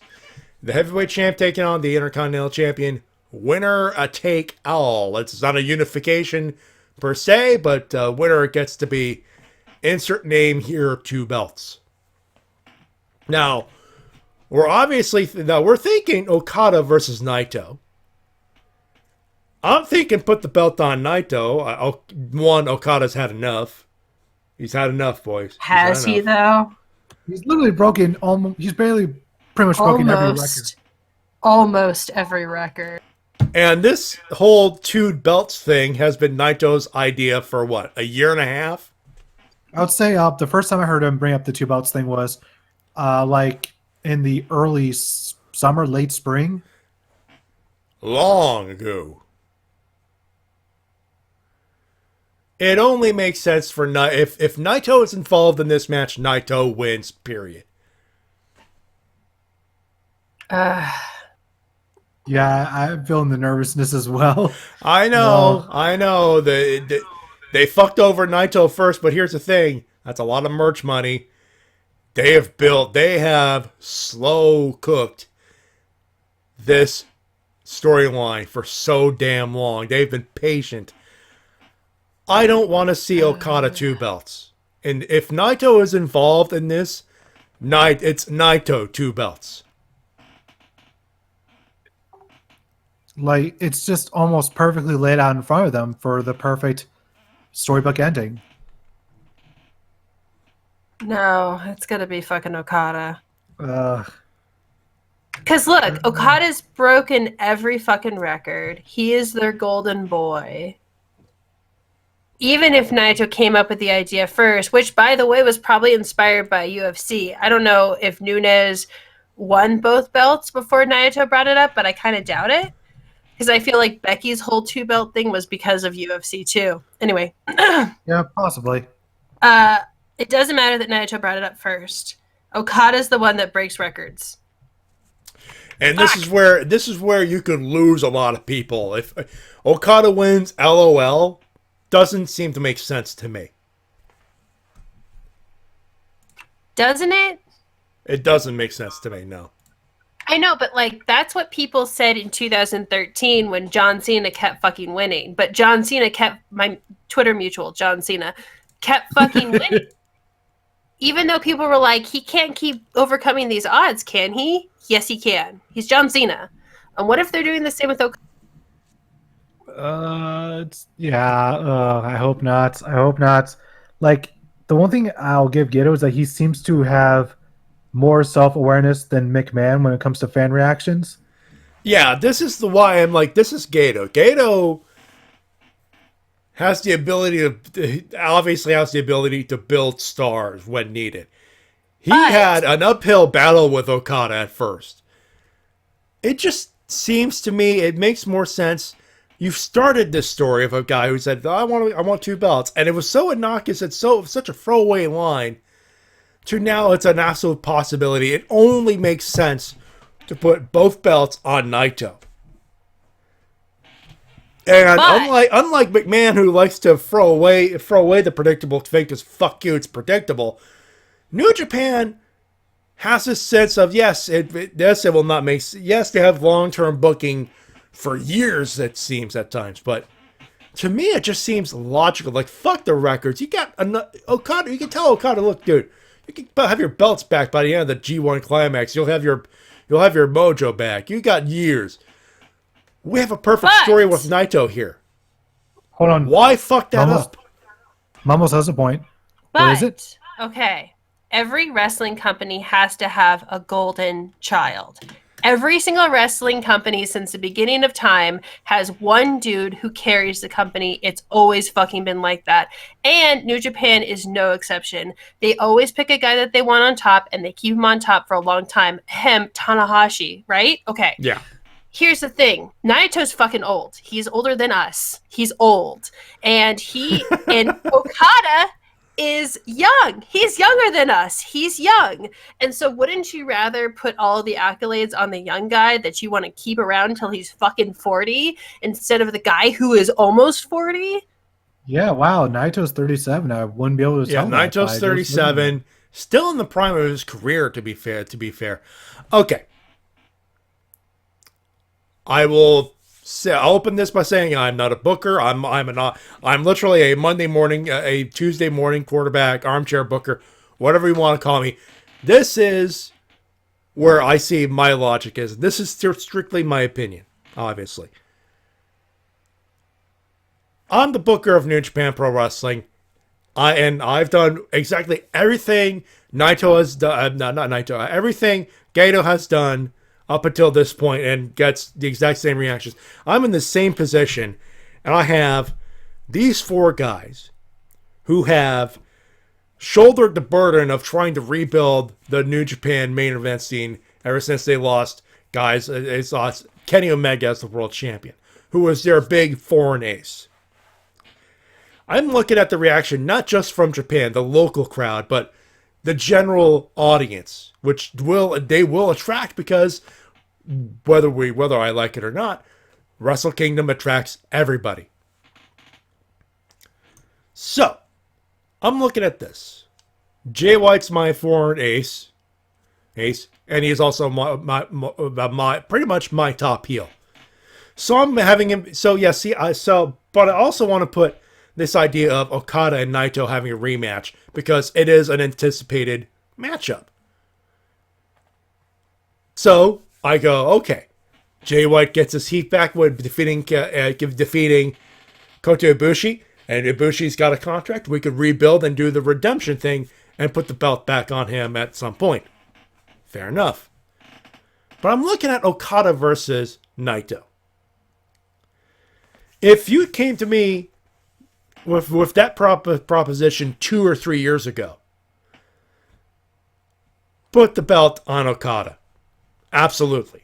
the heavyweight champ taking on the Intercontinental Champion. Winner take all. It's not a unification per se, but winner gets to be insert name here, 2 belts. Now, we're thinking Okada versus Naito. I'm thinking put the belt on Naito. Okada's had enough. He's had enough, boys. Has he, though? He's literally broken he's pretty much broken every record. Almost every record. And this whole 2 belts thing has been Naito's idea for what, a year and a half? I would say the first time I heard him bring up the 2 belts thing was like in the early summer, late spring. Long ago. It only makes sense for if Naito is involved in this match, Naito wins, period. Yeah, I'm feeling the nervousness as well. I know. They fucked over Naito first, but here's the thing. That's a lot of merch money. They have slow cooked this storyline for so damn long. They've been patient. I don't want to see Okada 2 belts. And if Naito is involved in this, it's Naito 2 belts. Like, it's just almost perfectly laid out in front of them for the perfect storybook ending. No, it's gonna be fucking Okada. Because look, Okada's broken every fucking record. He is their golden boy. Even if Naito came up with the idea first, which, by the way, was probably inspired by UFC. I don't know if Nunes won both belts before Naito brought it up, but I kind of doubt it. Because I feel like Becky's whole 2-belt thing was because of UFC too. Anyway. Yeah, possibly. It doesn't matter that Naito brought it up first. Okada's the one that breaks records. And this is where you could lose a lot of people. If Okada wins, LOL, doesn't seem to make sense to me. Doesn't it? It doesn't make sense to me, no. I know, but like that's what people said in 2013 when John Cena kept fucking winning. But John Cena kept, my Twitter mutual, John Cena, kept fucking winning. Even though people were like, he can't keep overcoming these odds, can he? Yes, he can. He's John Cena. And what if they're doing the same with Okada? I hope not. I hope not. Like, the one thing I'll give Gato is that he seems to have more self-awareness than McMahon when it comes to fan reactions. Yeah, this is why I'm like, this is Gato. Gato has the ability to build stars when needed. He had an uphill battle with Okada at first. It just seems to me it makes more sense. You've started this story of a guy who said, I want 2 belts, and it was so innocuous, it's such a throwaway line, to now it's an absolute possibility. It only makes sense to put both belts on Naito. And unlike McMahon, who likes to throw away the predictable to think, fuck you, it's predictable, New Japan has this sense of, yes, it will not make sense. Yes, they have long-term booking for years, it seems at times, but to me, it just seems logical. Like, fuck the records. You got Okada. You can tell Okada, look, dude, you can have your belts back by the end of the G1 Climax. You'll have your mojo back. You got years. We have a perfect story with Naito here. Hold on. Why fuck that up? Mumbles has a point. What is it? Okay. Every wrestling company has to have a golden child. Every single wrestling company since the beginning of time has one dude who carries the company. It's always fucking been like that. And New Japan is no exception. They always pick a guy that they want on top, and they keep him on top for a long time. Tanahashi, right? Okay. Yeah. Here's the thing. Naito's fucking old. He's older than us. He's old. And Okada is young. He's younger than us. He's young. And so wouldn't you rather put all the accolades on the young guy that you want to keep around until he's fucking 40 instead of the guy who is almost 40? Yeah, wow. Naito's 37. I wouldn't be able to tell. Yeah, Naito's 37. Still in the prime of his career, to be fair. Okay. I'll open this by saying I'm not a booker. I'm literally a Monday morning, a Tuesday morning quarterback, armchair booker, whatever you want to call me. This is where I see my logic is. This is strictly my opinion, obviously. I'm the booker of New Japan Pro Wrestling, and I've done exactly everything Naito has done. Not Naito. Everything Gato has done up until this point and gets the exact same reactions. I'm in the same position, and I have these 4 guys who have shouldered the burden of trying to rebuild the New Japan main event scene ever since they lost Kenny Omega as the world champion, who was their big foreign ace. I'm looking at the reaction not just from Japan, the local crowd, but the general audience, which they will attract because whether I like it or not, Wrestle Kingdom attracts everybody. So, I'm looking at this. Jay White's my foreign ace, and he's also my pretty much my top heel. So I'm having him. So yeah, but I also want to put this idea of Okada and Naito having a rematch because it is an anticipated matchup. So I go, okay, Jay White gets his heat back with defeating Kota Ibushi, and Ibushi's got a contract. We could rebuild and do the redemption thing and put the belt back on him at some point. Fair enough. But I'm looking at Okada versus Naito. If you came to me with that proposition 2 or 3 years ago, put the belt on Okada. Absolutely.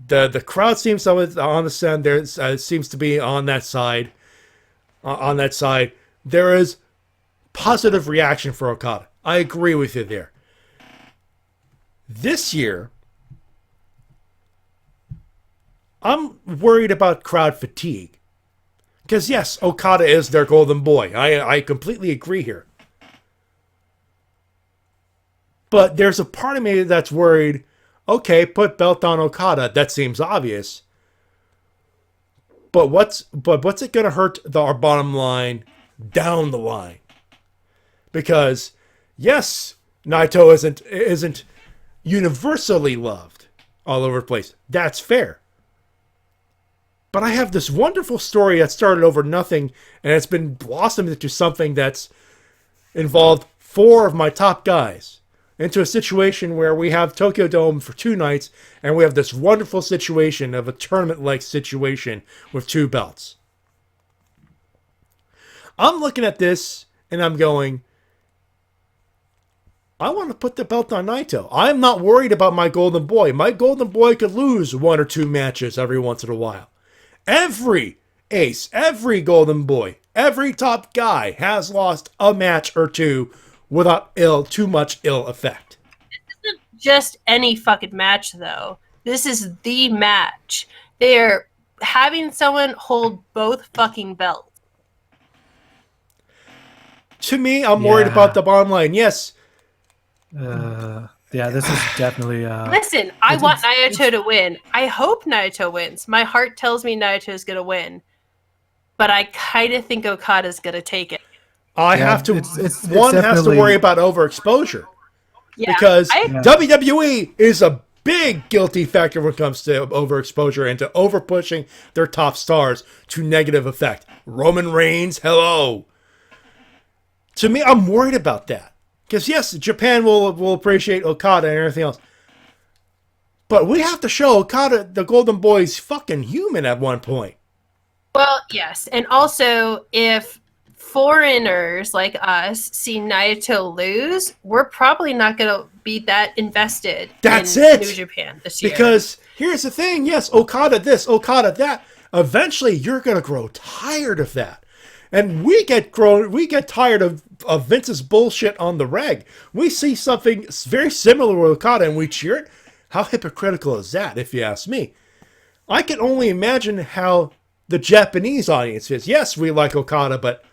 The crowd seems on the side. There seems to be on that side. On that side, there is positive reaction for Okada. I agree with you there. This year, I'm worried about crowd fatigue. Because yes, Okada is their golden boy. I completely agree here. But there's a part of me that's worried, okay, put belt on Okada. That seems obvious. But what's it going to hurt our bottom line down the line? Because yes, Naito isn't universally loved all over the place. That's fair. But I have this wonderful story that started over nothing, and it's been blossomed into something that's involved 4 of my top guys. Into a situation where we have Tokyo Dome for 2 nights, and we have this wonderful situation of a tournament-like situation with 2 belts. I'm looking at this, and I'm going, I want to put the belt on Naito. I'm not worried about my golden boy. My golden boy could lose 1 or 2 matches every once in a while. Every ace, every golden boy, every top guy has lost a match or 2 without too much ill effect. This isn't just any fucking match, though. This is the match. They're having someone hold both fucking belts. To me, I'm worried about the bottom line. Yes. Yeah, this is definitely... Listen, I want Naito to win. I hope Naito wins. My heart tells me Naito is going to win. But I kind of think Okada's going to take it. I have to... One has to worry about overexposure. Yeah, because WWE is a big guilty factor when it comes to overexposure and to overpushing their top stars to negative effect. Roman Reigns, hello. To me, I'm worried about that. Because yes, Japan will appreciate Okada and everything else. But we have to show Okada, the Golden Boy's fucking human at one point. Well, yes. And also, if foreigners like us see Naito lose, we're probably not going to be that invested in New Japan this year. Because here's the thing. Yes, Okada this, Okada that. Eventually, you're going to grow tired of that. And we get tired of Vince's bullshit on the reg. We see something very similar with Okada and we cheer it. How hypocritical is that, if you ask me? I can only imagine how the Japanese audience is. Yes, we like Okada, but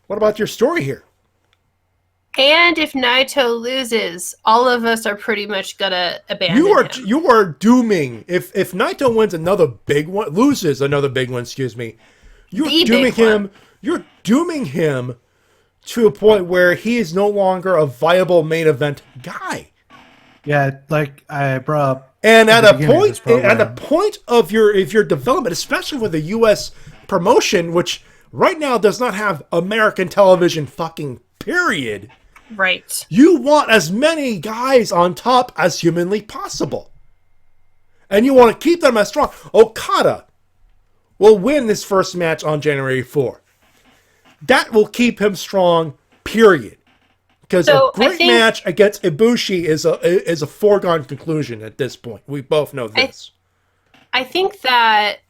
what about your story here? And if Naito loses, all of us are pretty much gonna abandon him. You are dooming. If Naito wins another big one, loses another big one, excuse me, you're dooming him. You're dooming him to a point where he is no longer a viable main event guy. Yeah, like I brought up. And at a point of your development, especially with the U.S. promotion, which right now does not have American television fucking period. Right. You want as many guys on top as humanly possible. And you want to keep them as strong. Okada will win this first match on January 4th. That will keep him strong, period. Because a great match against Ibushi is a foregone conclusion at this point. We both know this. I think that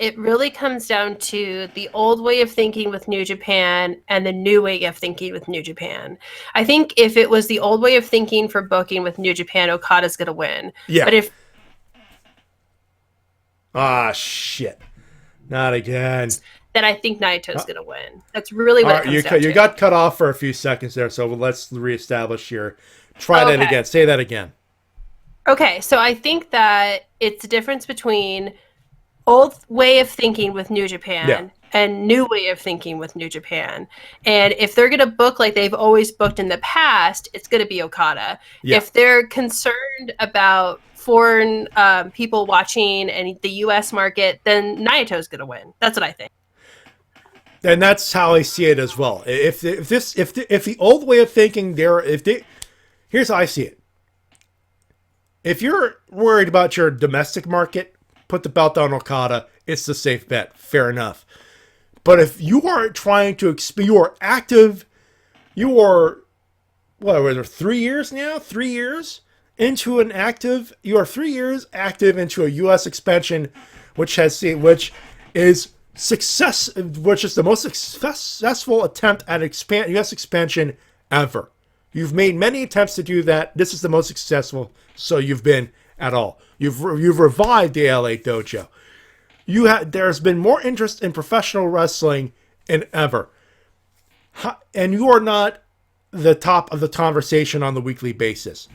it really comes down to the old way of thinking with New Japan and the new way of thinking with New Japan. I think if it was the old way of thinking for booking with New Japan, Okada's going to win. Yeah. But if... shit. Not again. Then I think Naito's going to win. That's really what it comes down to. You got cut off for a few seconds there, so let's reestablish here. Try that again. Say that again. Okay, so I think that it's the difference between old way of thinking with New Japan and new way of thinking with New Japan. And if they're going to book like they've always booked in the past, it's going to be Okada. Yeah. If they're concerned about foreign people watching and the U.S. market, then Naito's going to win. That's what I think. And that's how I see it as well. If the old way of thinking here's how I see it. If you're worried about your domestic market, put the belt on Okada. It's the safe bet. Fair enough. But if you are trying to you are active, you are, what, 3 years now? 3 years you are 3 years active into a U.S. expansion, which is the most successful attempt at U.S. expansion ever. You've made many attempts to do that. This is the most successful, so you've been at all. You've revived the LA Dojo. There's been more interest in professional wrestling than ever, and you are not the top of the conversation on the weekly basis.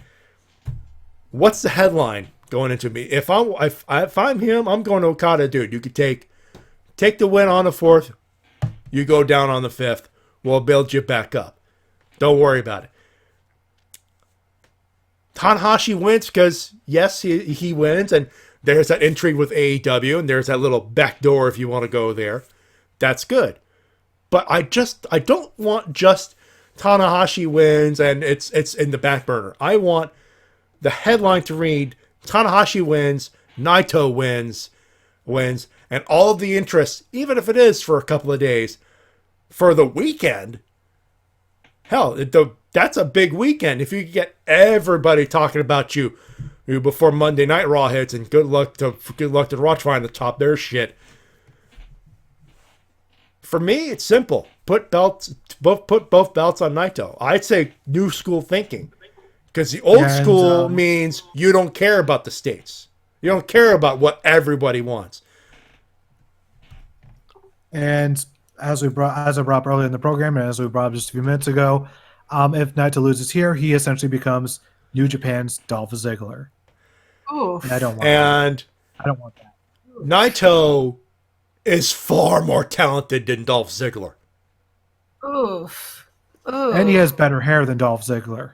What's the headline going into me? If I'm him, I'm going to Okada, dude. You could take the win on the 4th. You go down on the 5th. We'll build you back up. Don't worry about it. Tanahashi wins because, yes, he wins, and there's that intrigue with AEW, and there's that little back door if you want to go there. That's good. But I don't want just Tanahashi wins and it's in the back burner. I want the headline to read, Tanahashi wins, Naito wins, and all of the interest, even if it is for a couple of days, for the weekend. Hell, that's a big weekend. If you get everybody talking about you before Monday Night Raw hits, and good luck to Raw trying to top their shit. For me, it's simple. Put both belts on Naito. I'd say new school thinking, because the old school means you don't care about the states. You don't care about what everybody wants. And as I brought up earlier in the program, and as we brought up just a few minutes ago, if Naito loses here, he essentially becomes New Japan's Dolph Ziggler. Oh, I don't want that. Naito is far more talented than Dolph Ziggler. Oof. And he has better hair than Dolph Ziggler.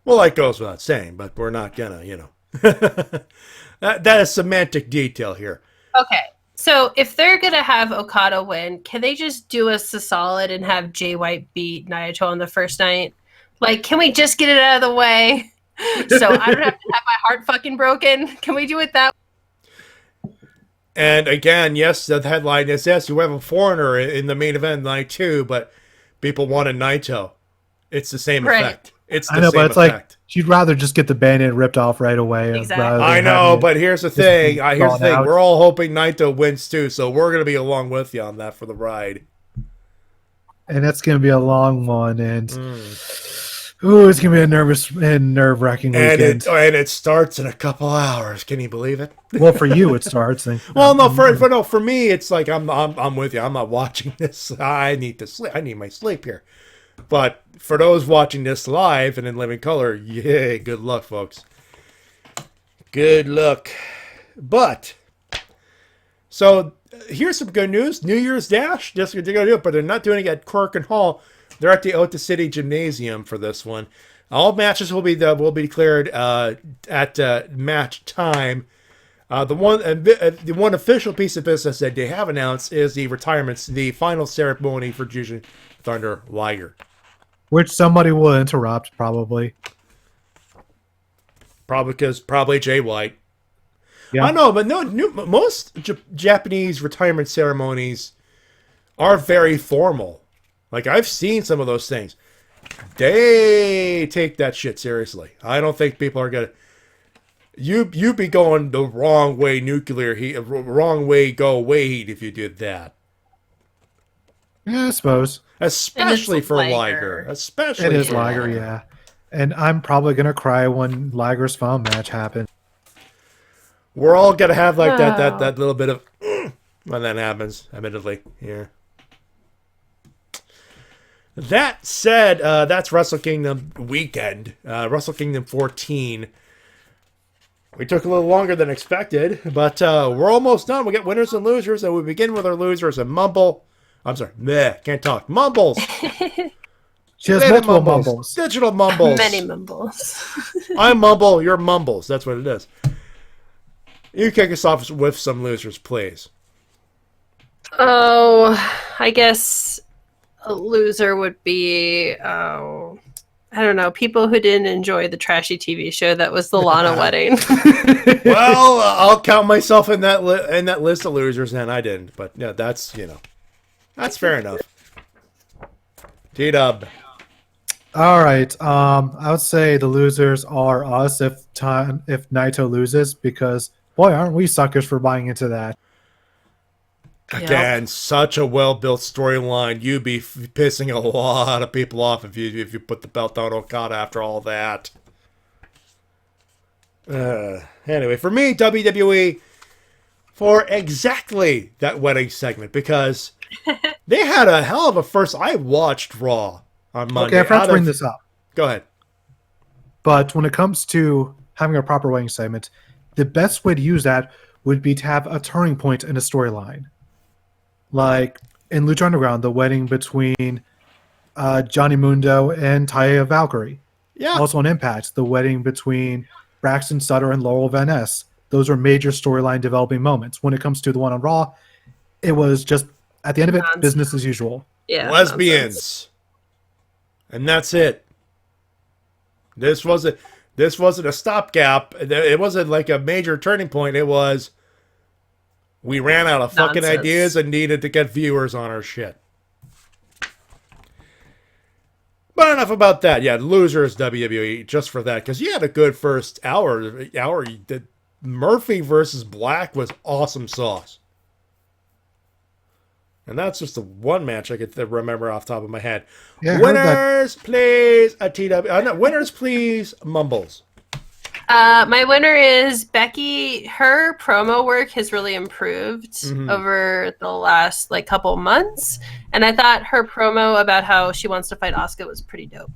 Well, that goes without saying, but we're not gonna, that is semantic detail here. Okay. So if they're going to have Okada win, can they just do us a solid and have Jay White beat Naito on the first night? Like, can we just get it out of the way so I don't have to have my heart fucking broken? Can we do it that way? And again, yes, the headline is, yes, you have a foreigner in the main event night too, but people wanted Naito. It's the same effect. It's the same effect. Like she'd rather just get the Band-Aid ripped off right away. Exactly. I know, but here's the thing. We're all hoping Naito wins too, so we're going to be along with you on that for the ride. And that's going to be a long one, and it's going to be a nerve-wracking weekend. And it starts in a couple hours. Can you believe it? Well, for you, it starts. For me, it's like I'm with you. I'm not watching this. I need to sleep. I need my sleep here. But for those watching this live and in living color, yeah, good luck, folks. Good luck. But, so here's some good news. New Year's Dash, they're going to do it, but they're not doing it at Cork and Hall. They're at the Ota City Gymnasium for this one. All matches will be declared at match time. The one official piece of business that they have announced is the final ceremony for Jushin Thunder Liger, which somebody will interrupt, probably Jay White. Yeah. I know, but most Japanese retirement ceremonies are very formal. Like, I've seen some of those things. They take that shit seriously. I don't think people are gonna. You be going the wrong way, nuclear heat, wrong way, go away heat if you did that. Yeah, I suppose. Especially for Liger. Especially it is Liger, yeah. And I'm probably gonna cry when Liger's final match happens. We're all gonna have like that little bit of when that happens, admittedly. Yeah. That said, that's Wrestle Kingdom weekend. Wrestle Kingdom 14. We took a little longer than expected, but we're almost done. We got winners and losers, and we begin with our losers and Mumble. I'm sorry, can't talk. Mumbles. She has multiple mumbles. Digital Mumbles. Many mumbles. I mumble, you're Mumbles. That's what it is. You kick us off with some losers, please. Oh, I guess a loser would be, I don't know, people who didn't enjoy the trashy TV show that was the Lana wedding. Well, I'll count myself in that list of losers, and I didn't. But yeah, that's fair enough. T-Dub. All right. I would say the losers are us if Naito loses, because boy, aren't we suckers for buying into that. Again, such a well-built storyline. You'd be pissing a lot of people off if you put the belt on Okada after all that. Anyway, for me, WWE for exactly that wedding segment, because they had a hell of a first. I watched Raw on Monday. Okay, I forgot to bring this up. Go ahead. But when it comes to having a proper wedding segment, the best way to use that would be to have a turning point in a storyline. Like in Lucha Underground, the wedding between Johnny Mundo and Taya Valkyrie. Yeah. Also on Impact, the wedding between Braxton Sutter and Laurel Van Ness. Those are major storyline developing moments. When it comes to the one on Raw, it was just, at the end of it, business as usual. Yeah, lesbians. And that's it. This wasn't a stopgap. It wasn't like a major turning point. It was, we ran out of fucking ideas and needed to get viewers on our shit. But enough about that. Yeah, losers WWE just for that, because you had a good first hour. Murphy versus Black was awesome sauce. And that's just the one match I could remember off the top of my head. Yeah, winners, please, a TW. No, winners, please, Mumbles. My winner is Becky. Her promo work has really improved over the last couple months, and I thought her promo about how she wants to fight Asuka was pretty dope.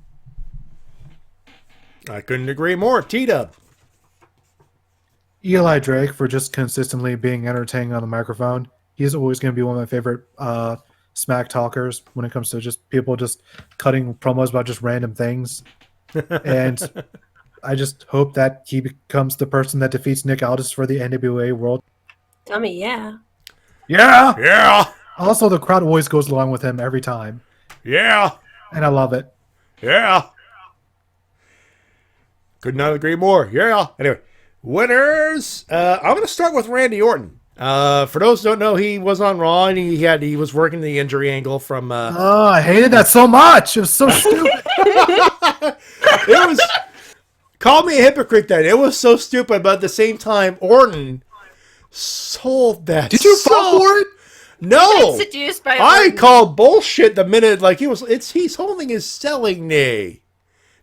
I couldn't agree more. T-Dub. Eli Drake for just consistently being entertaining on the microphone. He's always going to be one of my favorite smack talkers when it comes to just people just cutting promos about just random things. And I just hope that he becomes the person that defeats Nick Aldis for the NWA World. Dummy, yeah. Yeah! Yeah! Also, the crowd always goes along with him every time. Yeah! And I love it. Yeah! Could not agree more. Yeah! Anyway, winners. I'm going to start with Randy Orton. For those who don't know, he was on Raw and he was working the injury angle from. I hated that so much. It was so stupid. It was. Call me a hypocrite then. It was so stupid, but at the same time, Orton sold that. Did you fall for it? No. Seduced by I Orton. called bullshit the minute he's holding his selling knee.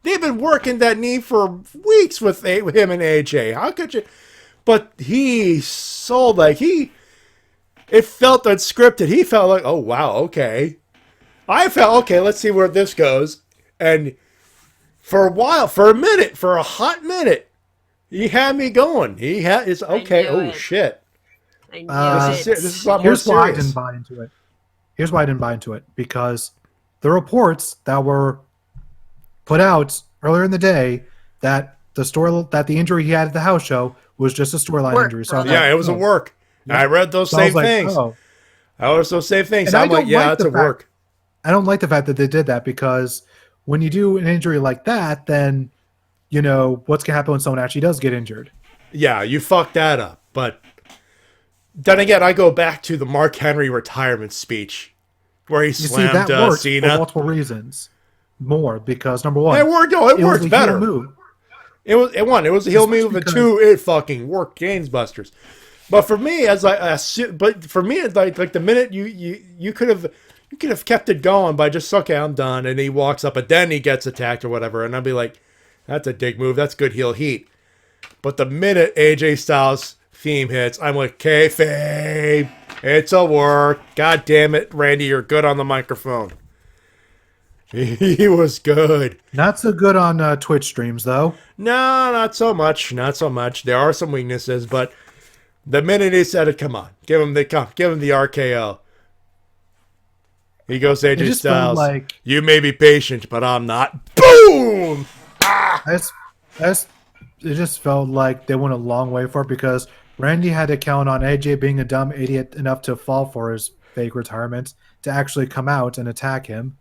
They've been working that knee for weeks with him and AJ. How could you? But he sold it felt unscripted. He felt like, oh wow, okay. I felt okay. Let's see where this goes. And for a hot minute, he had me going. It's okay. Oh shit. I knew it. This is a lot more Here's why I serious. didn't buy into it. Here's why I didn't buy into it. Because the reports that were put out earlier in the day that the injury he had at the house show was just a storyline injury. So Yeah, it was a work. Yeah. I read those So I same was like, things. oh. I was those same things. And I'm like, yeah, that's a work. I don't like the fact that they did that, because when you do an injury like that, then you know what's going to happen when someone actually does get injured. Yeah, you fucked that up. But then again, I go back to the Mark Henry retirement speech where he slammed that worked Cena. for multiple reasons. More because number one, It worked. No, it worked was a better. heel move. It was a heel Especially move, and because- two, it fucking worked gangbusters. But for me, like the minute you could have kept it going by just okay, I'm done, and he walks up, and then he gets attacked or whatever, and I'd be like, that's a dig move, that's good heel heat. But the minute AJ Styles theme hits, I'm like, kayfabe, it's a work. God damn it, Randy, you're good on the microphone. He was good. Not so good on Twitch streams, though. No, not so much. Not so much. There are some weaknesses, but the minute he said it, come on, give him the RKO. He goes, AJ just felt Styles, like- you may be patient, but I'm not. Boom! It just felt like they went a long way for it, because Randy had to count on AJ being a dumb idiot enough to fall for his fake retirement to actually come out and attack him.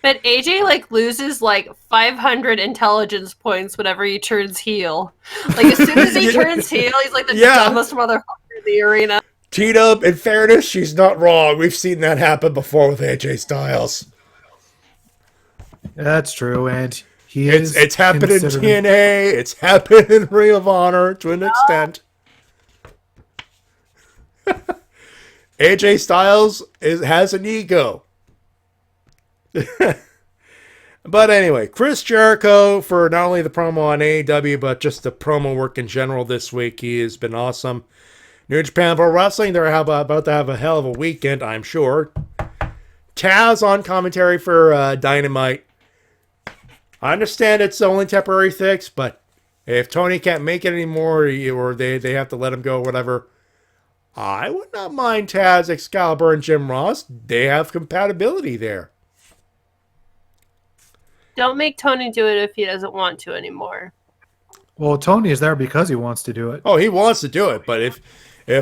But AJ loses 500 intelligence points whenever he turns heel. As soon as he turns heel, he's the dumbest motherfucker in the arena. T-Dub, in fairness, she's not wrong. We've seen that happen before with AJ Styles. That's true, and it's happened in TNA. It's happened in Ring of Honor to an extent. AJ Styles has an ego. But anyway, Chris Jericho, for not only the promo on AEW, but just the promo work in general this week, he has been awesome. New Japan Pro Wrestling, they're about to have a hell of a weekend, I'm sure. Taz on commentary for Dynamite. I understand it's the only temporary fix, but if Tony can't make it anymore, or they have to let him go, whatever, I would not mind Taz, Excalibur, and Jim Ross. They have compatibility there. Don't make Tony do it if he doesn't want to anymore. Well, Tony is there because he wants to do it. Oh, he wants to do it, but if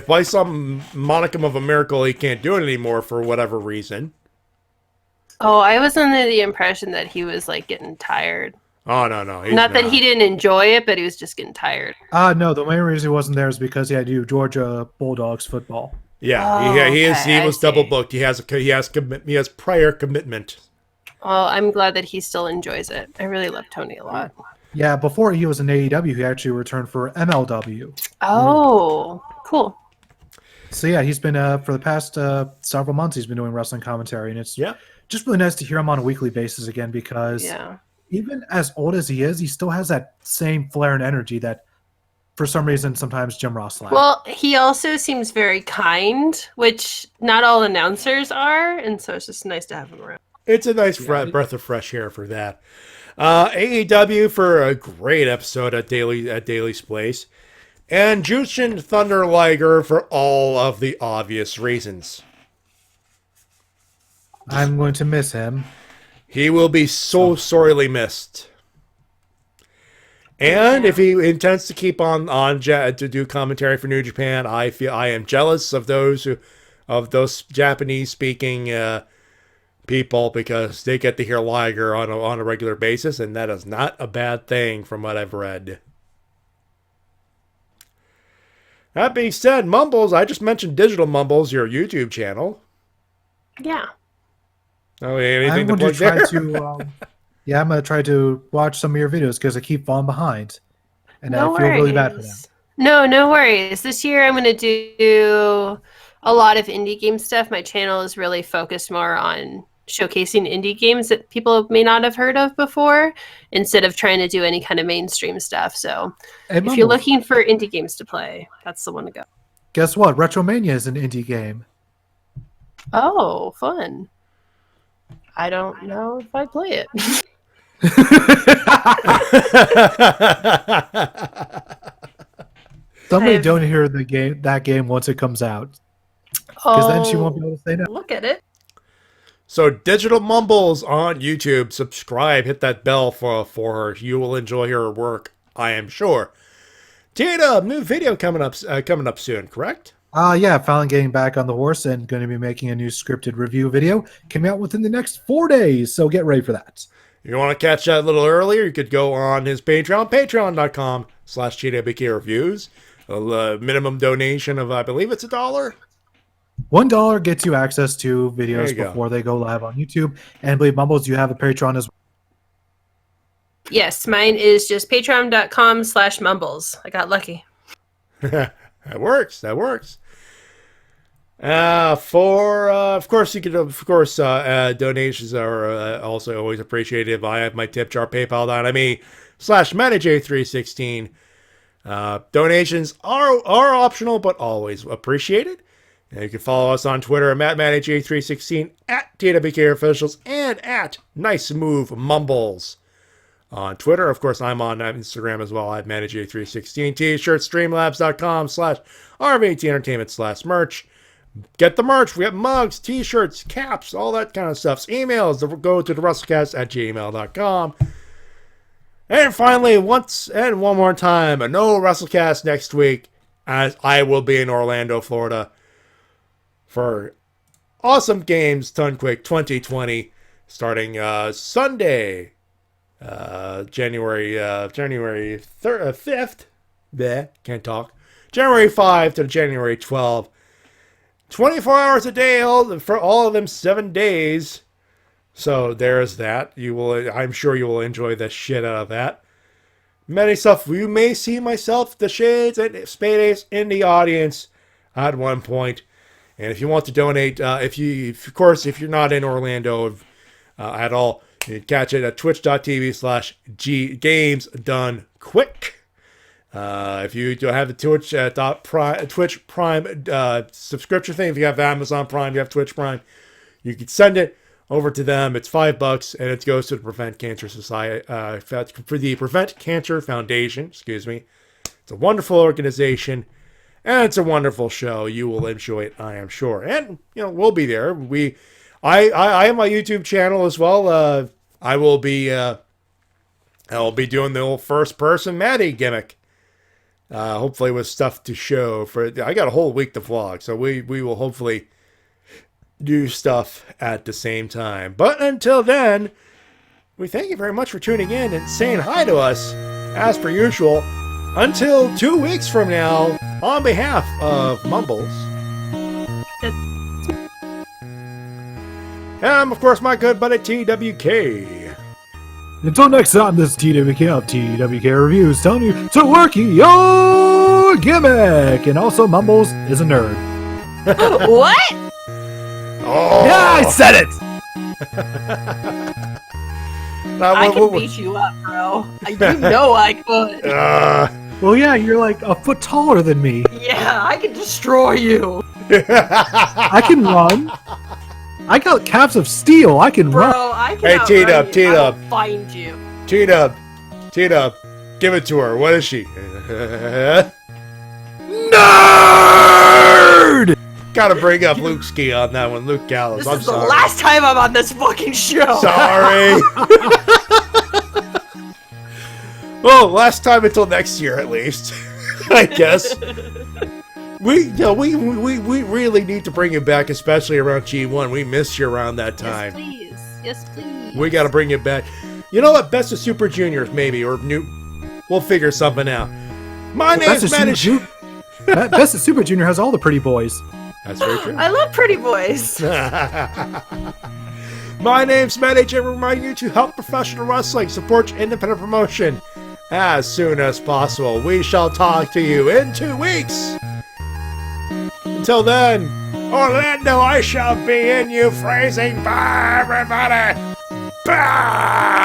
by some monicum of a miracle he can't do it anymore for whatever reason. Oh, I was under the impression that he was like getting tired. Oh, no. Not that he didn't enjoy it, but he was just getting tired. No, the main reason he wasn't there is because he had to do Georgia Bulldogs football. Yeah, he was double booked. He has prior commitment. Well, I'm glad that he still enjoys it. I really love Tony a lot. Yeah, before he was in AEW, he actually returned for MLW. Oh, cool. So yeah, he's been for the past several months he's been doing wrestling commentary, and it's just really nice to hear him on a weekly basis again, because even as old as he is, he still has that same flair and energy that for some reason sometimes Jim Ross lacks. Well, he also seems very kind, which not all announcers are, and so it's just nice to have him around. It's a nice breath of fresh air for that. AEW for a great episode at Daly's Place. And Jushin Thunder Liger for all of the obvious reasons. I'm going to miss him. He will be so sorely missed. And if he intends to keep on to do commentary for New Japan, I am jealous of those Japanese speaking people, because they get to hear Liger on a regular basis, and that is not a bad thing from what I've read. That being said, Mumbles, I just mentioned Digital Mumbles, your YouTube channel. Yeah. Oh, anything to plug there? I'm going to try to watch some of your videos because I keep falling behind. And No I feel really worries. bad for them. No worries. This year I'm going to do a lot of indie game stuff. My channel is really focused more on showcasing indie games that people may not have heard of before, instead of trying to do any kind of mainstream stuff. So if you're looking for indie games to play, that's the one to go. Guess what? Retromania is an indie game. Oh, fun. I don't know if I'd play it. Somebody don't hear that game once it comes out, because then she won't be able to say no. Look at it. So Digital Mumbles on YouTube. Subscribe. Hit that bell for her. You will enjoy her work, I am sure. Tina, new video coming up soon, correct? Finally getting back on the horse and going to be making a new scripted review video coming out within the next 4 days. So get ready for that. If you want to catch that a little earlier, you could go on his Patreon, patreon.com/TWK reviews. A minimum donation of, I believe it's $1. $1 gets you access to videos before they go live on YouTube. And I believe, Mumbles, you have a Patreon as well. Yes, mine is just patreon.com/mumbles. I got lucky. That works. Of course, donations are also always appreciated. I have my tip jar, paypal.me/Matty Jay 316. Donations are optional, but always appreciated. And you can follow us on Twitter at Matty Jay 316, at TWK Officials, and at Nice Move Mumbles. On Twitter, of course, I'm on Instagram as well at Matty Jay 316. T-shirts, streamlabs.com/RVT Entertainment/merch. Get the merch. We got mugs, t-shirts, caps, all that kind of stuff. Emails, go to the Wrestle-Cast@gmail.com. And finally, once and one more time, no Wrestle-Cast next week, as I will be in Orlando, Florida, for Awesome Games Tunquik 2020, starting Sunday, January 5th. Can't talk. January 5 to January 12. 24 hours a day, for all of them 7 days. So there's that. I'm sure you will enjoy the shit out of that. Many stuff. You may see myself, the Shades and Spade Ace in the audience at one point. And if you want to donate, if you're not in Orlando at all, you can catch it at twitch.tv/gamesdonequick. If you don't have the Twitch Prime subscription thing, if you have Amazon Prime, you have Twitch Prime, you can send it over to them. It's $5, and it goes to the Prevent Cancer Society for the Prevent Cancer Foundation. Excuse me. It's a wonderful organization, and it's a wonderful show. You will enjoy it, I am sure. And we'll be there. I have my YouTube channel as well. I will be doing the old first person Matty gimmick. Hopefully with stuff to show I got a whole week to vlog, so we will hopefully do stuff at the same time. But until then, we thank you very much for tuning in and saying hi to us as per usual. Until 2 weeks from now, on behalf of Mumbles. And I'm, of course, my good buddy TWK. Until next time, this is TWK of TWK Reviews telling you to work your gimmick. And also, Mumbles is a nerd. What? Oh. Yeah, I said it! I can beat you up, bro. You know I could. Well, yeah, you're like a foot taller than me. Yeah, I can destroy you. I can run. I got calves of steel. I can run. Bro, I can outrun you. I will find you. T-Dub, give it to her. What is she? Nerd! Gotta bring up Luke Ski on that one. Luke Gallows. This is the last time I'm on this fucking show. Sorry. Well, last time until next year at least. I guess. We really need to bring you back, especially around G1. We missed you around that time. Yes, please. We got to bring you back. You know what? Best of Super Juniors, maybe, or new. We'll figure something out. My name's Matty. Best of Super Junior has all the pretty boys. That's very true. I love pretty boys. My name's Matty Jay. Remind you to help professional wrestling, support your independent promotion as soon as possible. We shall talk to you in 2 weeks. Until then, Orlando, I shall be in you phrasing. Bye, everybody. Bye.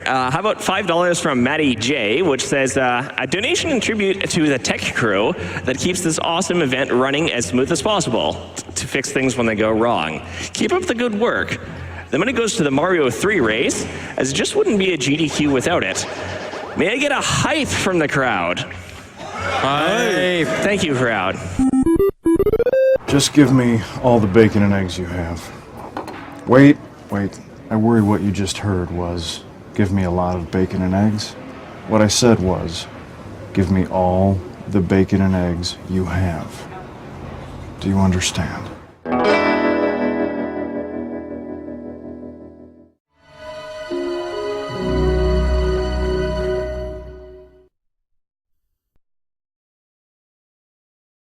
How about $5 from Matty Jay, which says, a donation in tribute to the tech crew that keeps this awesome event running as smooth as possible to fix things when they go wrong. Keep up the good work. The money goes to the Mario 3 race, as it just wouldn't be a GDQ without it. May I get a hype from the crowd? Hype. Thank you, crowd. Just give me all the bacon and eggs you have. Wait. I worry what you just heard was, give me a lot of bacon and eggs. What I said was, give me all the bacon and eggs you have. Do you understand?